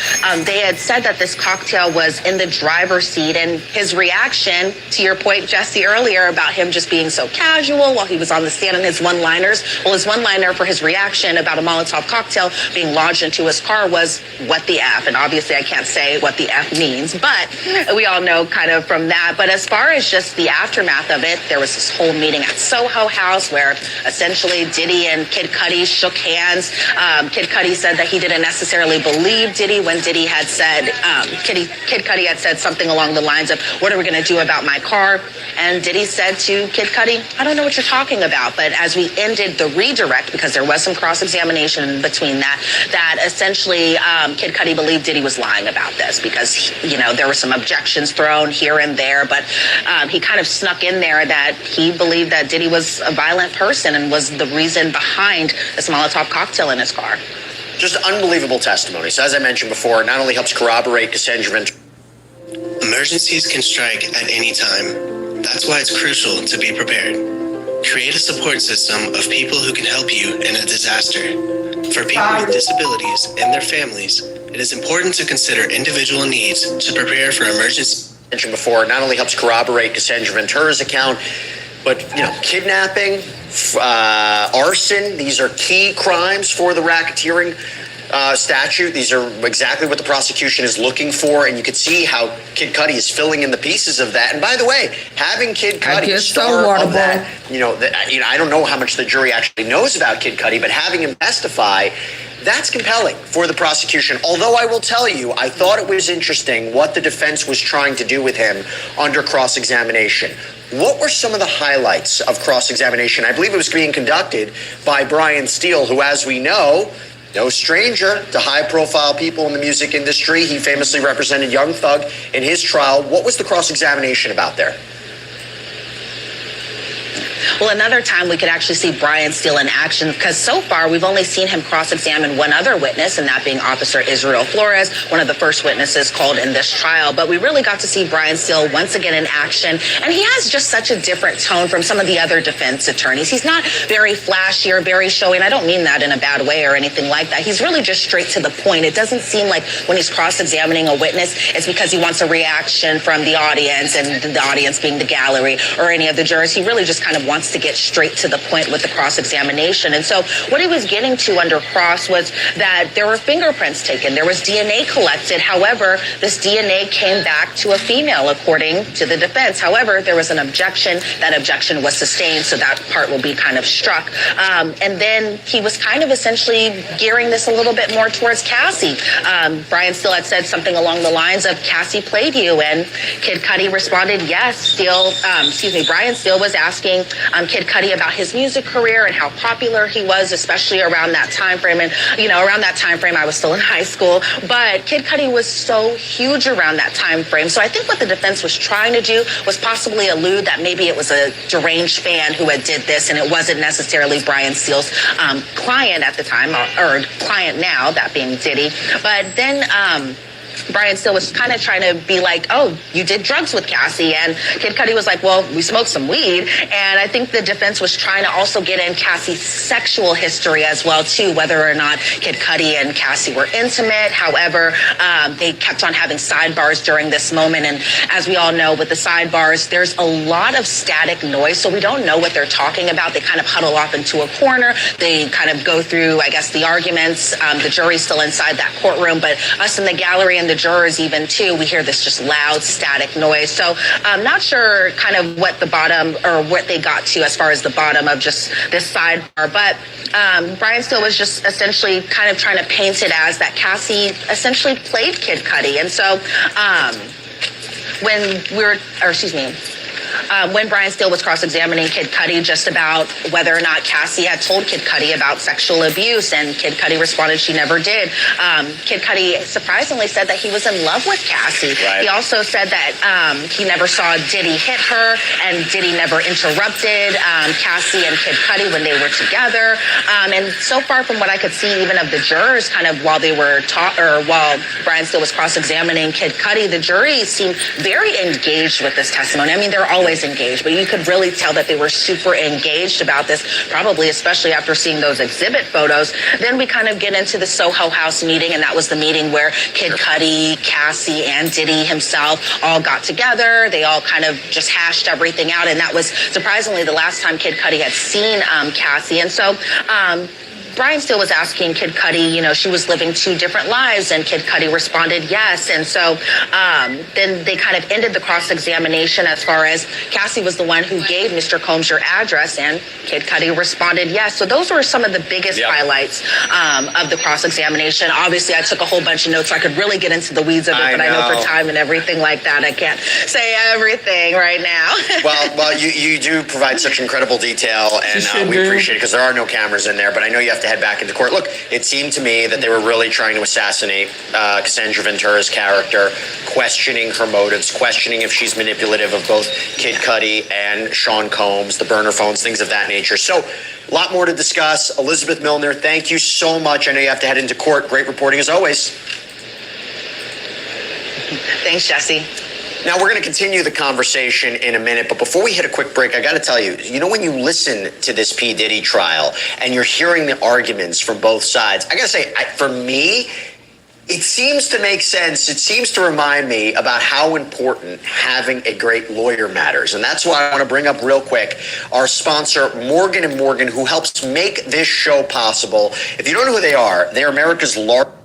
they had said that this cocktail was in the driver's seat, and his reaction, to your point, Jesse, earlier about him just being so casual while he was on the stand and his one-liners, well, his one-liner for his reaction about a Molotov cocktail being lodged into his car was, "What the F?" And obviously I can't say what the F means, but we all know kind of from that. But as far as just the aftermath of it, there was this whole meeting at Sohow House where essentially Diddy and Kid Cudi shook hands. Kid Cudi said that he didn't necessarily believe Diddy when Diddy had said, Kid Cudi had said something along the lines of, "What are we going to do about my car?" And Diddy said to Kid Cudi, "I don't know what you're talking about." But as we ended the redirect, because there was some cross-examination in between that essentially Kid Cudi believed Diddy was lying about this because, there were some objections thrown here and there, but he kind of snuck in there that he believed that Diddy was a violent person and was the reason behind this Molotov cocktail in his car. Just unbelievable testimony. So as I mentioned before, it not only helps corroborate Cassandra. Emergencies can strike at any time. That's why it's crucial to be prepared. Create a support system of people who can help you in a disaster. For people with disabilities and their families, it is important to consider individual needs to prepare for emergencies. Mentioned before, it not only helps corroborate Cassandra Ventura's account, But, kidnapping, arson, these are key crimes for the racketeering statute. These are exactly what the prosecution is looking for, and you can see how Kid Cudi is filling in the pieces of that. And by the way, having Kid Cudi star of that, I don't know how much the jury actually knows about Kid Cudi, but having him testify, that's compelling for the prosecution. Although I will tell you, I thought it was interesting what the defense was trying to do with him under cross-examination. What were some of the highlights of cross-examination? I believe it was being conducted by Brian Steele, who, as we know, no stranger to high-profile people in the music industry. He famously represented Young Thug in his trial. What was the cross-examination about there? Well, another time we could actually see Brian Steele in action, because so far we've only seen him cross-examine one other witness, and that being Officer Israel Flores, one of the first witnesses called in this trial. But we really got to see Brian Steele once again in action, and he has just such a different tone from some of the other defense attorneys. He's not very flashy or very showy, and I don't mean that in a bad way or anything like that. He's really just straight to the point. It doesn't seem like when he's cross-examining a witness, it's because he wants a reaction from the audience, and the audience being the gallery or any of the jurors. He really just kind of wants to get straight to the point with the cross-examination. And so what he was getting to under cross was that there were fingerprints taken. There was DNA collected. However, this DNA came back to a female, according to the defense. However, there was an objection. That objection was sustained, so that part will be kind of struck. And then he was kind of essentially gearing this a little bit more towards Cassie. Brian Steele had said something along the lines of, Cassie played you, and Kid Cudi responded, yes. Brian Steele was asking Kid Cudi about his music career and how popular he was, especially around that time frame. And, around that time frame, I was still in high school. But Kid Cudi was so huge around that time frame. So I think what the defense was trying to do was possibly allude that maybe it was a deranged fan who had did this, and it wasn't necessarily Brian Steele's client at the time, or client now, that being Diddy. But then Brian Steele was kind of trying to be like, oh, you did drugs with Cassie. And Kid Cudi was like, well, we smoked some weed. And I think the defense was trying to also get in Cassie's sexual history as well, too, whether or not Kid Cudi and Cassie were intimate. However, they kept on having sidebars during this moment. And as we all know, with the sidebars, there's a lot of static noise. So we don't know what they're talking about. They kind of huddle off into a corner. They kind of go through, I guess, the arguments. The jury's still inside that courtroom, but us in the gallery and the jurors even too, we hear this just loud static noise. So I'm not sure kind of what the bottom or what they got to as far as the bottom of just this sidebar, but Brian Steele was just essentially kind of trying to paint it as that Cassie essentially played Kid Cudi. And so when Brian Steele was cross-examining Kid Cudi just about whether or not Cassie had told Kid Cudi about sexual abuse, and Kid Cudi responded she never did. Kid Cudi surprisingly said that he was in love with Cassie. Right. He also said that he never saw Diddy hit her, and Diddy never interrupted Cassie and Kid Cudi when they were together. And so far from what I could see, even of the jurors, kind of while they were while Brian Steele was cross-examining Kid Cudi, the jury seemed very engaged with this testimony. I mean, they're always engaged, but you could really tell that they were super engaged about this, probably especially after seeing those exhibit photos. Then we kind of get into the Sohow House meeting, and that was the meeting where Kid Cudi, Cassie, and Diddy himself all got together. They all kind of just hashed everything out, and that was surprisingly the last time Kid Cudi had seen Cassie. And so Brian Steele was asking Kid Cudi, she was living two different lives, and Kid Cudi responded yes. And so then they kind of ended the cross-examination as far as Cassie was the one who gave Mr. Combs your address, and Kid Cudi responded yes. So those were some of the biggest highlights of the cross-examination. Obviously, I took a whole bunch of notes so I could really get into the weeds of it, but I know for time and everything like that, I can't say everything right now. well, you do provide such incredible detail, and we appreciate it because there are no cameras in there, but I know you have to head back into court. Look, it seemed to me that they were really trying to assassinate Cassandra Ventura's character, questioning her motives, questioning if she's manipulative of both Kid Cudi and Sean Combs, the burner phones, things of that nature. So a lot more to discuss. Elizabeth Milner, thank you so much. I know you have to head into court. Great reporting as always. Thanks, Jesse. Now, we're going to continue the conversation in a minute, but before we hit a quick break, I got to tell you, when you listen to this P. Diddy trial and you're hearing the arguments from both sides, I got to say, for me, It seems to make sense. It seems to remind me about how important having a great lawyer matters. And that's why I want to bring up real quick our sponsor, Morgan & Morgan, who helps make this show possible. If you don't know who they are America's largest.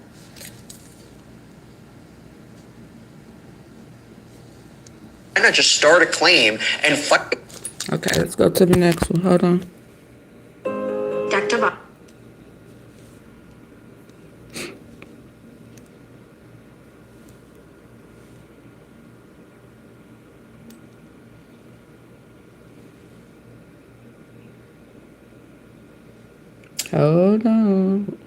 Why not just start a claim and fight? Okay, let's go to the next one. Hold on. Dr. Bob. Hold on.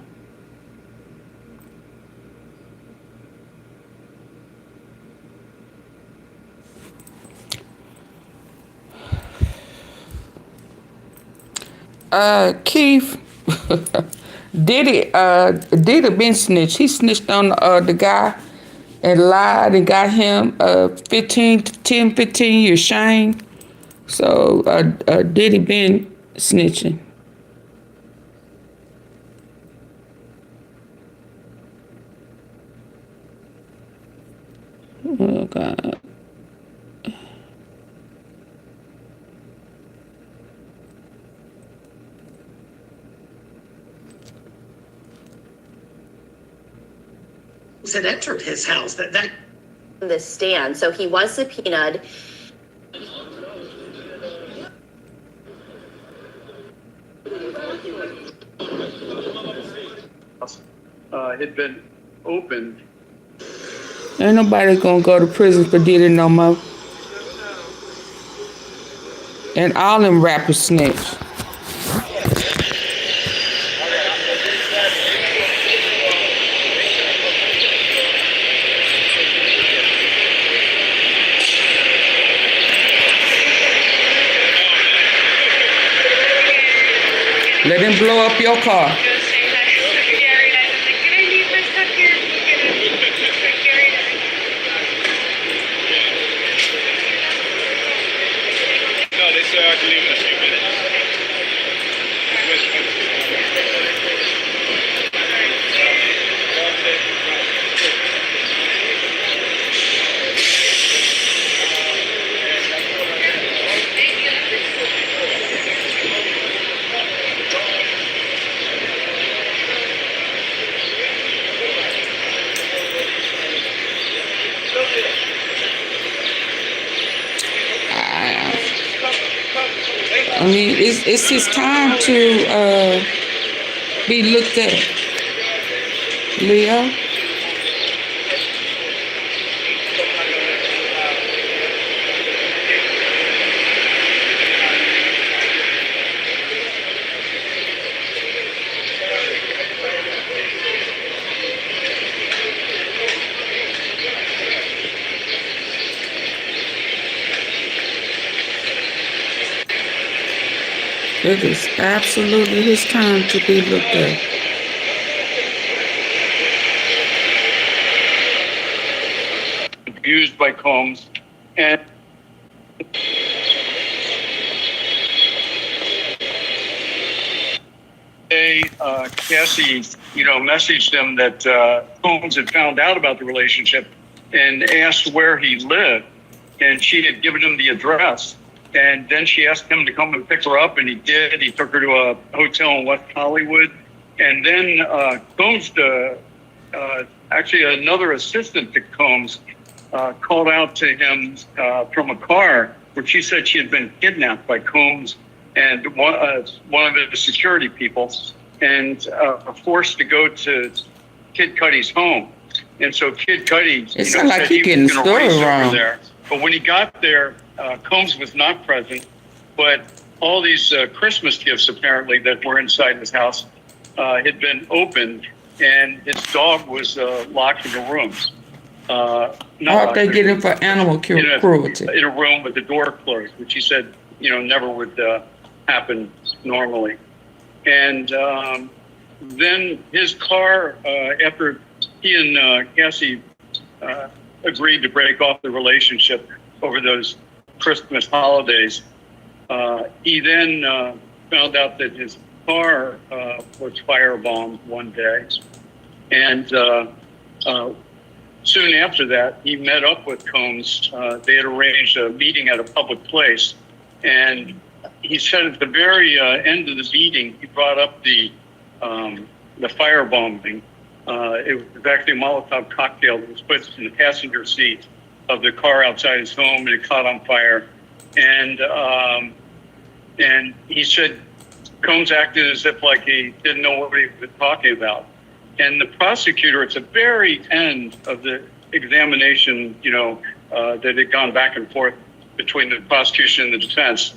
Keith, Diddy been snitched. He snitched on the guy and lied and got him 15 years shame. So Diddy been snitching. Oh God. Had entered his house that the stand. So he was subpoenaed. Had been opened. Ain't nobody gonna go to prison for Diddy no more. And all them rappers snitch. Let him blow up your car. No, they said I can leave in a few minutes. I mean, it's his time to be looked at. Leo? It is absolutely his time to be looked at. Abused by Combs, and Cassie, messaged them that Combs had found out about the relationship and asked where he lived, and she had given him the address. And then she asked him to come and pick her up, and he did. He took her to a hotel in West Hollywood. And then Combs, actually another assistant to Combs, called out to him from a car where she said she had been kidnapped by Combs and one of the security people and forced to go to Kid Cudi's home. And so Kid Cudi said like he was going to race over there. But when he got there, Combs was not present, but all these Christmas gifts apparently that were inside his house had been opened, and his dog was locked in the rooms. I hope they get him for animal cruelty. In a room with the door closed, which he said, never would happen normally. And then his car, after he and Cassie agreed to break off the relationship over those Christmas holidays, he then found out that his car was firebombed one day, and soon after that, he met up with Combs. They had arranged a meeting at a public place. And he said at the very end of the meeting, he brought up the firebombing. It was actually a Molotov cocktail that was put in the passenger seat of the car outside his home, and it caught on fire. And he said Combs acted as if like he didn't know what he was talking about. And the prosecutor, at the very end of the examination, that had gone back and forth between the prosecution and the defense,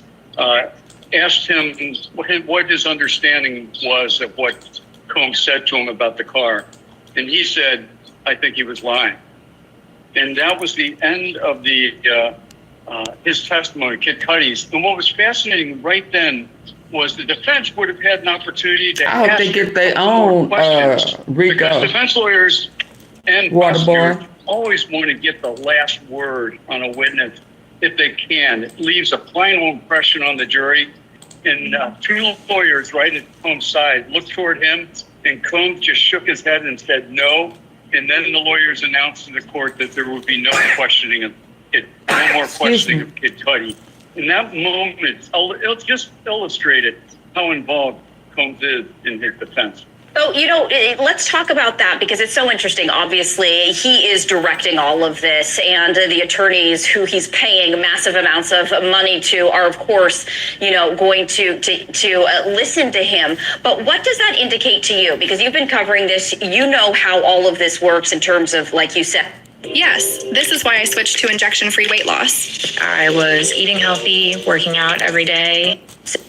asked him what his understanding was of what Combs said to him about the car. And he said, I think he was lying. And that was the end of his testimony, Kid Cudi's. And what was fascinating right then was the defense would have had an opportunity to I hope they get their own questions. RICO. Because defense lawyers and prosecutors always want to get the last word on a witness if they can. It leaves a final impression on the jury. And two lawyers right at Combs' side looked toward him, and Combs just shook his head and said no. And then the lawyers announced to the court that there would be no questioning of Kid, no more questioning of Kid Cudi. In that moment, it just illustrated how involved Combs is in his defense. So, let's talk about that because it's so interesting. Obviously, he is directing all of this, and the attorneys who he's paying massive amounts of money to are, of course, going to listen to him. But what does that indicate to you? Because you've been covering this, you know how all of this works in terms of, like you said. Yes, this is why I switched to injection-free weight loss. I was eating healthy, working out every day.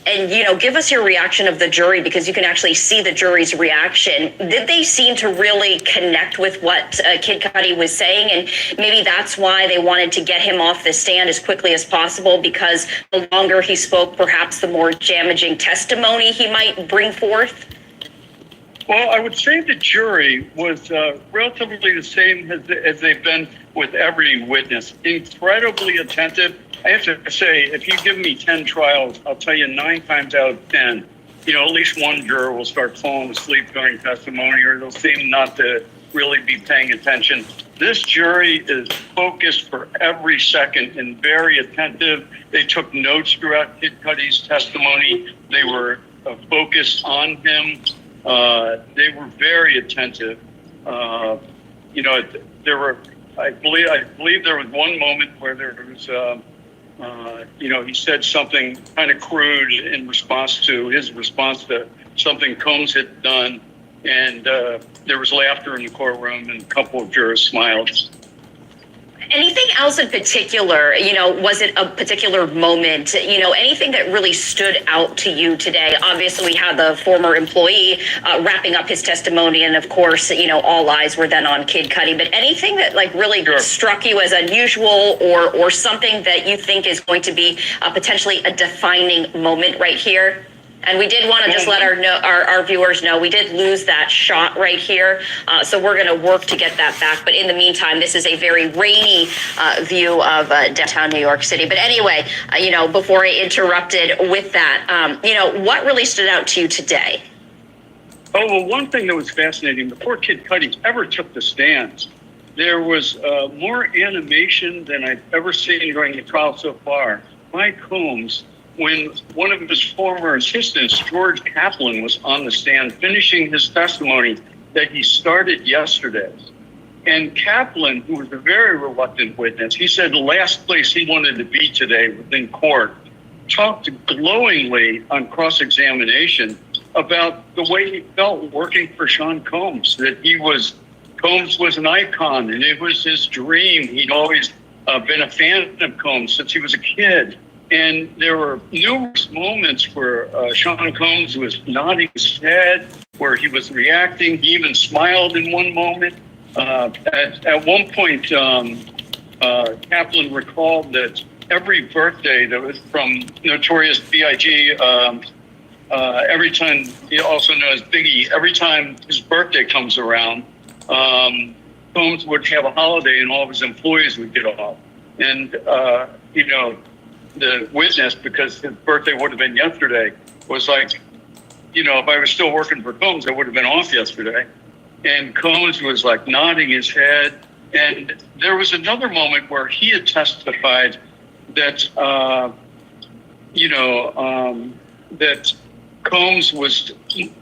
And, give us your reaction of the jury because you can actually see the jury's reaction. Did they seem to really connect with what Kid Cudi was saying? And maybe that's why they wanted to get him off the stand as quickly as possible because the longer he spoke, perhaps the more damaging testimony he might bring forth? Well, I would say the jury was relatively the same as they've been with every witness. Incredibly attentive. I have to say, if you give me 10 trials, I'll tell you 9 times out of 10, at least one juror will start falling asleep during testimony or they'll seem not to really be paying attention. This jury is focused for every second and very attentive. They took notes throughout Kid Cudi's testimony. They were focused on him. They were very attentive. There were, I believe there was one moment where there was, he said something kind of crude in response to something Combs had done. And there was laughter in the courtroom and a couple of jurors smiled. Anything else in particular, was it a particular moment, anything that really stood out to you today? Obviously, we had the former employee wrapping up his testimony. And of course, all eyes were then on Kid Cudi. But anything that really struck you as unusual or something that you think is going to be potentially a defining moment right here? And we did want to just let our viewers know we did lose that shot right here. So we're going to work to get that back. But in the meantime, this is a very rainy view of downtown New York City. But anyway, before I interrupted with that, what really stood out to you today? Oh, well, one thing that was fascinating, before Kid Cudi ever took the stand, there was more animation than I've ever seen during the trial so far by Combs when one of his former assistants, George Kaplan, was on the stand finishing his testimony that he started yesterday. And Kaplan, who was a very reluctant witness, he said the last place he wanted to be today within court, talked glowingly on cross-examination about the way he felt working for Sean Combs, that Combs was an icon and it was his dream. He'd always been a fan of Combs since he was a kid. And there were numerous moments where Sean Combs was nodding his head, where he was reacting. He even smiled in one moment. At one point, Kaplan recalled that every birthday that was from Notorious B.I.G., every time, he also known as Biggie, every time his birthday comes around, Combs would have a holiday and all of his employees would get off. And, the witness, because his birthday would have been yesterday, was like, if I was still working for Combs, I would have been off yesterday. And Combs was like nodding his head. And there was another moment where he had testified that, that Combs was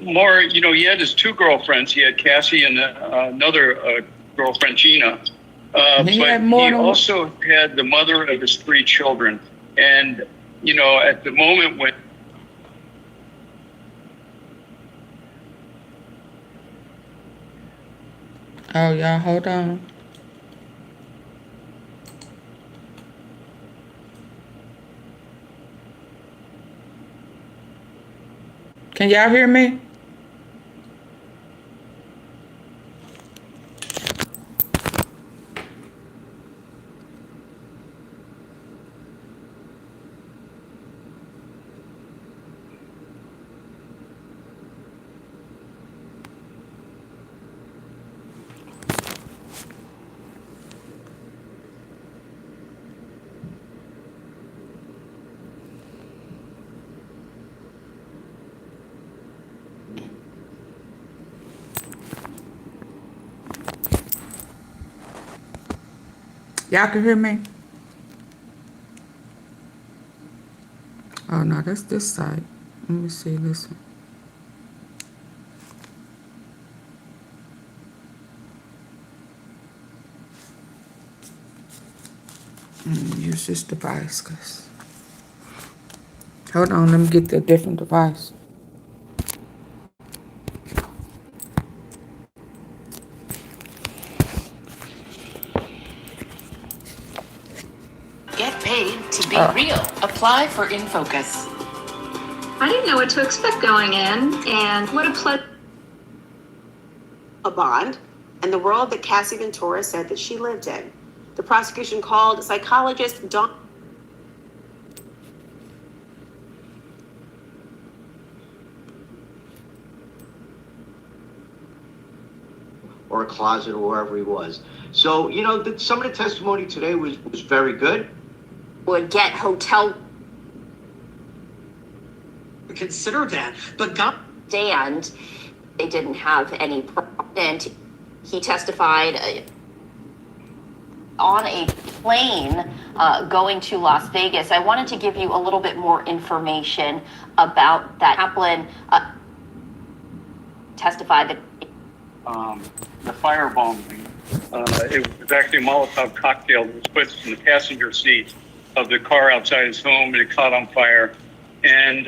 more, he had his two girlfriends. He had Cassie and another girlfriend, Gina. But he also had the mother of his three children. And, at the moment when oh, y'all, hold on. Can y'all hear me? Y'all can hear me? Oh, no, that's this side. Let me see this one. Use this device, cause hold on, let me get the different device. Get paid to be real. Apply for InFocus. I didn't know what to expect going in, and what a pleasure. A bond, and the world that Cassie Ventura said that she lived in. The prosecution called psychologist Dawn. Or a closet or wherever he was. So, some of the testimony today was very good. Would get hotel. Consider that, but God. And they didn't have any and he testified on a plane going to Las Vegas. I wanted to give you a little bit more information about that. Kaplan testified that the firebombing, it was actually a Molotov cocktail that was put in the passenger seat of the car outside his home, and it caught on fire. And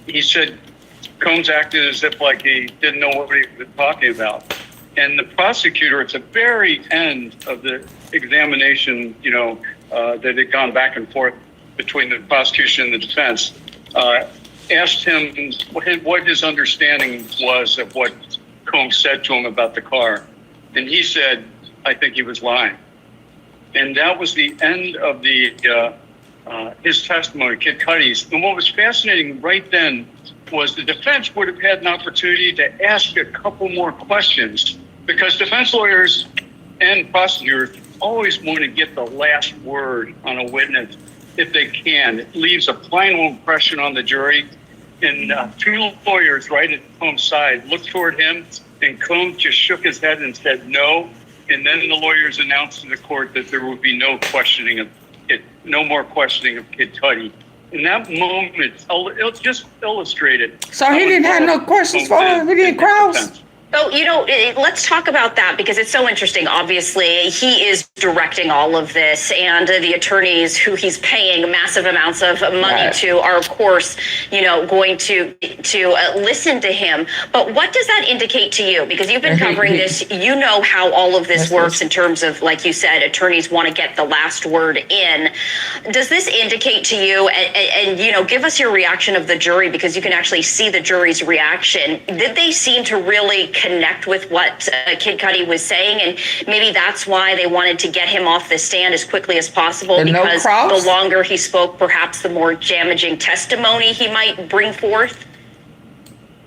he said Combs acted as if like he didn't know what he was talking about. And the prosecutor, at the very end of the examination, that had gone back and forth between the prosecution and the defense, asked him what his understanding was of what Combs said to him about the car. And he said, I think he was lying. And that was the end of his testimony, Kid Cudi's. And what was fascinating right then was the defense would have had an opportunity to ask a couple more questions, because defense lawyers and prosecutors always want to get the last word on a witness if they can. It leaves a final impression on the jury. And two lawyers right at Combs' side looked toward him, and Combs just shook his head and said no. And then the lawyers announced to the court that there would be no more questioning of Kid Cudi. In that moment, it'll just illustrate it. So he didn't have no questions for him? He didn't cross? So, let's talk about that, because it's so interesting. Obviously, he is directing all of this, and the attorneys who he's paying massive amounts of money to are, of course, going to listen to him. But what does that indicate to you? Because you've been covering this, you know how all of this works in terms of, like you said, attorneys want to get the last word in. Does this indicate to you, and give us your reaction of the jury, because you can actually see the jury's reaction. Did they seem to really connect with what Kid Cudi was saying, and maybe that's why they wanted to get him off the stand as quickly as possible, because the longer he spoke, perhaps the more damaging testimony he might bring forth?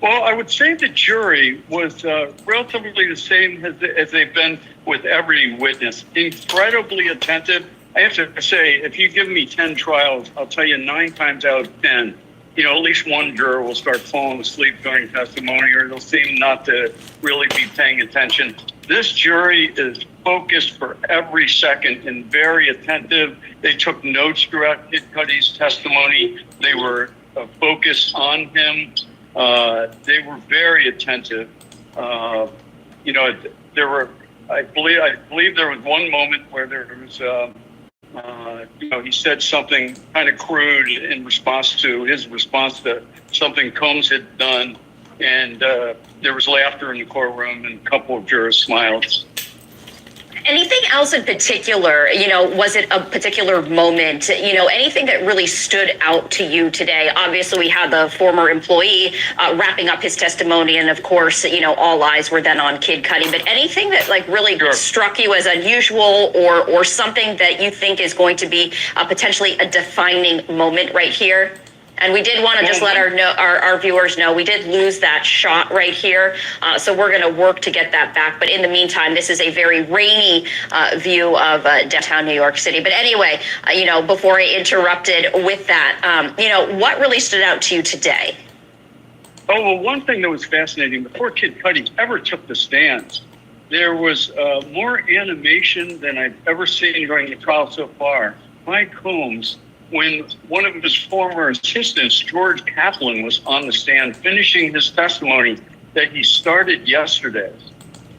Well, I would say the jury was relatively the same as they've been with every witness. Incredibly attentive. I have to say, if you give me 10 trials, I'll tell you 9 times out of 10, at least one juror will start falling asleep during testimony, or they'll seem not to really be paying attention. This jury is focused for every second and very attentive. They took notes throughout Kid Cudi's testimony. They were focused on him. They were very attentive. There were, I believe there was one moment where there was, he said something kind of crude in response to something Combs had done, and there was laughter in the courtroom, and a couple of jurors smiled. Anything else in particular, was it a particular moment, anything that really stood out to you today? Obviously, we had the former employee wrapping up his testimony, and of course, all eyes were then on Kid Cudi, but anything that really struck you as unusual or something that you think is going to be potentially a defining moment right here? And we did want to just let our viewers know we did lose that shot right here. So we're going to work to get that back. But in the meantime, this is a very rainy view of downtown New York City. But anyway, before I interrupted with that, what really stood out to you today? Oh, well, one thing that was fascinating, before Kid Cudi ever took the stand, there was more animation than I've ever seen during the trial so far by Combs, when one of his former assistants, George Kaplan, was on the stand finishing his testimony that he started yesterday.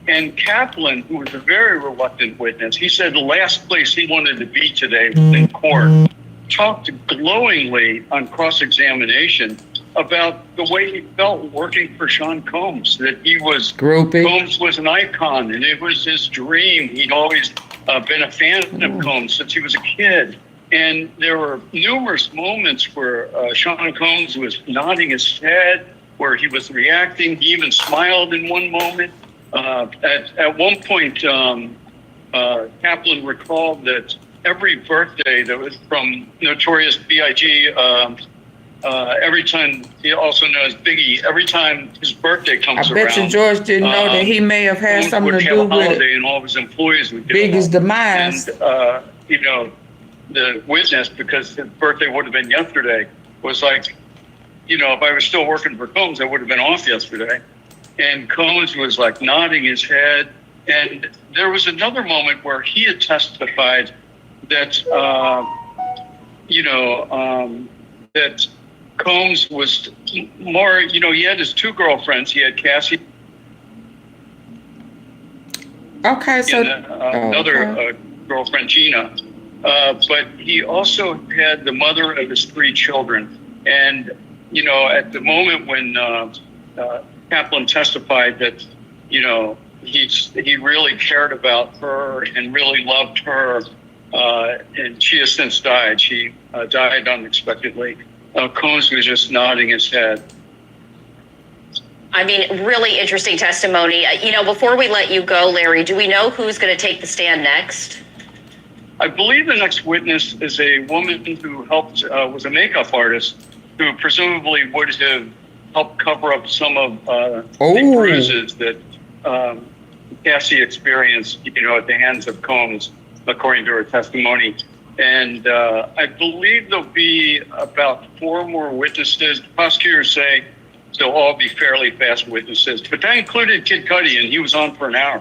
And Kaplan, who was a very reluctant witness, he said the last place he wanted to be today was in court, talked glowingly on cross-examination about the way he felt working for Sean Combs, that he was, Combs was an icon, and it was his dream. He'd always been a fan of Combs since he was a kid. And there were numerous moments where Sean Combs was nodding his head, where he was reacting. He even smiled in one moment. At one point, Kaplan recalled that every birthday that was from Notorious B.I.G., every time, he also knows Biggie, every time his birthday comes around. I bet you George didn't know that he may have had something to do with holiday, and all of his employees would Biggie's demise. And, the witness, because his birthday would have been yesterday, was like, if I was still working for Combs, I would have been off yesterday. And Combs was like nodding his head. And there was another moment where he had testified that, that Combs was more, he had his two girlfriends. He had Cassie. Okay, so another girlfriend, Gina. But he also had the mother of his three children. And, at the moment when Kaplan testified that, he really cared about her and really loved her, and she has since died. She died unexpectedly. Combs was just nodding his head. I mean, really interesting testimony. Before we let you go, Larry, do we know who's going to take the stand next? I believe the next witness is a woman who helped, was a makeup artist, who presumably would have helped cover up some of the bruises that Cassie experienced, at the hands of Combs, according to her testimony. And I believe there'll be about 4 more witnesses. The prosecutors say they'll all be fairly fast witnesses, but that included Kid Cudi, and he was on for an hour.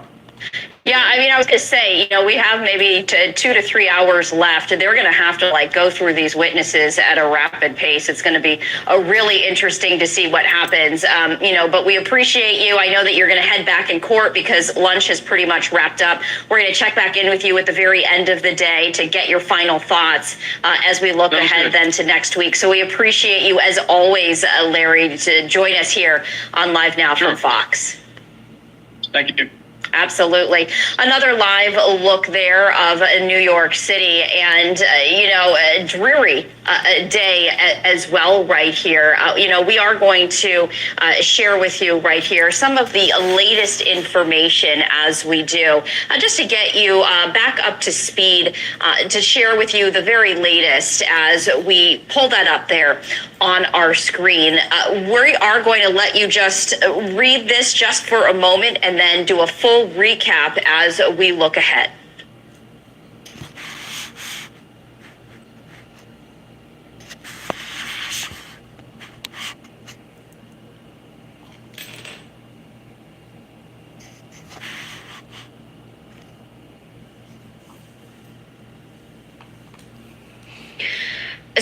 Yeah, I was going to say, we have maybe 2 to 3 hours left, and they're going to have to go through these witnesses at a rapid pace. It's going to be really interesting to see what happens, but we appreciate you. I know that you're going to head back in court because lunch is pretty much wrapped up. We're going to check back in with you at the very end of the day to get your final thoughts as we look ahead then to next week. So we appreciate you, as always, Larry, to join us here on Live Now from Fox. Thank you. Absolutely. Another live look there of New York City, and, a dreary day as well right here. We are going to share with you right here some of the latest information as we do, just to get you back up to speed, to share with you the very latest as we pull that up there on our screen. We are going to let you just read this just for a moment and then do a full recap as we look ahead.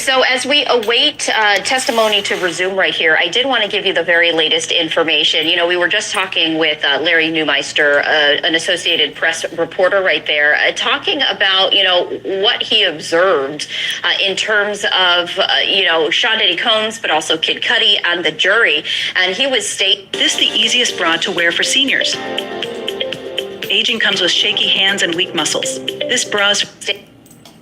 So as we await testimony to resume right here, I did want to give you the very latest information. You know, we were just talking with Larry Neumeister, an Associated Press reporter right there, talking about, you know, what he observed in terms of, you know, Sean Diddy Combs, but also Kid Cudi and the jury. And he was stating, "This the easiest bra to wear for seniors. Aging comes with shaky hands and weak muscles. This bra's..."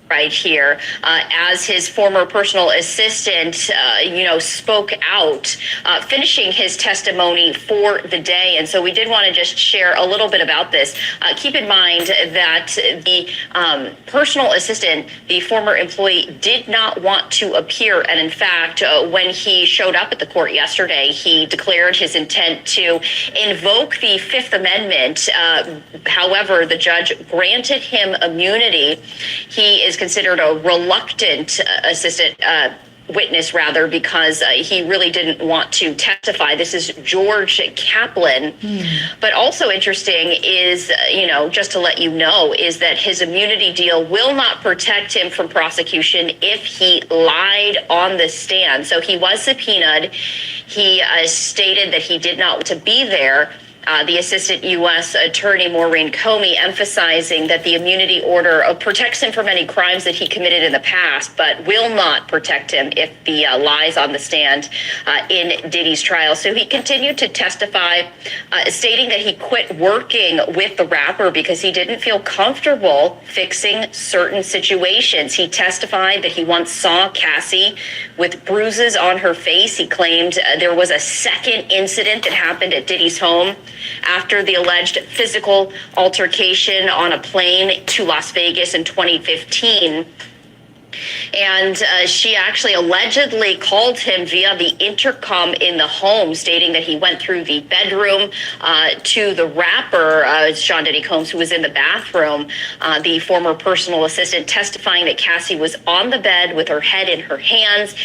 Right here, as his former personal assistant, you know, spoke out, finishing his testimony for the day. And so we did want to just share a little bit about this. Keep in mind that the personal assistant, the former employee, did not want to appear. And in fact, when he showed up at the court yesterday, he declared his intent to invoke the Fifth Amendment. However, the judge granted him immunity. He is considered a reluctant witness, rather, because he really didn't want to testify. This is George Kaplan. But also interesting is, you know, just to let you know, is that his immunity deal will not protect him from prosecution if he lied on the stand. So he was subpoenaed. He stated that he did not want to be there. The Assistant U.S. Attorney Maureen Comey emphasizing that the immunity order protects him from any crimes that he committed in the past, but will not protect him if he lies on the stand in Diddy's trial. So he continued to testify, stating that he quit working with the rapper because he didn't feel comfortable fixing certain situations. He testified that he once saw Cassie with bruises on her face. He claimed there was a second incident that happened at Diddy's home after the alleged physical altercation on a plane to Las Vegas in 2015. And she actually allegedly called him via the intercom in the home, stating that he went through the bedroom to the rapper, Sean Diddy Combs, who was in the bathroom. The former personal assistant testifying that Cassie was on the bed with her head in her hands.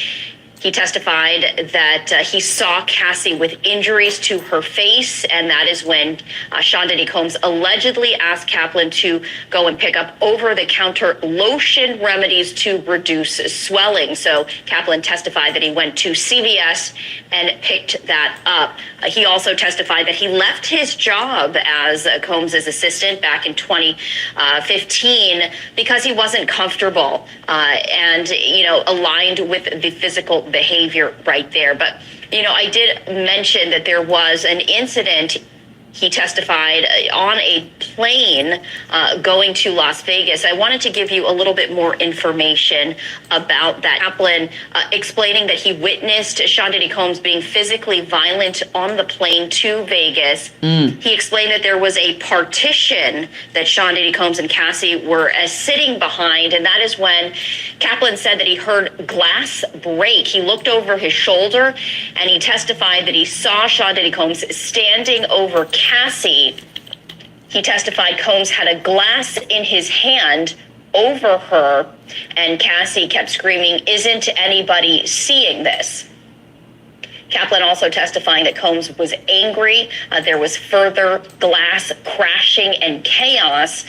He testified that he saw Cassie with injuries to her face, and that is when Sean Diddy Combs allegedly asked Kaplan to go and pick up over-the-counter lotion remedies to reduce swelling. So Kaplan testified that he went to CVS and picked that up. He also testified that he left his job as Combs' assistant back in 2015 because he wasn't comfortable and, you know, aligned with the physical behavior right there. But, you know, I did mention that there was an incident. He testified on a plane going to Las Vegas. I wanted to give you a little bit more information about that. Kaplan explaining that he witnessed Sean Diddy Combs being physically violent on the plane to Vegas. He explained that there was a partition that Sean Diddy Combs and Cassie were sitting behind, and that is when Kaplan said that he heard glass break. He looked over his shoulder, and he testified that he saw Sean Diddy Combs standing over Cassie. He testified Combs had a glass in his hand over her, and Cassie kept screaming, "Isn't anybody seeing this?" Kaplan also testifying that Combs was angry. There was further glass crashing and chaos.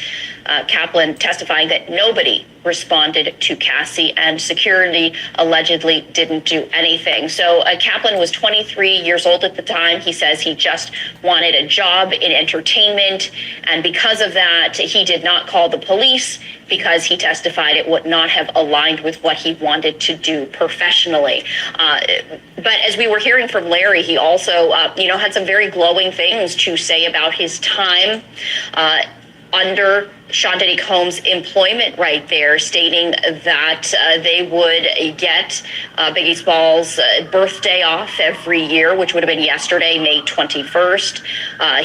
Kaplan testifying that nobody responded to Cassie, and security allegedly didn't do anything. So Kaplan was 23 years old at the time. He says he just wanted a job in entertainment, and because of that, he did not call the police because he testified it would not have aligned with what he wanted to do professionally. But as we were hearing from Larry, he also, you know, had some very glowing things to say about his time under Sean Diddy Combs' employment right there, stating that they would get Biggie Smalls' birthday off every year, which would have been yesterday, May 21st.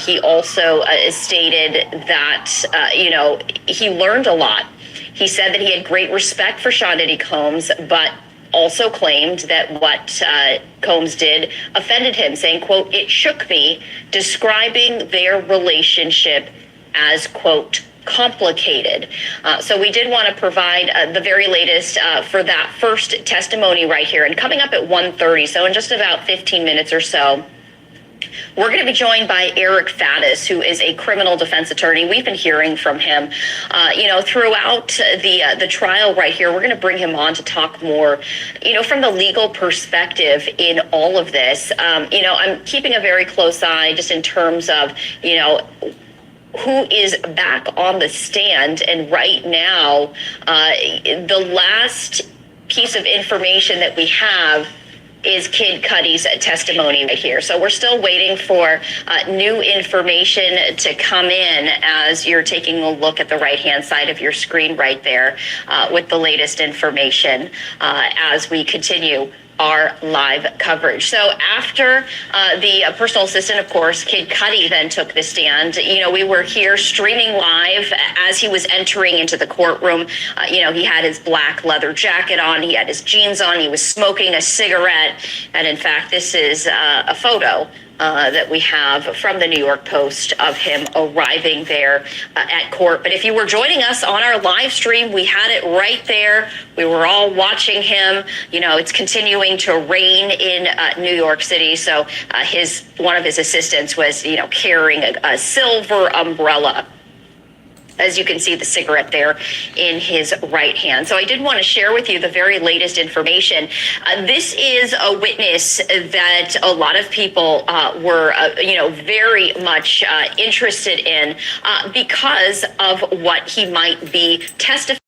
He also stated that, you know, he learned a lot. He said that he had great respect for Sean Diddy Combs, but also claimed that what Combs did offended him, saying, quote, "It shook me," describing their relationship as, quote, complicated. So we did want to provide the very latest for that first testimony right here. And coming up at 1:30, so in just about 15 minutes or so, We're going to be joined by Eric Faddis, who is a criminal defense attorney. We've been hearing from him, throughout the trial right here. We're going to bring him on to talk more, from the legal perspective in all of this. I'm keeping a very close eye just in terms of, who is back on the stand. And right now, the last piece of information that we have is Kid Cudi's testimony right here. So we're still waiting for new information to come in as you're taking a look at the right-hand side of your screen right there with the latest information as we continue our live coverage. So after the personal assistant, of course, Kid Cudi then took the stand. We were here streaming live as he was entering into the courtroom. He had his black leather jacket on, he had his jeans on, he was smoking a cigarette. And in fact, this is a photo that we have from the New York Post of him arriving there at court. But if you were joining us on our live stream, we had it right there. We were all watching him. It's continuing to rain in New York City. So one of his assistants was, carrying a silver umbrella. As you can see, the cigarette there in his right hand. So I did want to share with you the very latest information. This is a witness that a lot of people were, very much interested in because of what he might be testifying.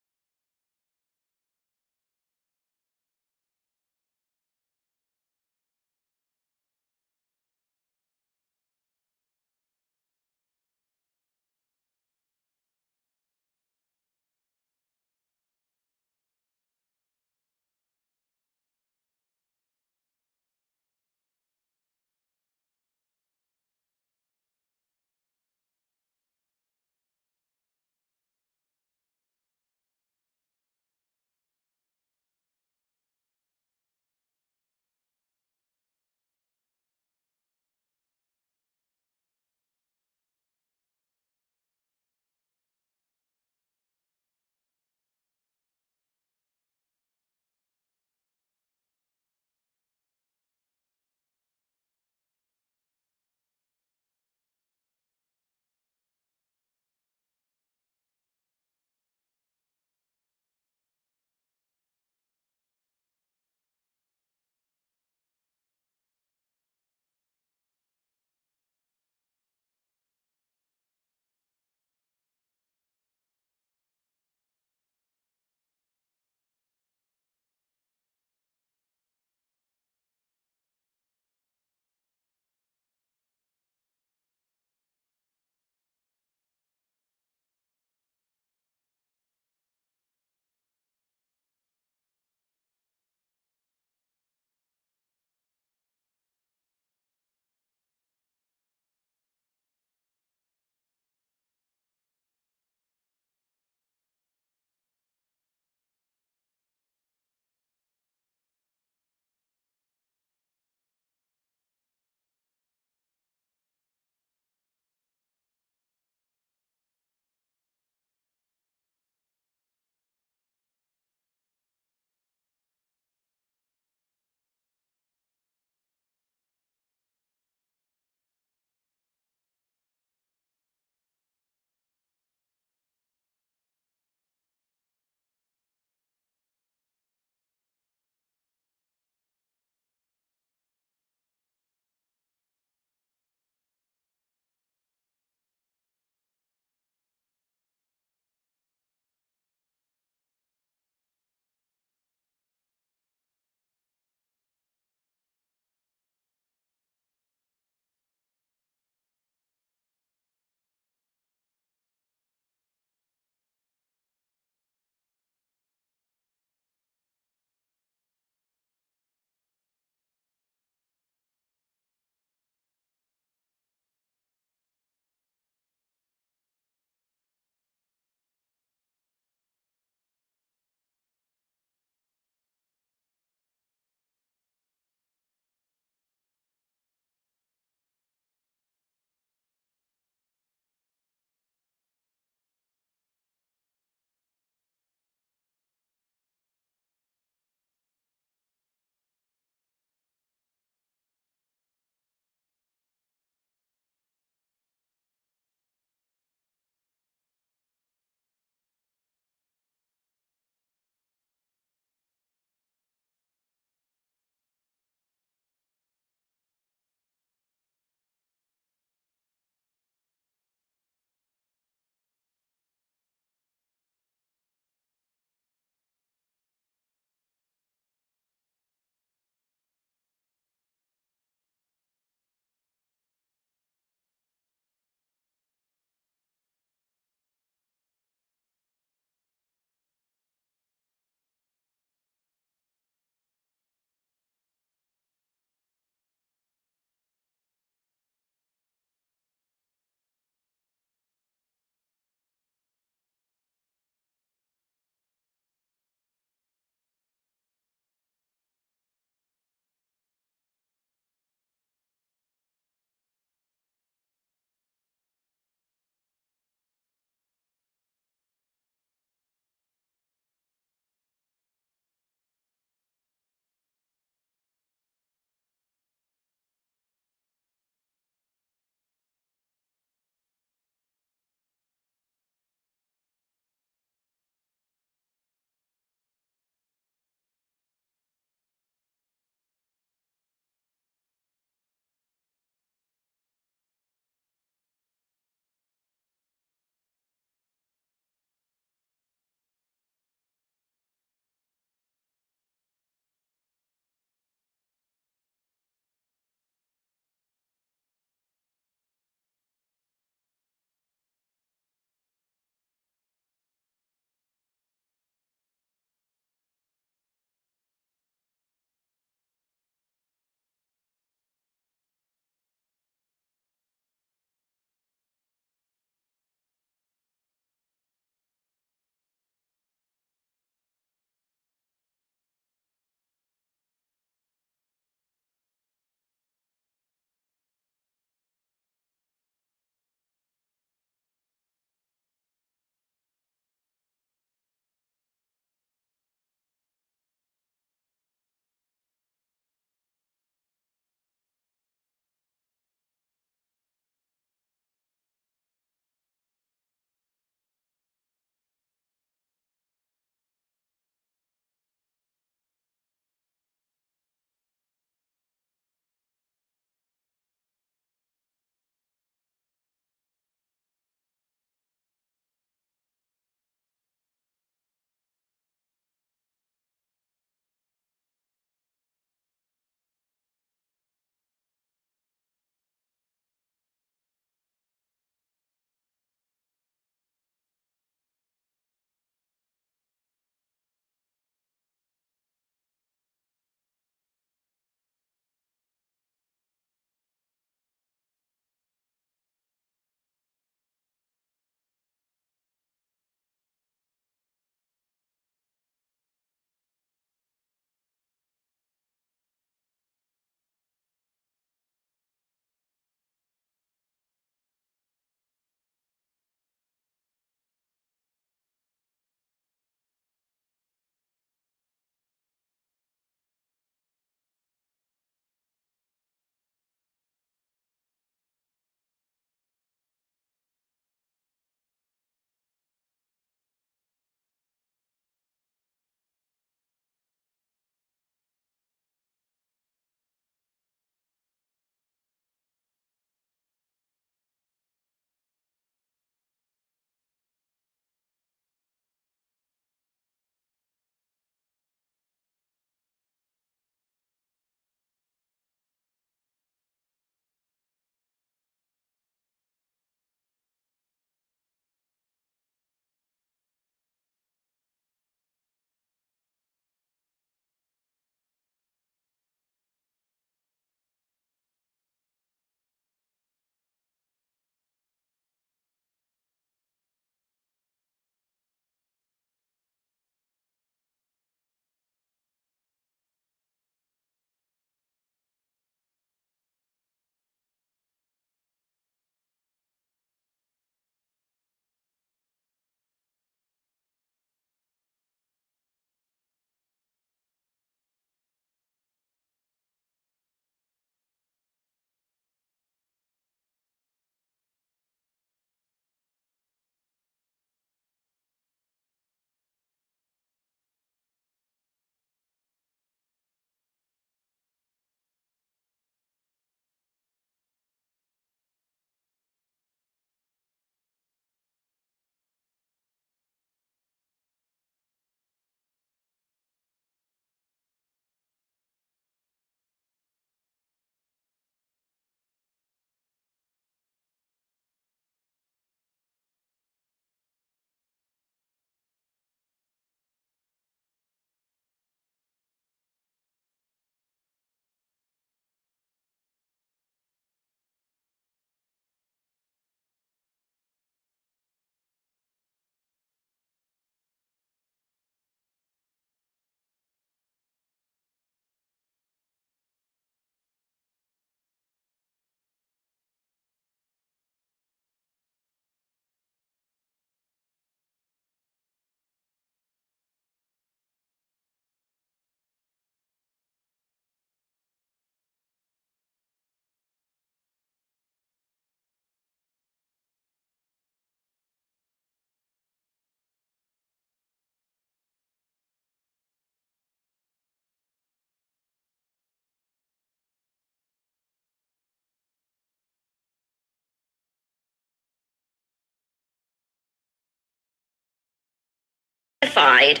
testified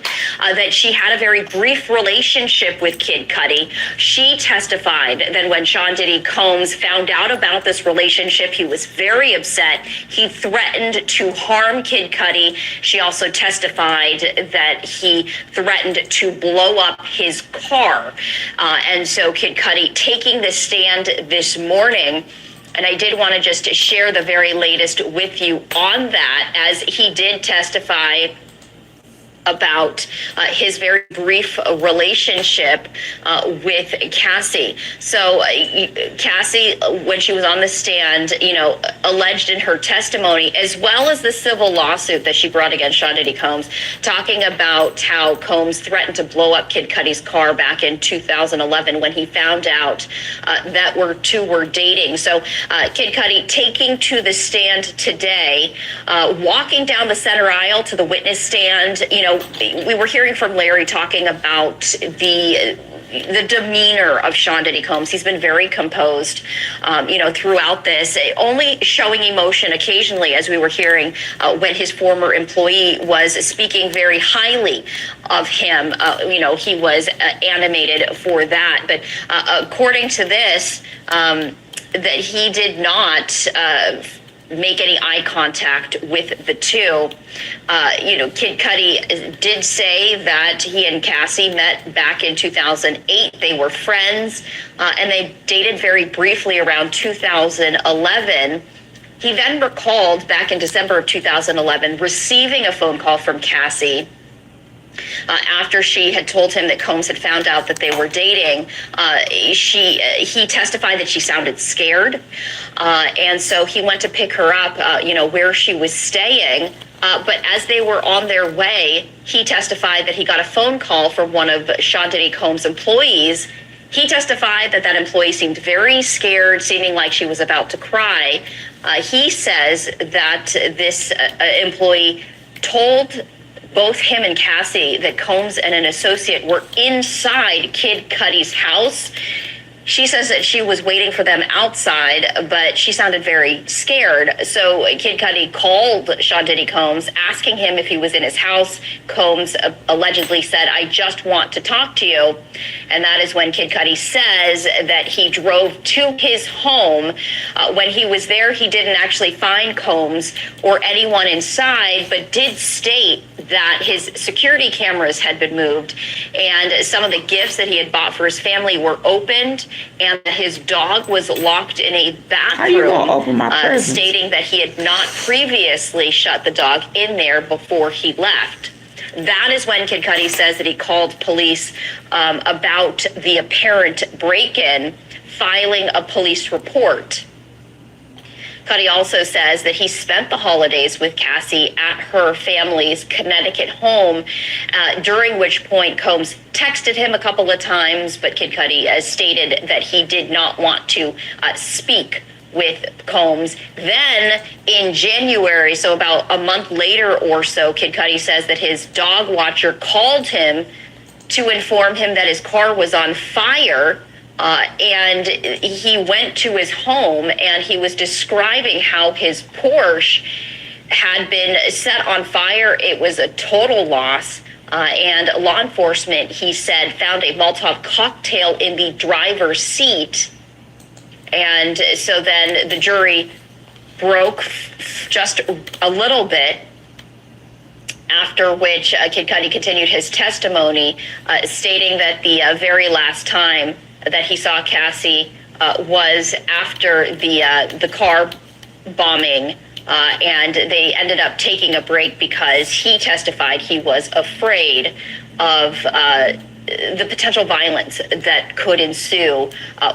that she had a very brief relationship with Kid Cudi. She testified that when Sean Diddy Combs found out about this relationship, he was very upset. He threatened to harm Kid Cudi. She also testified that he threatened to blow up his car. And so Kid Cudi taking the stand this morning. And I did want to just share the very latest with you on that, as he did testify about his very brief relationship with Cassie. So Cassie, when she was on the stand, alleged in her testimony, as well as the civil lawsuit that she brought against Sean Diddy Combs, talking about how Combs threatened to blow up Kid Cudi's car back in 2011 when he found out that two were dating. So Kid Cudi taking to the stand today, walking down the center aisle to the witness stand. We were hearing from Larry talking about the demeanor of Sean Diddy Combs. He's been very composed, throughout this, only showing emotion occasionally, as we were hearing when his former employee was speaking very highly of him. He was animated for that. But according to this, that he did not make any eye contact with the two. Kid Cudi did say that he and Cassie met back in 2008. They were friends, and they dated very briefly around 2011. He then recalled back in December of 2011 receiving a phone call from Cassie after she had told him that Combs had found out that they were dating. He testified that she sounded scared, and so he went to pick her up, where she was staying. But as they were on their way, he testified that he got a phone call from one of Sean Diddy Combs' employees. He testified that employee seemed very scared, seeming like she was about to cry. He says that this employee told both him and Cassie that Combs and an associate were inside Kid Cudi's house. She says that she was waiting for them outside, but she sounded very scared. So Kid Cudi called Sean Diddy Combs, asking him if he was in his house. Combs allegedly said, "I just want to talk to you." And that is when Kid Cudi says that he drove to his home. When he was there, he didn't actually find Combs or anyone inside, but did state that his security cameras had been moved and some of the gifts that he had bought for his family were opened, and his dog was locked in a bathroom, stating that he had not previously shut the dog in there before he left. That is when Kid Cudi says that he called police about the apparent break-in, filing a police report. Cudi also says that he spent the holidays with Cassie at her family's Connecticut home, during which point Combs texted him a couple of times, but Kid Cudi stated that he did not want to speak with Combs. Then in January, so about a month later or so, Kid Cudi says that his dog watcher called him to inform him that his car was on fire. And he went to his home and he was describing how his Porsche had been set on fire. It was a total loss. And law enforcement, he said, found a Molotov cocktail in the driver's seat. And so then the jury broke just a little bit, after which Kid Cudi continued his testimony, stating that the very last time that he saw Cassie was after the car bombing, and they ended up taking a break because he testified he was afraid of the potential violence that could ensue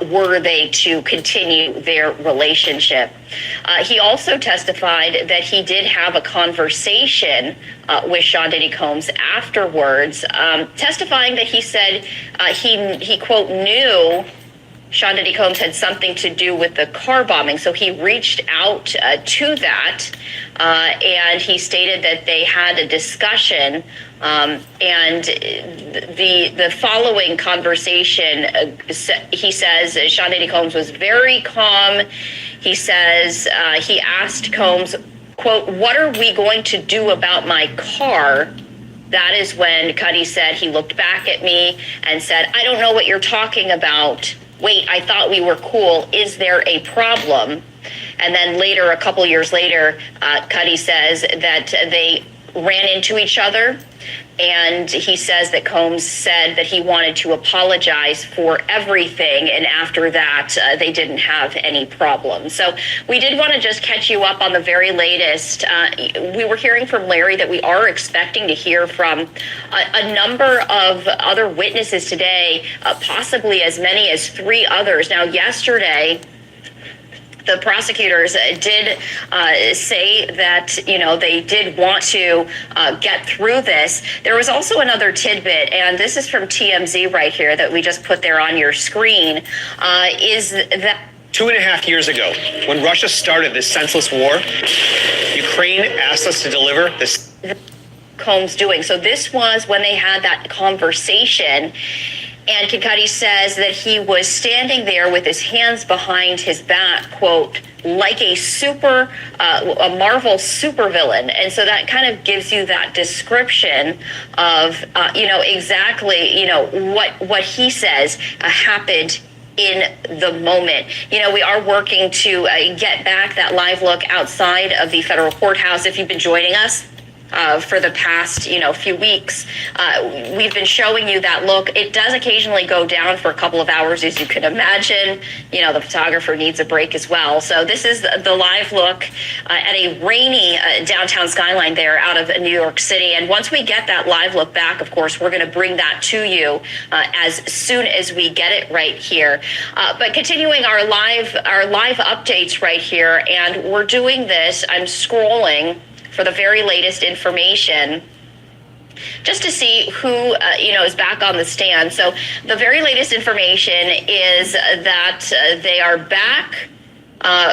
were they to continue their relationship. He also testified that he did have a conversation with Sean Diddy Combs afterwards, testifying that he said he quote, knew Sean Diddy Combs had something to do with the car bombing. So he reached out to that, and he stated that they had a discussion, and the following conversation, he says Sean Diddy Combs was very calm. He says he asked Combs, quote, "What are we going to do about my car?" that is when Cudi said he looked back at me and said, "I don't know what you're talking about. Wait, I thought we were cool. Is there a problem?" And then later, a couple years later, Cudi says that they ran into each other. And he says that Combs said that he wanted to apologize for everything. And after that, they didn't have any problems. So we did want to just catch you up on the very latest. We were hearing from Larry that we are expecting to hear from a number of other witnesses today, possibly as many as 3 others. Now, yesterday, the prosecutors did say that, they did want to get through this. There was also another tidbit, and this is from TMZ right here that we just put there on your screen, is that 2.5 years ago, when Russia started this senseless war, Ukraine asked us to deliver this. Combs doing. So this was when they had that conversation. And Cudi says that he was standing there with his hands behind his back, quote, like a Marvel supervillain. And so that kind of gives you that description of, exactly, what he says happened in the moment. We are working to get back that live look outside of the federal courthouse. If you've been joining us for the past, few weeks, we've been showing you that look. It does occasionally go down for a couple of hours, as you can imagine. The photographer needs a break as well. So this is the live look at a rainy downtown skyline there out of New York City. And once we get that live look back, of course, we're going to bring that to you as soon as we get it right here. But continuing our live updates right here, and we're doing this. I'm scrolling for the very latest information, just to see who is back on the stand. So the very latest information is that they are back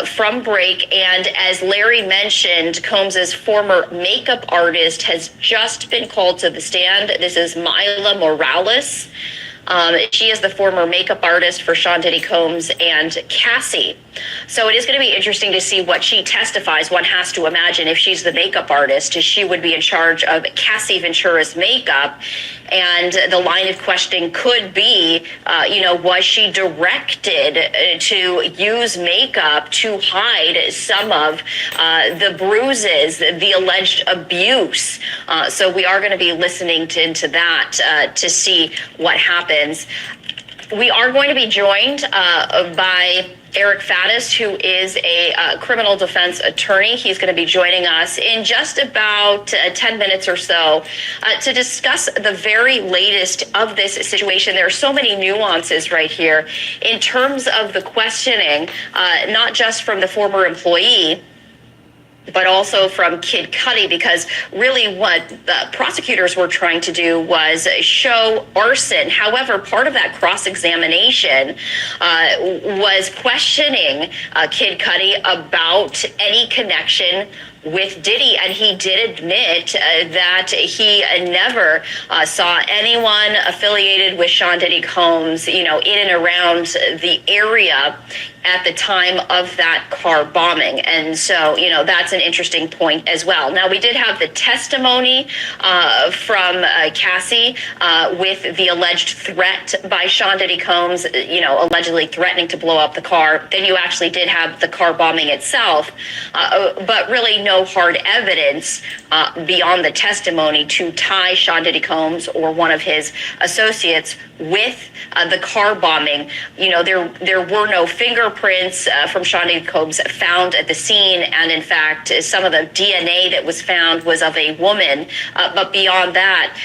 from break, and as Larry mentioned, Combs's former makeup artist has just been called to the stand. This is Myla Morales. She is the former makeup artist for Sean Diddy Combs and Cassie. So it is going to be interesting to see what she testifies. One has to imagine if she's the makeup artist, she would be in charge of Cassie Ventura's makeup. And the line of questioning could be, was she directed to use makeup to hide some of the bruises, the alleged abuse? So we are going to be listening into that to see what happens. We are going to be joined by Eric Faddis, who is a criminal defense attorney. He's going to be joining us in just about 10 minutes or so to discuss the very latest of this situation. There are so many nuances right here in terms of the questioning, not just from the former employee, but also from Kid Cudi, because really what the prosecutors were trying to do was show arson. However, part of that cross-examination was questioning Kid Cudi about any connection with Diddy, and he did admit that he never saw anyone affiliated with Sean Diddy Combs, in and around the area at the time of that car bombing. And so, that's an interesting point as well. Now, we did have the testimony from Cassie with the alleged threat by Sean Diddy Combs, allegedly threatening to blow up the car. Then you actually did have the car bombing itself, but really no hard evidence beyond the testimony to tie Sean Diddy Combs or one of his associates with the car bombing. There were no fingerprints from Sean Diddy Combs found at the scene, and in fact, some of the DNA that was found was of a woman, but beyond that,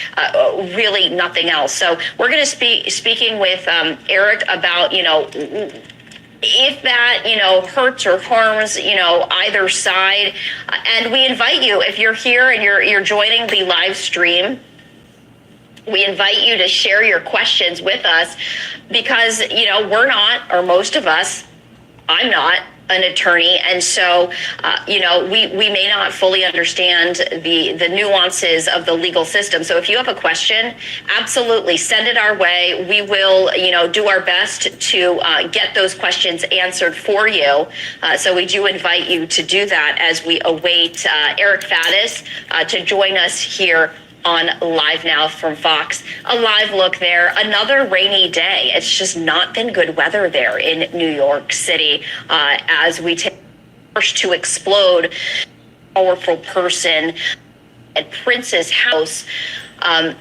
really nothing else. So we're going to speaking with Eric about, if that, hurts or harms, either side. And we invite you, if you're here and you're joining the live stream, we invite you to share your questions with us, because, we're not, or most of us, I'm not an attorney. And so, we may not fully understand the nuances of the legal system. So if you have a question, absolutely send it our way. We will, do our best to get those questions answered for you. So we do invite you to do that as we await Eric Faddis to join us here on Live Now from Fox. A live look there. Another rainy day. It's just not been good weather there in New York City as we take to explode. Powerful person at Prince's house.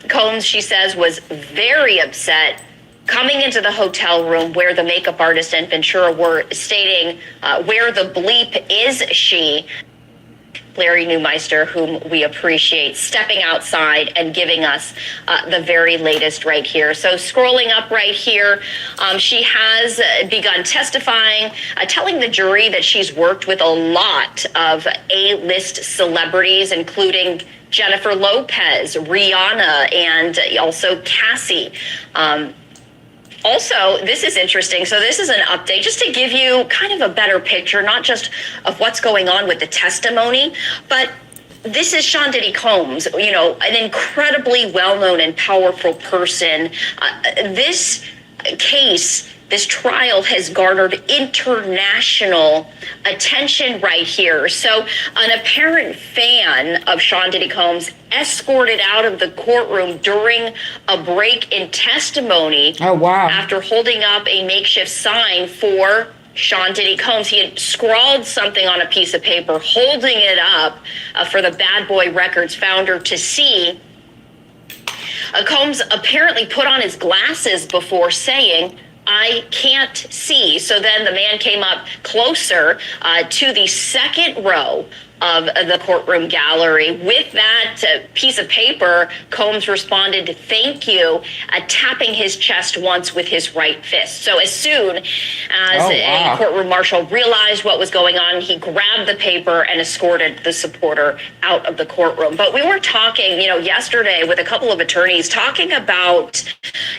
Combs, she says, was very upset coming into the hotel room where the makeup artist and Ventura were, stating, where the bleep is she? Larry Neumeister, whom we appreciate, stepping outside and giving us the very latest right here. So scrolling up right here, she has begun testifying, telling the jury that she's worked with a lot of A-list celebrities, including Jennifer Lopez, Rihanna, and also Cassie. Also, this is interesting. So this is an update just to give you kind of a better picture, not just of what's going on with the testimony, but this is Sean Diddy Combs, you know, an incredibly well-known and powerful person. This case, this trial has garnered international attention right here. So an apparent fan of Sean Diddy Combs escorted out of the courtroom during a break in testimony. Oh, wow. After holding up a makeshift sign for Sean Diddy Combs. He had scrawled something on a piece of paper, holding it up for the Bad Boy Records founder to see. Combs apparently put on his glasses before saying, "I can't see." So then the man came up closer to the second row of the courtroom gallery. With that piece of paper, Combs responded, "Thank you," tapping his chest once with his right fist. So as soon as a courtroom marshal realized what was going on, he grabbed the paper and escorted the supporter out of the courtroom. But we were talking, yesterday with a couple of attorneys talking about,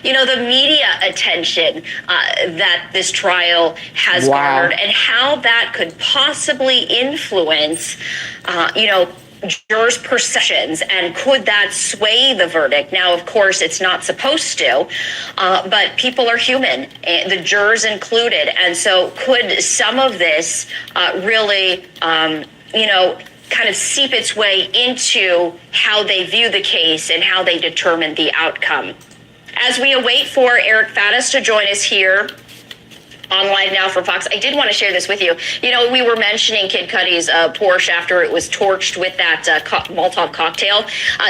the media attention that this trial has garnered and how that could possibly influence jurors' perceptions, and could that sway the verdict? Now, of course, it's not supposed to, but people are human, the jurors included. And so could some of this really, kind of seep its way into how they view the case and how they determine the outcome? As we await for Eric Faddis to join us here on Live Now from Fox, I did want to share this with you. We were mentioning Kid Cudi's Porsche after it was torched with that Molotov cocktail.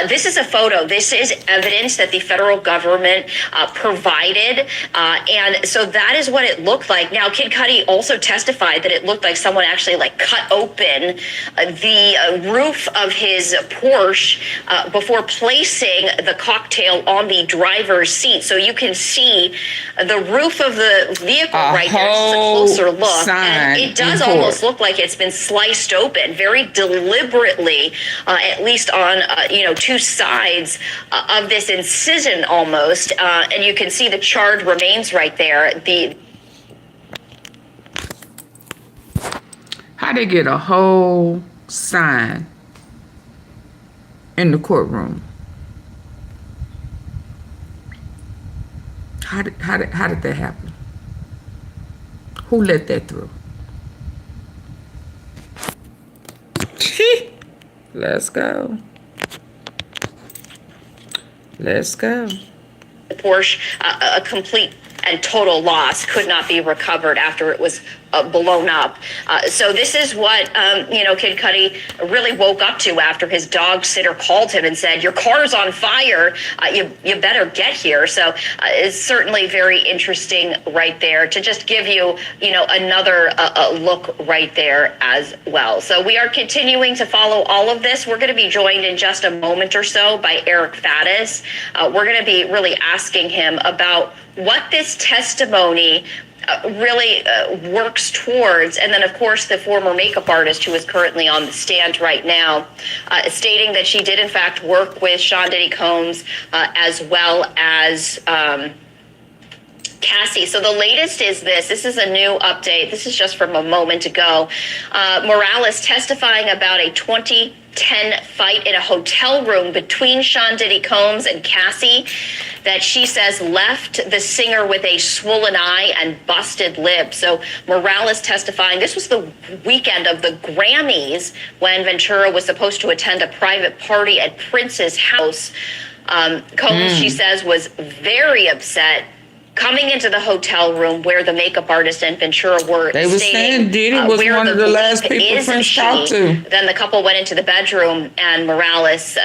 This is a photo. This is evidence that the federal government provided. And so that is what it looked like. Now, Kid Cudi also testified that it looked like someone actually cut open the roof of his Porsche before placing the cocktail on the driver's seat. So you can see the roof of the vehicle right there. Just a closer look, and it does almost look like it's been sliced open very deliberately, at least on two sides of this incision almost, and you can see the charred remains right there. How they get a whole sign in the courtroom? How did that happen? Who let that through? Let's go. Let's go. The Porsche, a complete and total loss, could not be recovered after it was blown up. So this is what, Kid Cudi really woke up to after his dog sitter called him and said, "Your car's on fire. You better get here." So it's certainly very interesting right there to just give you, another look right there as well. So we are continuing to follow all of this. We're going to be joined in just a moment or so by Eric Faddis. We're going to be really asking him about what this testimony really works towards. And then, of course, the former makeup artist who is currently on the stand right now, stating that she did, in fact, work with Sean Diddy Combs as well as Cassie, so the latest is this. This is a new update. This is just from a moment ago. Morales testifying about a 2010 fight in a hotel room between Sean Diddy Combs and Cassie that she says left the singer with a swollen eye and busted lip. So Morales testifying. This was the weekend of the Grammys when Ventura was supposed to attend a private party at Prince's house. Combs, she says, was very upset coming into the hotel room where the makeup artist and Ventura were They were saying Diddy was one of the last people Prince talked to. Then the couple went into the bedroom, and Morales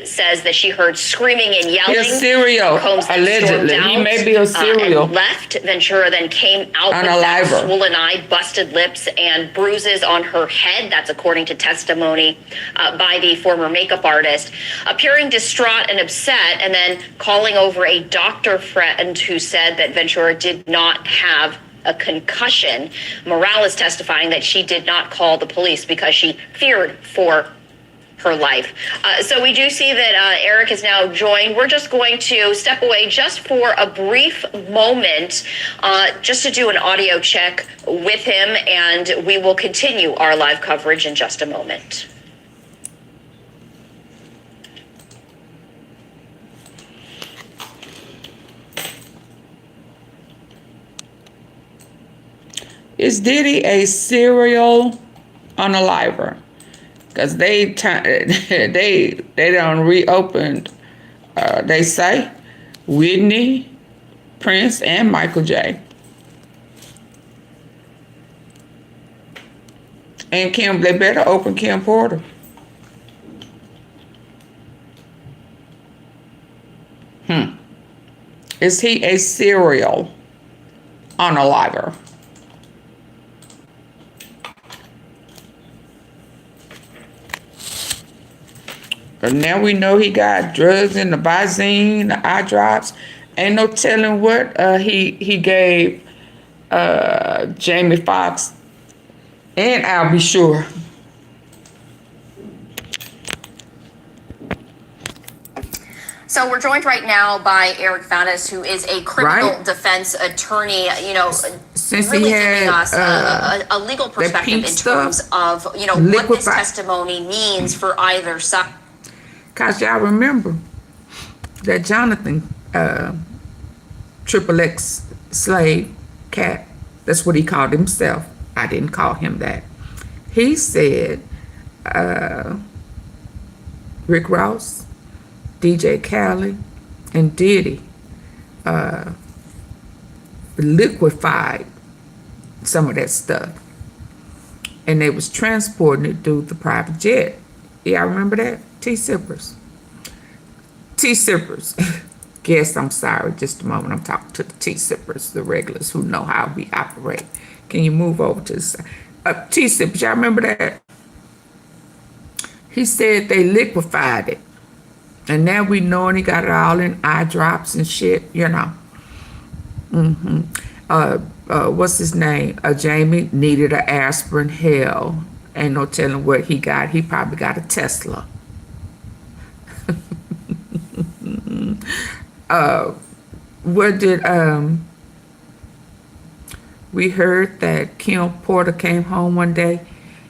says that she heard screaming and yelling. He's serial, Combs then allegedly. stormed He out, may be a serial. and left. Ventura then came out with that swollen eye, busted lips, and bruises on her head. That's according to testimony by the former makeup artist. Appearing distraught and upset, and then calling over a doctor friend who said that Ventura did not have a concussion. Morales testifying that she did not call the police because she feared for her life. So we do see that Eric is now joined. We're just going to step away just for a brief moment, just to do an audio check with him, and we will continue our live coverage in just a moment. Is Diddy a serial unaliver? Because they done reopened, they say, Whitney, Prince, and Michael J. And Kim, they better open Kim Porter. Is he a serial unaliver? But now we know he got drugs in the Visine, the eye drops. Ain't no telling what he gave Jamie Foxx, and I'll be sure. So we're joined right now by Eric Faddis, who is a criminal defense attorney, you know, Since really he had, giving us a legal perspective in terms of, you know, what this testimony means for either side. Because y'all remember that Jonathan, XXX slave cat, that's what he called himself. I didn't call him that. He said Rick Ross, DJ Khaled, and Diddy liquefied some of that stuff. And they was transporting it through the private jet. Yeah, I remember that. T-sippers. Guess I'm sorry, just a moment. I'm talking to the T-sippers, the regulars who know how we operate. Can you move over to the side? T-sippers, y'all remember that? He said they liquefied it. And now we know, and he got it all in eye drops and shit, you know. What's his name? Jamie needed an aspirin. Hell, ain't no telling what he got. He probably got a Tesla. What did we heard that Kim Porter came home one day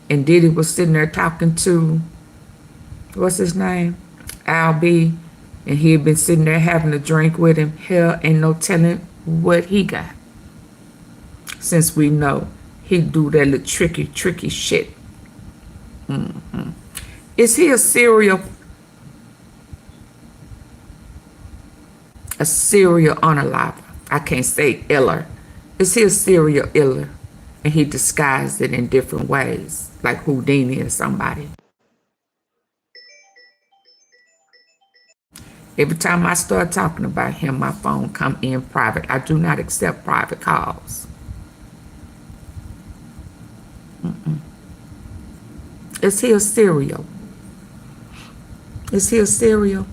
and Diddy was sitting there talking to, what's his name? Al B, and he had been sitting there having a drink with him. Hell, ain't no telling what he got. Since we know he do that little tricky shit. Is he a serial unaliver? I can't say iller. Is he a serial iller? And he disguised it in different ways, like Houdini or somebody. Every time I start talking about him, my phone come in private. I do not accept private calls. Is he a serial? Is he a serial?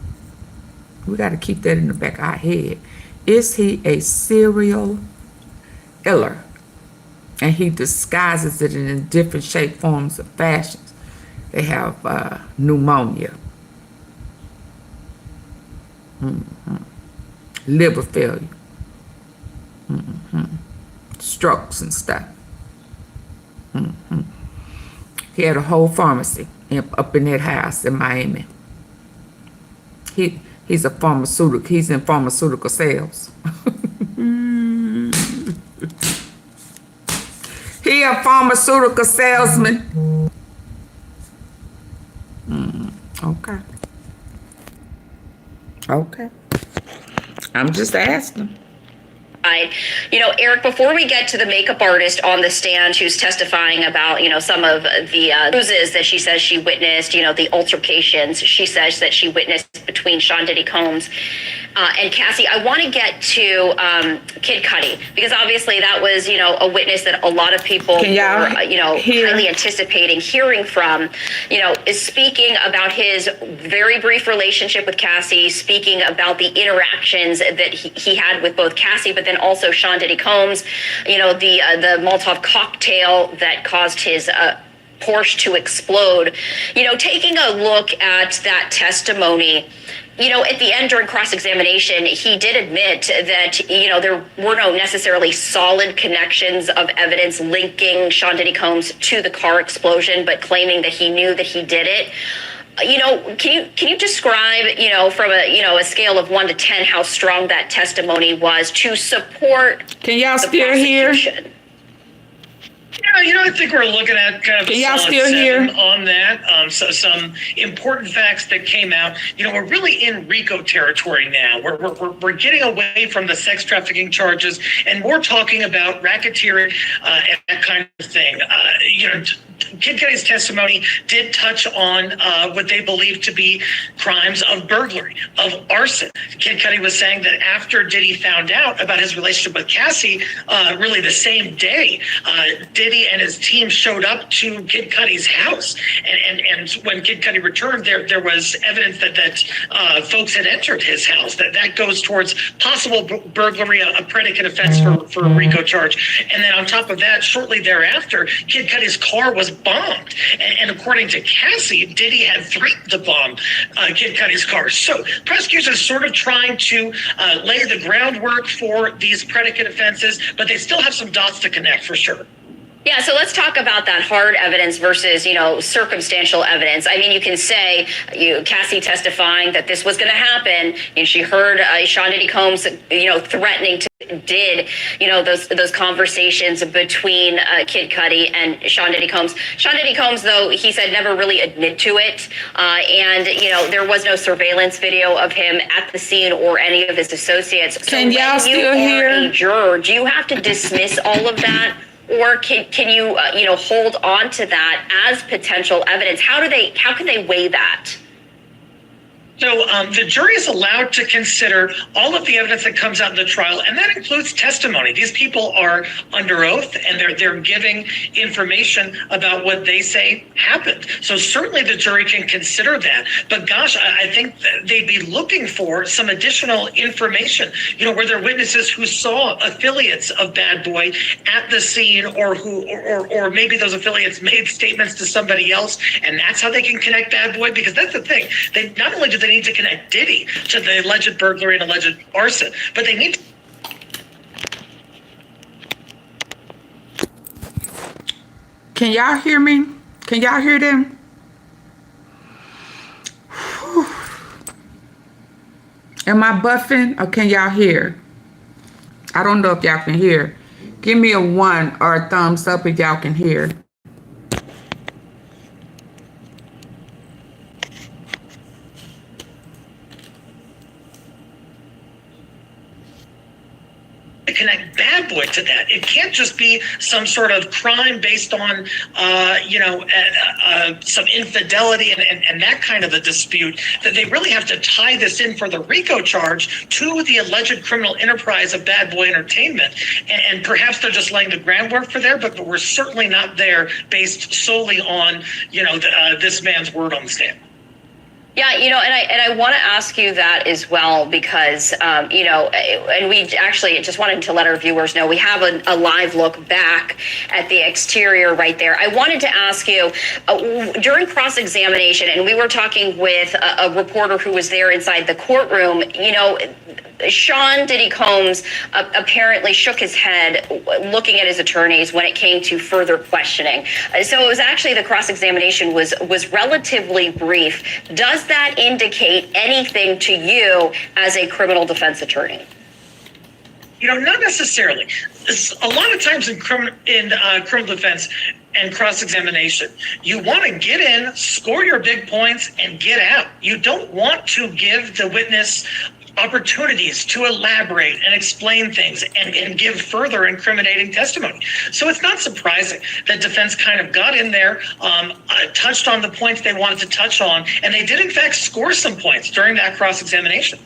We got to keep that in the back of our head. Is he a serial iller? And he disguises it in different shape, forms, or fashions. They have pneumonia, liver failure, strokes and stuff. He had a whole pharmacy up in that house in Miami. He's a pharmaceutical. He's in pharmaceutical sales. He a pharmaceutical salesman. Okay. Okay. I'm just asking. You know, Eric, before we get to the makeup artist on the stand who's testifying about, you know, some of the bruises that she says she witnessed, you know, the altercations she says that she witnessed between Sean Diddy Combs and Cassie, I want to get to Kid Cudi, because obviously that was, you know, a witness that a lot of people were, you know, highly anticipating hearing from, you know, is speaking about his very brief relationship with Cassie, speaking about the interactions that he had with both Cassie, but then also Sean Diddy Combs, you know, the Molotov cocktail that caused his Porsche to explode. You know, taking a look at that testimony, you know, at the end during cross-examination, he did admit that, you know, there were no necessarily solid connections of evidence linking Sean Diddy Combs to the car explosion, but claiming that he knew that he did it. You know, can you describe, you know, from a scale of 1 to 10, how strong that testimony was to support? Can y'all still hear? Yeah, you know, I think we're looking at kind of a solid 7 on that. So some important facts that came out. You know, we're really in RICO territory now. We're getting away from the sex trafficking charges and more talking about racketeering and that kind of thing. You know, Kid Cudi's testimony did touch on what they believe to be crimes of burglary, of arson. Kid Cudi was saying that after Diddy found out about his relationship with Cassie, really the same day, Diddy and his team showed up to Kid Cudi's house. And when Kid Cudi returned, there was evidence that folks had entered his house. That goes towards possible burglary, a predicate offense for a RICO charge. And then on top of that, shortly thereafter, Kid Cudi's car was bombed. And according to Cassie, Diddy had threatened to bomb Kid Cudi's car. So prosecutors are sort of trying to lay the groundwork for these predicate offenses, but they still have some dots to connect for sure. Yeah, so let's talk about that hard evidence versus, you know, circumstantial evidence. I mean, you can say, Cassie testifying that this was going to happen, and she heard Sean Diddy Combs, you know, threatening to you know, those conversations between Kid Cudi and Sean Diddy Combs. Sean Diddy Combs, though, he said never really admit to it, and you know, there was no surveillance video of him at the scene or any of his associates. Can y'all still hear? A juror, do you have to dismiss all of that? Or can you, you know, hold on to that as potential evidence? How can they weigh that? So the jury is allowed to consider all of the evidence that comes out in the trial, and that includes testimony. These people are under oath, and they're giving information about what they say happened. So certainly the jury can consider that. But gosh, I think they'd be looking for some additional information. You know, were there witnesses who saw affiliates of Bad Boy at the scene, or maybe those affiliates made statements to somebody else, and that's how they can connect Bad Boy? Because that's the thing. They not only do they need to connect Diddy to the alleged burglary and alleged arson, but they need to... Can y'all hear me? Can y'all hear them? Whew. Am I buffing or can y'all hear? I don't know if y'all can hear. Give me a 1 or a thumbs up if y'all can hear. Connect Bad Boy to that. It can't just be some sort of crime based on, some infidelity and that kind of a dispute. That they really have to tie this in for the RICO charge to the alleged criminal enterprise of Bad Boy Entertainment. And perhaps they're just laying the groundwork for there, but we're certainly not there based solely on, you know, this man's word on the stand. Yeah, and I want to ask you that as well because, and we actually just wanted to let our viewers know we have a live look back at the exterior right there. I wanted to ask you during cross-examination, and we were talking with a reporter who was there inside the courtroom, Sean Diddy Combs apparently shook his head looking at his attorneys when it came to further questioning. So it was actually the cross-examination was relatively brief. Does that indicate anything to you as a criminal defense attorney? Not necessarily. A lot of times in criminal defense and cross-examination, you want to get in, score your big points, and get out. You don't want to give the witness opportunities to elaborate and explain things and give further incriminating testimony. So it's not surprising that defense kind of got in there, touched on the points they wanted to touch on, and they did in fact score some points during that cross-examination.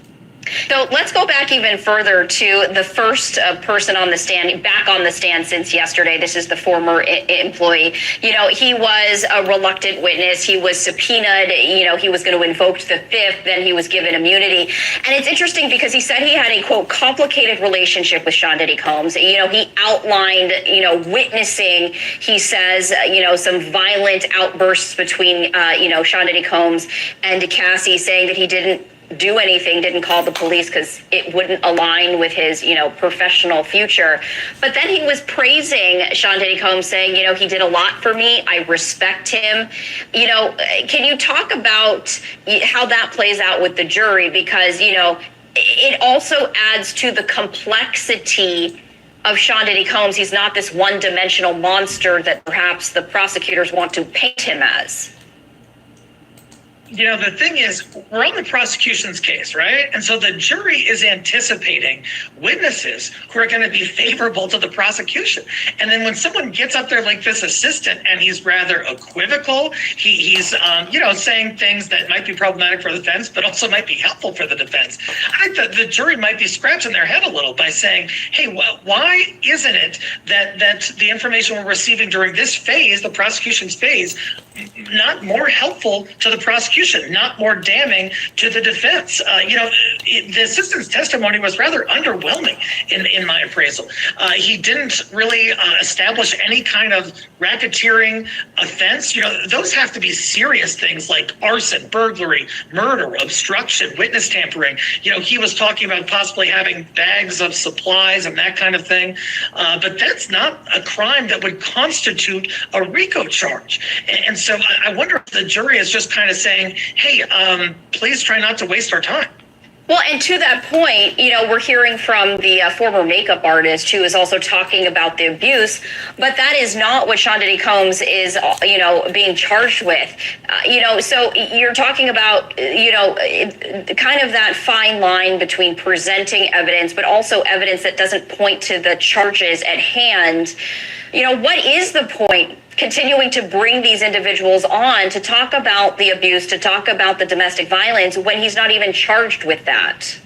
So let's go back even further to the first person on the stand, back on the stand since yesterday. This is the former employee. He was a reluctant witness. He was subpoenaed. He was going to invoke the fifth. Then he was given immunity. And it's interesting because he said he had a, quote, complicated relationship with Sean Diddy Combs. He outlined, witnessing, he says, some violent outbursts between, Sean Diddy Combs and Cassie, saying that he didn't do anything, didn't call the police because it wouldn't align with his, professional future. But then he was praising Sean Diddy Combs, saying, he did a lot for me. I respect him. Can you talk about how that plays out with the jury? Because, it also adds to the complexity of Sean Diddy Combs. He's not this one-dimensional monster that perhaps the prosecutors want to paint him as. The thing is, we're on the prosecution's case, right? And so the jury is anticipating witnesses who are going to be favorable to the prosecution. And then when someone gets up there like this assistant and he's rather equivocal, he's saying things that might be problematic for the defense, but also might be helpful for the defense. I think that the jury might be scratching their head a little by saying, hey, why isn't it that the information we're receiving during this phase, the prosecution's phase, not more helpful to the prosecution, not more damning to the defense? The assistant's testimony was rather underwhelming in my appraisal. He didn't really establish any kind of racketeering offense. Those have to be serious things like arson, burglary, murder, obstruction, witness tampering. He was talking about possibly having bags of supplies and that kind of thing. But that's not a crime that would constitute a RICO charge. And so I wonder if the jury is just kind of saying, hey, please try not to waste our time. Well, and to that point, we're hearing from the former makeup artist who is also talking about the abuse, but that is not what Sean Diddy Combs is, being charged with. So you're talking about, kind of that fine line between presenting evidence, but also evidence that doesn't point to the charges at hand. What is the point continuing to bring these individuals on to talk about the abuse, to talk about the domestic violence when he's not even charged with that?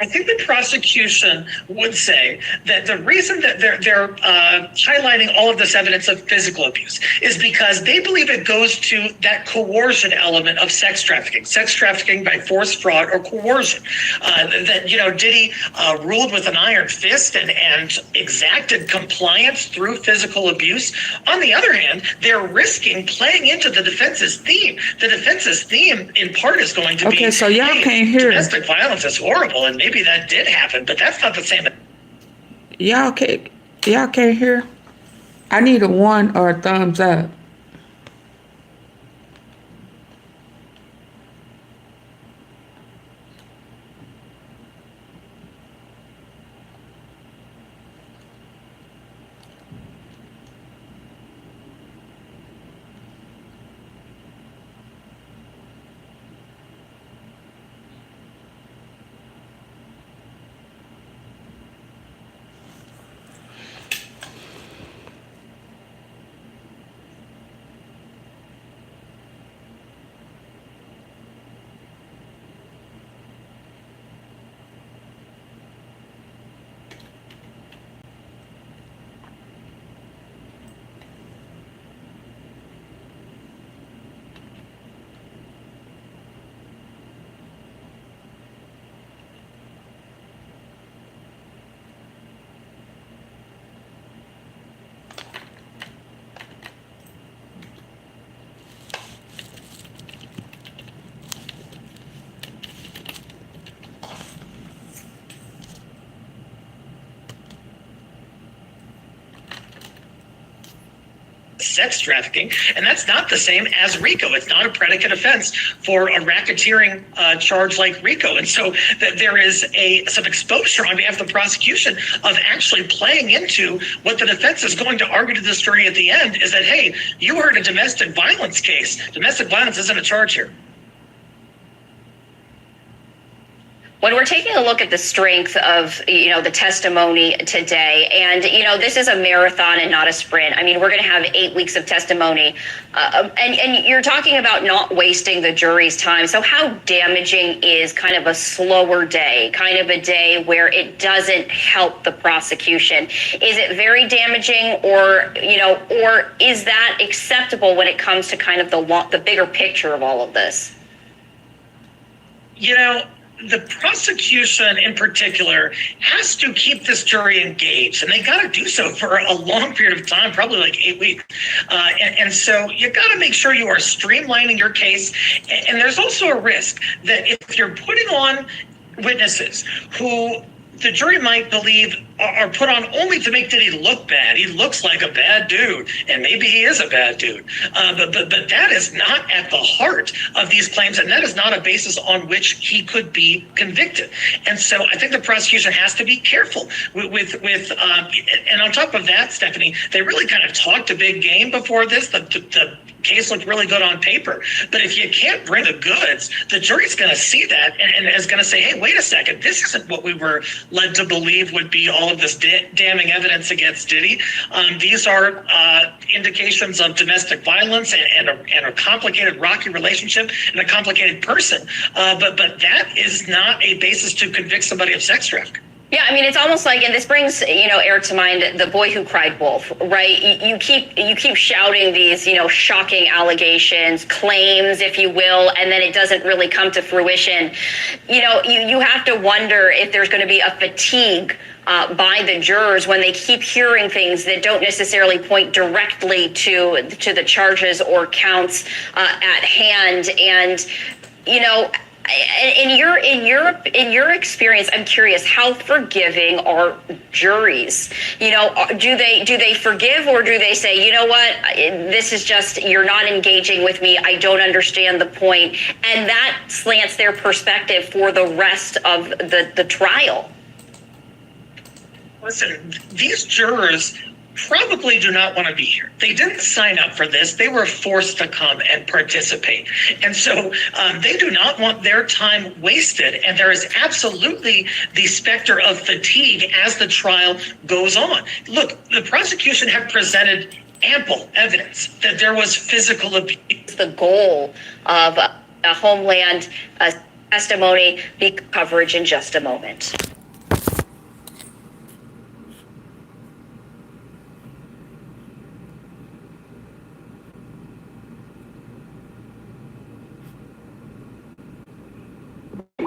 I think the prosecution would say that the reason that they're highlighting all of this evidence of physical abuse is because they believe it goes to that coercion element of sex trafficking by force, fraud, or coercion. Diddy ruled with an iron fist and exacted compliance through physical abuse. On the other hand, they're risking playing into the defense's theme. The defense's theme, in part, is going to be, okay, so y'all can't hear. Domestic violence is horrible, and maybe that did happen, but that's not the same. Y'all can't hear? I need a 1 or a thumbs up. sex trafficking, and that's not the same as RICO. It's not a predicate offense for a racketeering charge like RICO. And so there is some exposure on behalf of the prosecution of actually playing into what the defense is going to argue to this jury at the end is that, hey, you heard a domestic violence case. Domestic violence isn't a charge here. When we're taking a look at the strength of, the testimony today, and, this is a marathon and not a sprint. I mean, we're going to have 8 weeks of testimony, and you're talking about not wasting the jury's time. So how damaging is kind of a slower day, kind of a day where it doesn't help the prosecution? Is it very damaging, or is that acceptable when it comes to kind of the bigger picture of all of this? The prosecution in particular has to keep this jury engaged, and they got to do so for a long period of time, probably like 8 weeks. And so you got to make sure you are streamlining your case. And there's also a risk that if you're putting on witnesses who the jury might believe are put on only to make Diddy look bad. He looks like a bad dude, and maybe he is a bad dude. But that is not at the heart of these claims, and that is not a basis on which he could be convicted. And so I think the prosecution has to be careful with and on top of that, Stephanie, they really kind of talked a big game before this. The case looked really good on paper, but if you can't bring the goods, the jury's going to see that and is going to say, hey, wait a second, this isn't what we were led to believe would be all of this damning evidence against Diddy. These are indications of domestic violence and a complicated, rocky relationship and a complicated person. But that is not a basis to convict somebody of sex trafficking. Yeah, I mean, it's almost like, and this brings, Eric to mind, The Boy Who Cried Wolf, right? You keep shouting these, shocking allegations, claims, if you will, and then it doesn't really come to fruition. You have to wonder if there's going to be a fatigue by the jurors when they keep hearing things that don't necessarily point directly to the charges or counts at hand. And, in your experience, I'm curious, how forgiving are juries? Do they forgive, or do they say, you know what, this is just, you're not engaging with me, I don't understand the point, and that slants their perspective for the rest of the trial? Listen, these jurors probably do not want to be here. They didn't sign up for this. They were forced to come and participate. And so they do not want their time wasted. And there is absolutely the specter of fatigue as the trial goes on. Look, the prosecution had presented ample evidence that there was physical abuse. The goal of a Homeland testimony be coverage in just a moment.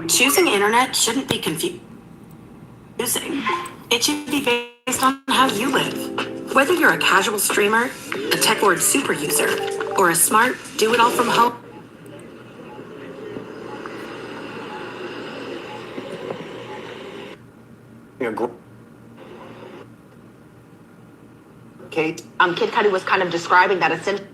Choosing internet shouldn't be confusing. It should be based on how you live. Whether you're a casual streamer, a tech-word super user, or a smart do-it-all from home. Kate? Kid Cudi was kind of describing that essentially.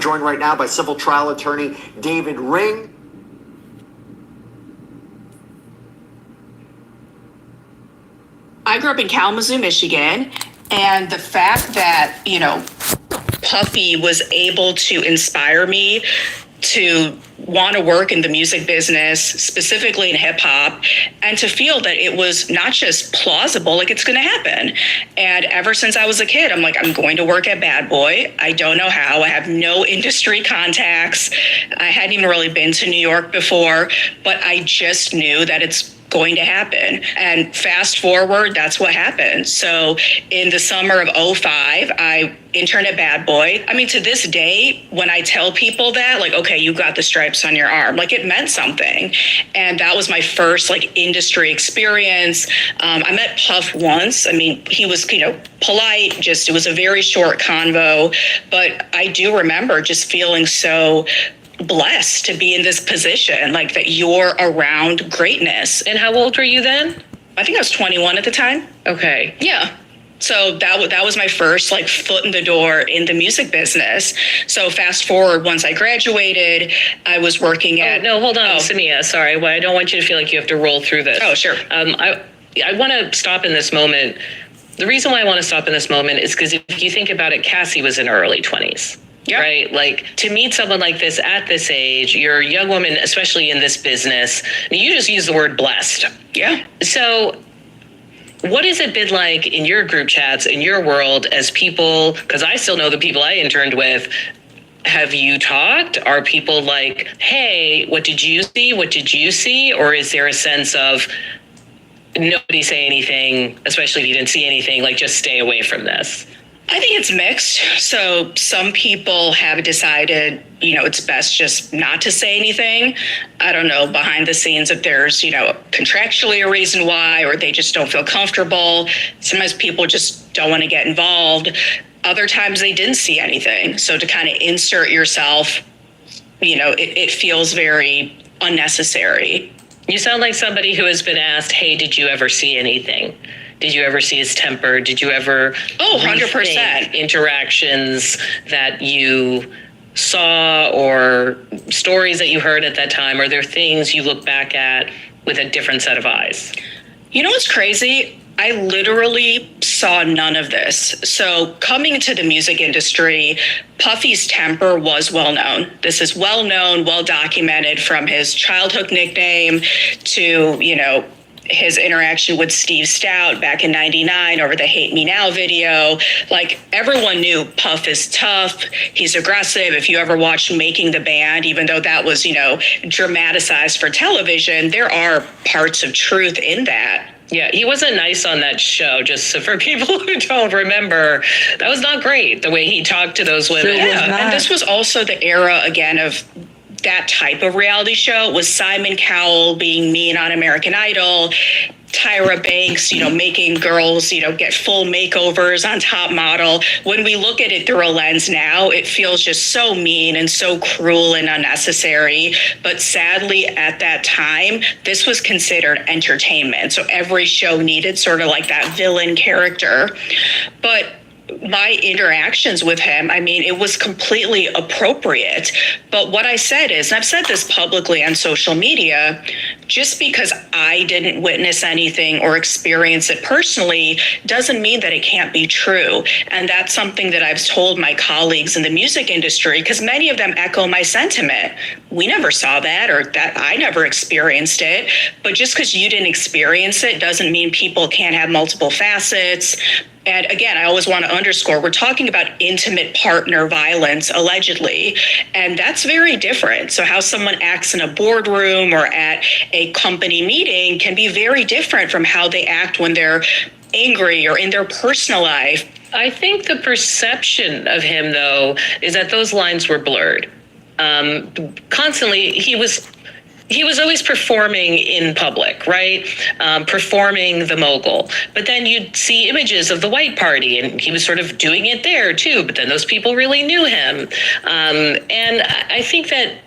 Joined right now by civil trial attorney David Ring. I grew up in Kalamazoo, Michigan, and the fact that, Puffy was able to inspire me to want to work in the music business, specifically in hip hop, and to feel that it was not just plausible, like it's going to happen. And ever since I was a kid, I'm like, I'm going to work at Bad Boy. I don't know how. I have no industry contacts. I hadn't even really been to New York before, but I just knew that it's going to happen. And fast forward, that's what happened. So in the summer of 2005, I interned at Bad Boy. I mean, to this day, when I tell people that, like, okay, you got the stripes on your arm, like it meant something. And that was my first industry experience. I met Puff once. I mean, he was, polite, it was a very short convo, but I do remember just feeling so blessed to be in this position, like that you're around greatness. And how old were you then? I think I was 21 at the time. Okay. Yeah. So that was my first like foot in the door in the music business. So fast forward, once I graduated, I was working at. No, hold on, Samia. Sorry, well, I don't want you to feel like you have to roll through this. Oh, sure. I want to stop in this moment. The reason why I want to stop in this moment is because if you think about it, Cassie was in her early 20s. Yeah. Right? Like, to meet someone like this at this age, you're a young woman, especially in this business, you just use the word blessed. Yeah. So what has it been like in your group chats, in your world, as people, because I still know the people I interned with, have you talked? Are people like, hey, what did you see? What did you see? Or is there a sense of nobody say anything, especially if you didn't see anything, like just stay away from this? I think it's mixed. So some people have decided, it's best just not to say anything. I don't know behind the scenes if there's, contractually a reason why, or they just don't feel comfortable. Sometimes people just don't want to get involved. Other times they didn't see anything. So to kind of insert yourself, it feels very unnecessary. You sound like somebody who has been asked, hey, did you ever see anything? Did you ever see his temper? Did you ever 100% interactions that you saw or stories that you heard at that time? Are there things you look back at with a different set of eyes? You know what's crazy? I literally saw none of this. So coming to the music industry, Puffy's temper was well known. This is well known, well documented, from his childhood nickname to, his interaction with Steve Stout back in '99 over the Hate Me Now video. Like, everyone knew Puff is tough. He's aggressive. If you ever watched Making the Band, even though that was, dramatized for television, there are parts of truth in that. Yeah, he wasn't nice on that show, just for people who don't remember. That was not great, the way he talked to those women. Yeah, and this was also the era, again, of that type of reality show. Was Simon Cowell being mean on American Idol, Tyra Banks, making girls, get full makeovers on Top Model. When we look at it through a lens now, it feels just so mean and so cruel and unnecessary. But sadly, at that time, this was considered entertainment. So every show needed sort of like that villain character. But my interactions with him, it was completely appropriate. But what I said is, and I've said this publicly on social media, just because I didn't witness anything or experience it personally doesn't mean that it can't be true. And that's something that I've told my colleagues in the music industry, because many of them echo my sentiment. We never saw that, or that I never experienced it. But just because you didn't experience it doesn't mean people can't have multiple facets. And again, I always want to underscore, we're talking about intimate partner violence, allegedly, and that's very different. So how someone acts in a boardroom or at a company meeting can be very different from how they act when they're angry or in their personal life. I think the perception of him, though, is that those lines were blurred. Constantly, he was always performing in public, right? Performing the mogul. But then you'd see images of the white party, and he was sort of doing it there too, but then those people really knew him. And I think that,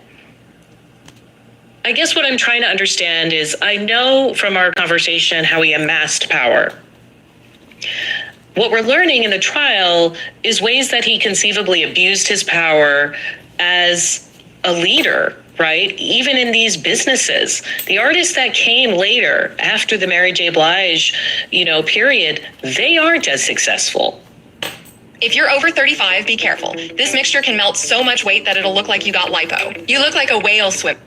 I guess what I'm trying to understand is, I know from our conversation how he amassed power. What we're learning in the trial is ways that he conceivably abused his power as a leader, right? Even in these businesses. The artists that came later, after the Mary J. Blige, period, they aren't as successful. If you're over 35, be careful. This mixture can melt so much weight that it'll look like you got lipo. You look like a whale swim.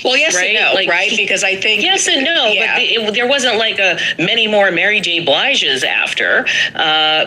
Well, yes right? and no, right? Because I think... Yes and no, yeah. But there wasn't like many more Mary J. Bliges after.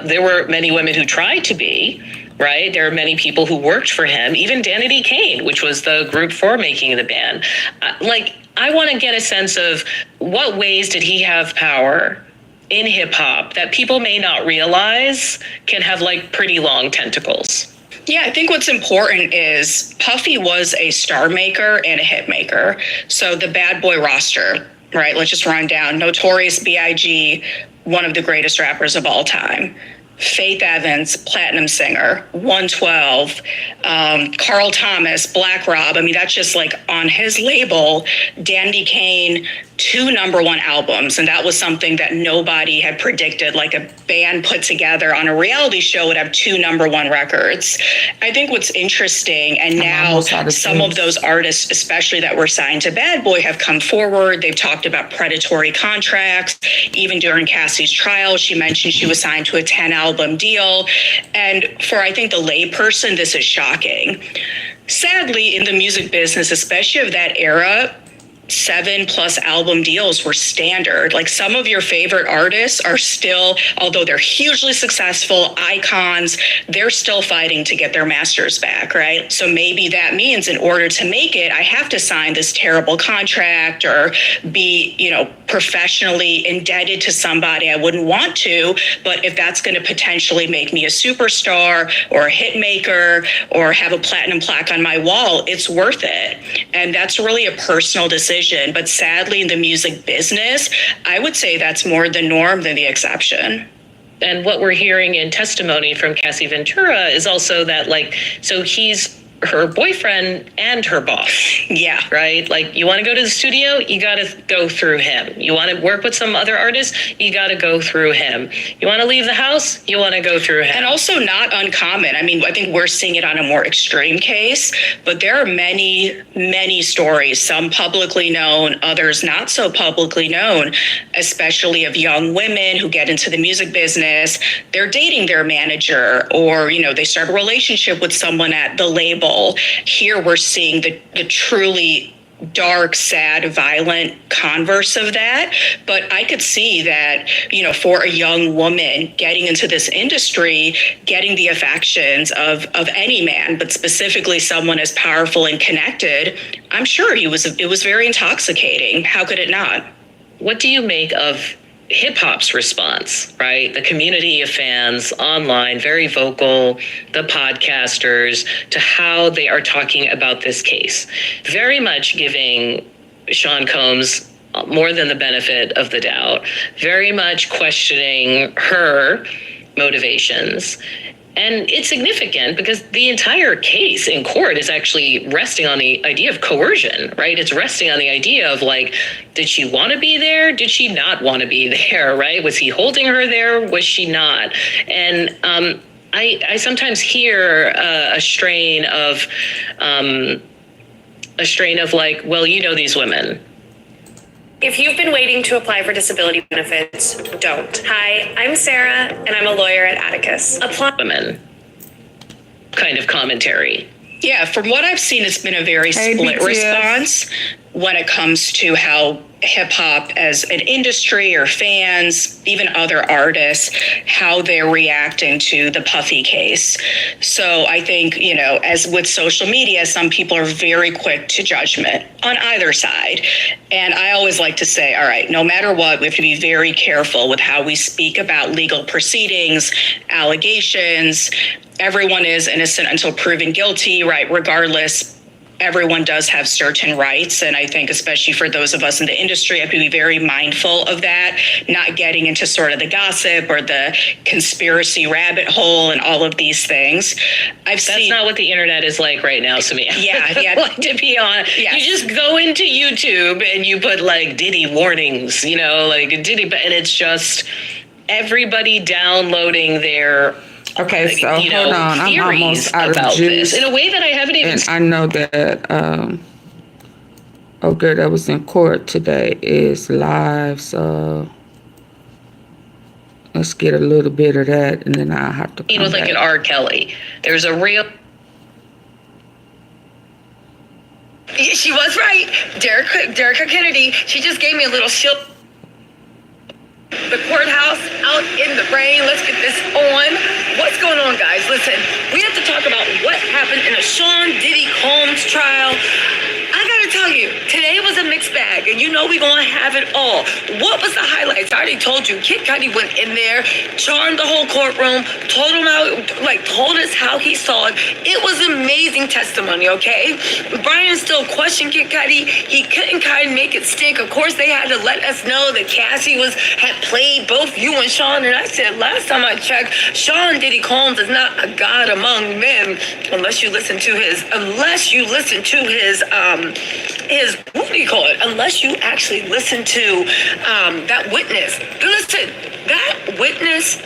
There were many women who tried to be, right? There are many people who worked for him, even Danity Kane, which was the group for making the band. I want to get a sense of what ways did he have power in hip hop that people may not realize can have pretty long tentacles. Yeah, I think what's important is Puffy was a star maker and a hit maker. So the Bad Boy roster, right? Let's just run down. Notorious B.I.G., one of the greatest rappers of all time. Faith Evans, platinum singer, 112, Carl Thomas, Black Rob. I mean, that's just like on his label. Dandy Kane, 2 #1 albums. And that was something that nobody had predicted, like a band put together on a reality show would have 2 #1 records. I think what's interesting, and now some of those artists, especially that were signed to Bad Boy, have come forward. They've talked about predatory contracts. Even during Cassie's trial, she mentioned she was signed to a 10-album deal. And for, I think, the layperson, this is shocking. Sadly, in the music business, especially of that era, 7+ album deals were standard. Like, some of your favorite artists are still, although they're hugely successful, icons, they're still fighting to get their masters back, right? So maybe that means in order to make it, I have to sign this terrible contract or be, professionally indebted to somebody I wouldn't want to. But if that's going to potentially make me a superstar or a hit maker or have a platinum plaque on my wall, it's worth it. And that's really a personal decision. But sadly, in the music business, I would say that's more the norm than the exception. And what we're hearing in testimony from Cassie Ventura is also that, so he's her boyfriend and her boss. Yeah. Right? Like, you want to go to the studio, you got to go through him. You want to work with some other artists, you got to go through him. You want to leave the house, you want to go through him. And also not uncommon. I mean, I think we're seeing it on a more extreme case, but there are many, many stories, some publicly known, others not so publicly known, especially of young women who get into the music business. They're dating their manager, or, they start a relationship with someone at the label. Here we're seeing the truly dark, sad, violent converse of that. But I could see that, for a young woman getting into this industry, getting the affections of any man, but specifically someone as powerful and connected, I'm sure it was very intoxicating. How could it not? What do you make of hip-hop's response, right? The community of fans online, very vocal, the podcasters, to how they are talking about this case. Very much giving Sean Combs more than the benefit of the doubt, very much questioning her motivations. And it's significant because the entire case in court is actually resting on the idea of coercion, right? It's resting on the idea of, did she want to be there? Did she not want to be there, right? Was he holding her there? Was she not? And I sometimes hear a strain of well, these women. If you've been waiting to apply for disability benefits, don't. Hi, I'm Sarah, and I'm a lawyer at Atticus. Women kind of commentary. Yeah, from what I've seen, it's been a very split response when it comes to how hip hop as an industry or fans, even other artists, how they're reacting to the Puffy case. So I think, as with social media, some people are very quick to judgment on either side. And I always like to say, all right, no matter what, we have to be very careful with how we speak about legal proceedings, allegations. Everyone is innocent until proven guilty, right? Regardless, everyone does have certain rights. And I think especially for those of us in the industry, I have to be very mindful of that, not getting into sort of the gossip or the conspiracy rabbit hole and all of these things. That's not what the internet is like right now, Samia. Yeah. To be honest, you just go into YouTube and you put Diddy warnings, Diddy, and it's just everybody downloading their Okay, so hold on. I'm almost out of juice. In a way that I haven't even. And I know that girl that was in court today is live, so let's get a little bit of that, and then I'll have to. With an R. Kelly, there's a real. She was right, Derrica Kennedy. She just gave me a little shield. The courthouse out in the rain. Let's get this on. What's going on, guys? Listen, we have to talk about what happened in a Sean Diddy Combs trial. I gotta tell you, today was a mixed mixed bag, and you know we gonna have it all. What was the highlights? I already told you. Kid Cudi went in there, charmed the whole courtroom, told him told us how he saw it. It was amazing testimony, okay? Brian still questioned Kid Cudi. He couldn't kind of make it stick. Of course, they had to let us know that Cassie had played both you and Sean, and I said last time I checked, Sean Diddy Combs is not a god among men unless you listen to his what do you call it? Unless you actually listen to that witness. Listen, that witness,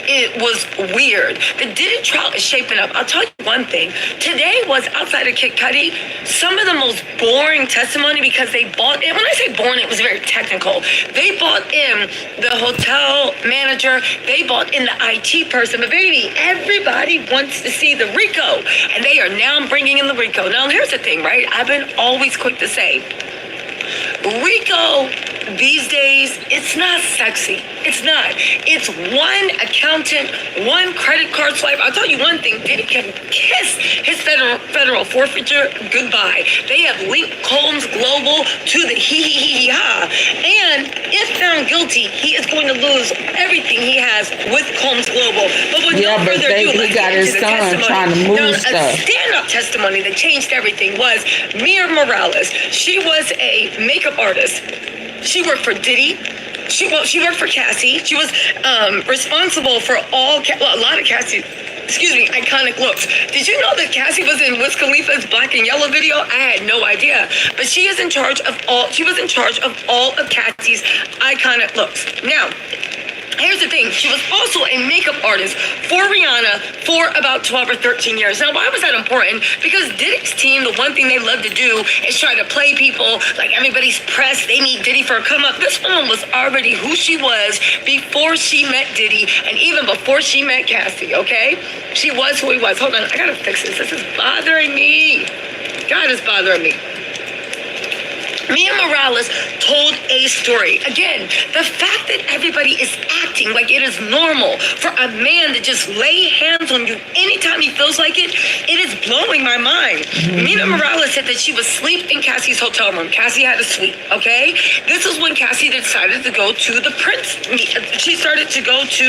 it was weird. The Diddy trial is shaping up. I'll tell you one thing. Today was, outside of Kid Cudi, some of the most boring testimony because they bought in. When I say boring, it was very technical. They bought in the hotel manager. They bought in the IT person. But baby, everybody wants to see the RICO. And they are now bringing in the RICO. Now, here's the thing, right? I've been always quick to say, RICO these days, it's not sexy. It's not. It's one accountant, one credit card swipe. I'll tell you one thing, Diddy can kiss his federal forfeiture goodbye. They have linked Combs Global to the ha. And if found guilty, he is going to lose everything he has with Combs Global. But with no further ado, he got his son trying to move stuff. A stand-up testimony that changed everything was Mia Morales. She was a makeup artist. She worked for Diddy. She worked for Cassie. She was responsible for a lot of Cassie, iconic looks. Did you know that Cassie was in Wiz Khalifa's Black and Yellow video? I had no idea. But she was in charge of all of Cassie's iconic looks. Now, here's the thing. She was also a makeup artist for Rihanna for about 12 or 13 years. Now, why was that important? Because Diddy's team, the one thing they love to do is try to play people like everybody's pressed. They need Diddy for a come up. This woman was already who she was before she met Diddy and even before she met Cassie, okay? She was who he was. Hold on. I gotta fix this. This is bothering me. God, it's bothering me. Mia Morales told a story. Again, the fact that everybody is acting like it is normal for a man to just lay hands on you anytime he feels like it, it is blowing my mind. Mia Morales said that she was asleep in Cassie's hotel room. Cassie had a suite, okay? This is when Cassie decided to go to the Prince. She started to go to,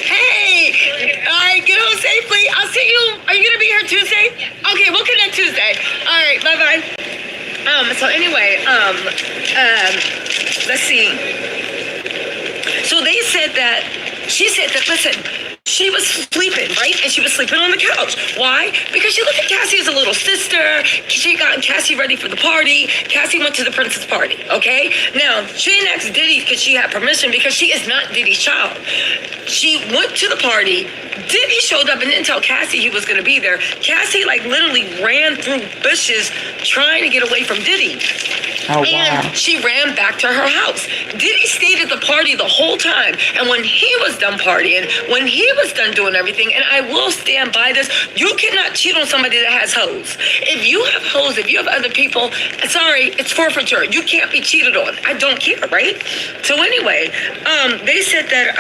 hey, all right, get home safely. I'll see you. Are you going to be here Tuesday? Okay, we'll connect Tuesday. All right, bye-bye. So anyway, let's see. So they said that, she said that, listen, she was sleeping, right? And she was sleeping on the couch. Why? Because she looked at Cassie as a little sister. She got Cassie ready for the party. Cassie went to the Prince's party, okay? Now, she didn't ask Diddy because she had permission because she is not Diddy's child. She went to the party. Diddy showed up and didn't tell Cassie he was going to be there. Cassie, literally ran through bushes trying to get away from Diddy. Oh, wow. And she ran back to her house. Diddy stayed at the party the whole time. And when he was done partying, when he was done doing everything, and I will stand by this, you cannot cheat on somebody that has hoes. If you have hoes, if you have other people, sorry, it's forfeiture. You can't be cheated on. I don't care, right? So anyway, they said that,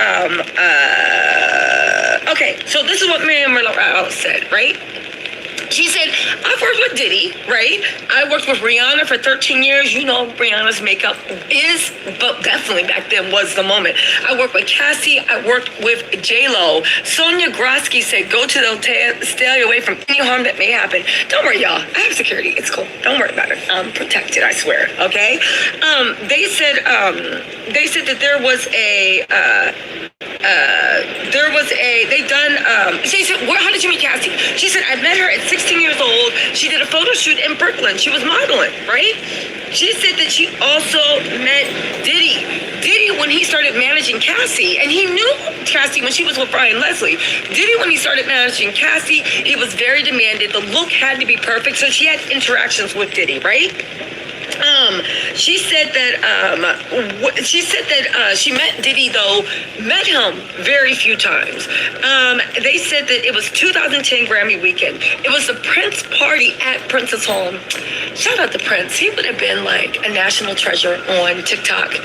okay, so this is what Miriam Morales said, right? She said, I've worked with Diddy, right? I worked with Rihanna for 13 years. You know, Rihanna's makeup is, but definitely back then was the moment. I worked with Cassie. I worked with J-Lo. Sonia Grosky said, go to the hotel, stay away from any harm that may happen. Don't worry, y'all. I have security. It's cool. Don't worry about it. I'm protected, I swear, okay? They said that there was she said, how did you meet Cassie? She said, I met her at 16 years old. She did a photo shoot in Brooklyn. She was modeling, right? She said that she also met Diddy. Diddy, when he started managing Cassie, and he knew Cassie when she was with Brian Leslie. Diddy, when he started managing Cassie, he was very demanded. The look had to be perfect, so she had interactions with Diddy, right? She said that she met Diddy, though, met him very few times. They said that it was 2010 Grammy weekend. It was the Prince party at Prince's home. Shout out to Prince. He would have been like a national treasure on TikTok.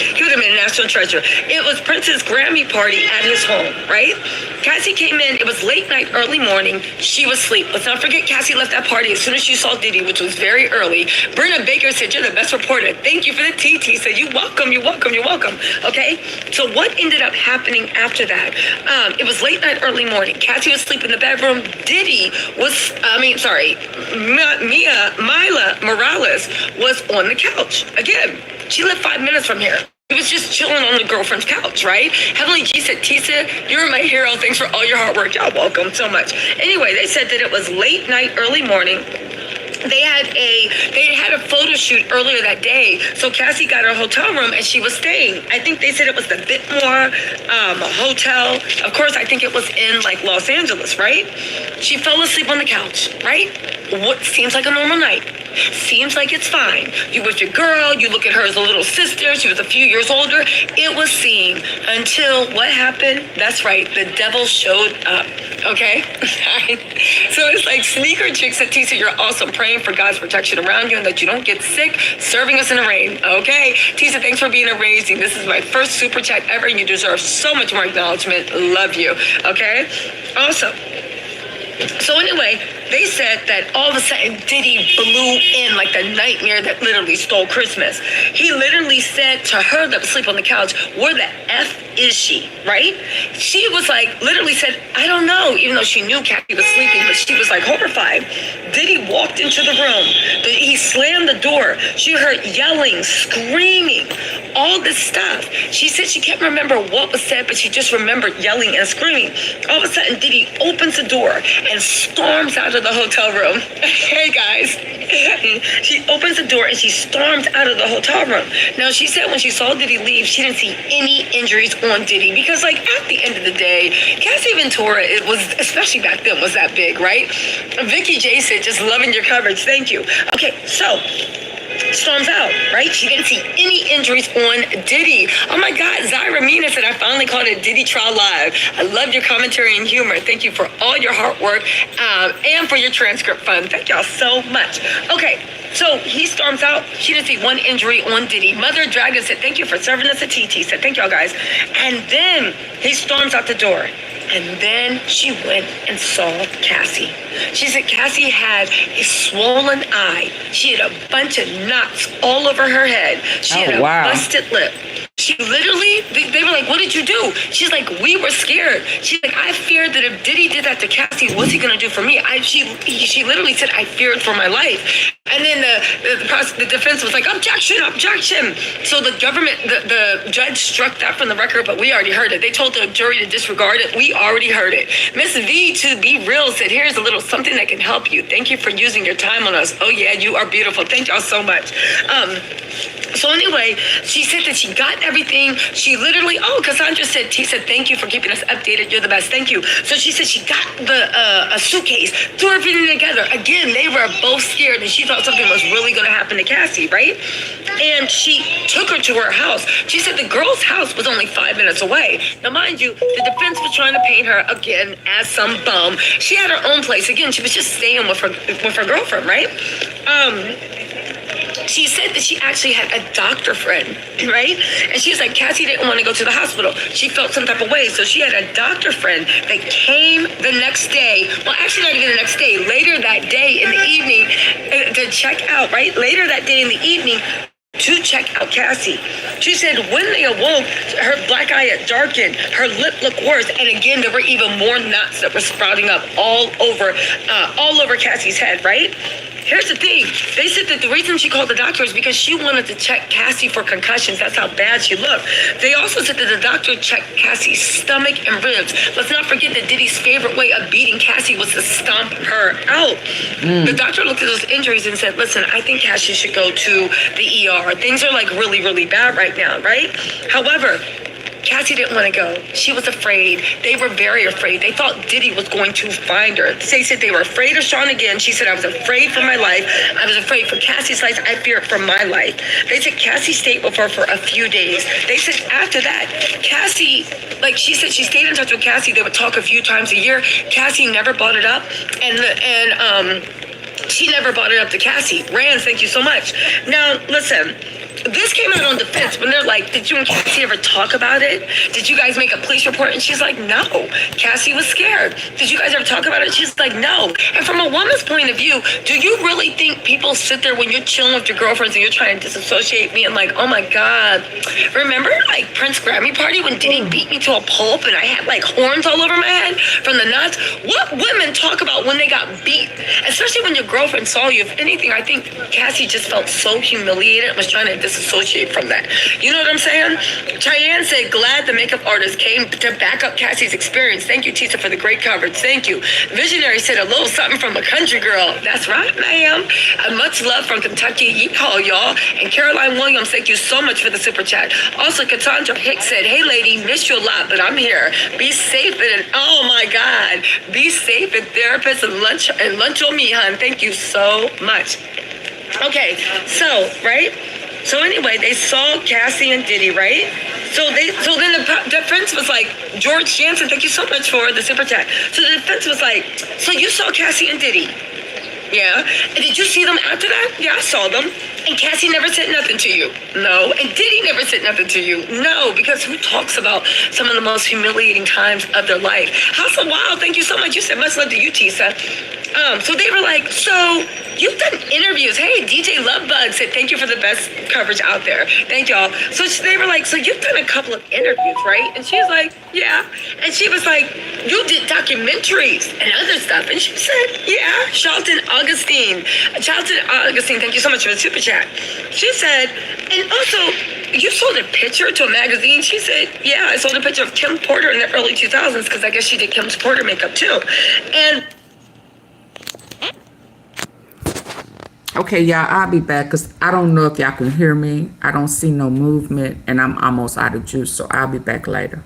He would have been a national treasure. It was Prince's Grammy party at his home, right? Cassie came in. It was late night, early morning. She was asleep. Let's not forget Cassie left that party as soon as she saw Diddy, which was very early. Brenna Baker said, "You're the best reporter. Thank you for the TT." Said, "You're welcome, you're welcome, you're welcome." Okay? So what ended up happening after that? It was late night, early morning. Cassie was asleep in the bedroom. Diddy was, Mila Morales was on the couch. Again, she lived 5 minutes from here. He was just chilling on the girlfriend's couch, right? Heavenly G said, "Tisa, you're my hero. Thanks for all your hard work. Y'all welcome so much." Anyway, they said that it was late night, early morning. They had a photo shoot earlier that day, so Cassie got her hotel room and she was staying. I think they said it was the Bitmore hotel. Of course, I think it was in like Los Angeles, right? She fell asleep on the couch, right? What seems like a normal night. Seems like it's fine. You with your girl, you look at her as a little sister. She was a few years older. It was seen until what happened? That's right, the devil showed up. Okay? So it's like sneaker chick said, "Tisa, you're awesome. Praying for God's protection around you and that you don't get sick, serving us in the rain." Okay? Tisa, thanks for being amazing. This is my first super chat ever and you deserve so much more acknowledgement. Love you. Okay? Awesome. So anyway, they said that all of a sudden Diddy blew in like the nightmare that literally stole Christmas. He literally said to her that was asleep on the couch, "Where the F is she?" Right? She was like, literally said, "I don't know," even though she knew Kathy was sleeping, but she was like horrified. Diddy walked into the room. He slammed the door. She heard yelling, screaming, all this stuff. She said she can't remember what was said, but she just remembered yelling and screaming. All of a sudden, Diddy opens the door and storms out of the hotel room. Hey, guys. She opens the door and she storms out of the hotel room. Now, she said when she saw Diddy leave, she didn't see any injuries on Diddy because, like, at the end of the day, Cassie Ventura, it was, especially back then, was that big, right? Vicky J said, "Just loving your coverage. Thank you." Okay, so storms out, right? She didn't see any injuries on Diddy. Oh my God, Zyra Mina said, "I finally caught a Diddy trial live. I love your commentary and humor. Thank you for all your hard work and for your transcript fun. Thank y'all so much." Okay, so he storms out. She didn't see one injury on Diddy. Mother Dragon said, "Thank you for serving us a TT." Said, "Thank y'all guys." And then he storms out the door. And then she went and saw Cassie. She said Cassie had a swollen eye. She had a bunch of knots all over her head. She had a busted lip. She literally, they were like, "What did you do?" She's like, "We were scared." She's like, "I feared that if Diddy did that to Cassie, what's he going to do for me?" She literally said, "I feared for my life." And then the defense was like, "Objection, objection." So the government, the judge struck that from the record, but we already heard it. They told the jury to disregard it. We already heard it. Miss V, to be real, said, "Here's a little something that can help you. Thank you for using your time on us." Oh yeah, you are beautiful. Thank y'all so much. So anyway, she said that she got everything. She literally, Cassandra said, "T said, thank you for keeping us updated. You're the best. Thank you." So she said she got a suitcase, threw everything together. Again, they were both scared and she thought something was really going to happen to Cassie, right? And she took her to her house. She said the girl's house was only 5 minutes away. Now, mind you, the defense was trying to paint her again as some bum. She had her own place. Again, she was just staying with her girlfriend, right? She said that she actually had a doctor friend, right? And she was like, Cassie didn't want to go to the hospital. She felt some type of way. So she had a doctor friend that came the next day. Well, actually not even the next day. Later that day in the evening to check out, right? Later that day in the evening to check out Cassie. She said when they awoke, her black eye had darkened, her lip looked worse, and again, there were even more knots that were sprouting up all over Cassie's head, right? Here's the thing. They said that the reason she called the doctor is because she wanted to check Cassie for concussions. That's how bad she looked. They also said that the doctor checked Cassie's stomach and ribs. Let's not forget that Diddy's favorite way of beating Cassie was to stomp her out. The doctor looked at those injuries and said, listen, I think Cassie should go to the ER. Things are like really, really bad right now, right? However, Cassie didn't want to go. She was afraid. They were very afraid. They thought Diddy was going to find her. They said they were afraid of Sean again. She said, I was afraid for my life. I was afraid for Cassie's life. I feared for my life. They said Cassie stayed with her for a few days. They said after that, Cassie, like she said, she stayed in touch with Cassie. They would talk a few times a year. Cassie never brought it up. And she never brought it up to Cassie. Rand, thank you so much. Now, listen. this came out on defense when they're like, did you and Cassie ever talk about it? Did you guys make a police report? And she's like, no. Cassie was scared. Did you guys ever talk about it? She's like, no. And from a woman's point of view, do you really think people sit there when you're chilling with your girlfriends and you're trying to disassociate me and like, oh my God, remember like Prince Grammy party when Diddy beat me to a pulp and I had like horns all over my head from the nuts? What women talk about when they got beat? Especially when your girlfriend saw you. If anything, I think Cassie just felt so humiliated and was trying to disassociate from that. You know what I'm saying? Cheyenne said, glad the makeup artist came to back up Cassie's experience. Thank you, Tisa, for the great coverage. Thank you. Visionary said, a little something from a country girl. That's right, ma'am. Much love from Kentucky. Yeehaw, y'all. And Caroline Williams, thank you so much for the super chat. Also, Cassandra Hicks said, hey, lady, miss you a lot, but I'm here. Be safe and, oh my God, be safe and therapist and lunch on me, hon. Thank you so much. Okay, so, right? So anyway, they saw Cassie and Diddy, right? So then the defense was like, George Jansen, thank you so much for the super chat. So the defense was like, so you saw Cassie and Diddy? Yeah. And did you see them after that? Yeah, I saw them. And Cassie never said nothing to you? No. And Diddy never said nothing to you? No. Because who talks about some of the most humiliating times of their life? House of Wild, thank you so much. You said much love to you, Tisa. So they were like, so you've done interviews. Hey, DJ Lovebug said, thank you for the best coverage out there. Thank y'all. So they were like, so you've done a couple of interviews, right? And she was like, yeah. And she was like, you did documentaries and other stuff. And she said, yeah. Charlton Augustine, thank you so much for the super chat. She said, and also, you sold a picture to a magazine? She said, yeah, I sold a picture of Kim Porter in the early 2000s because I guess she did Kim's Porter makeup too. And okay, y'all, I'll be back because I don't know if y'all can hear me. I don't see no movement and I'm almost out of juice, so I'll be back later.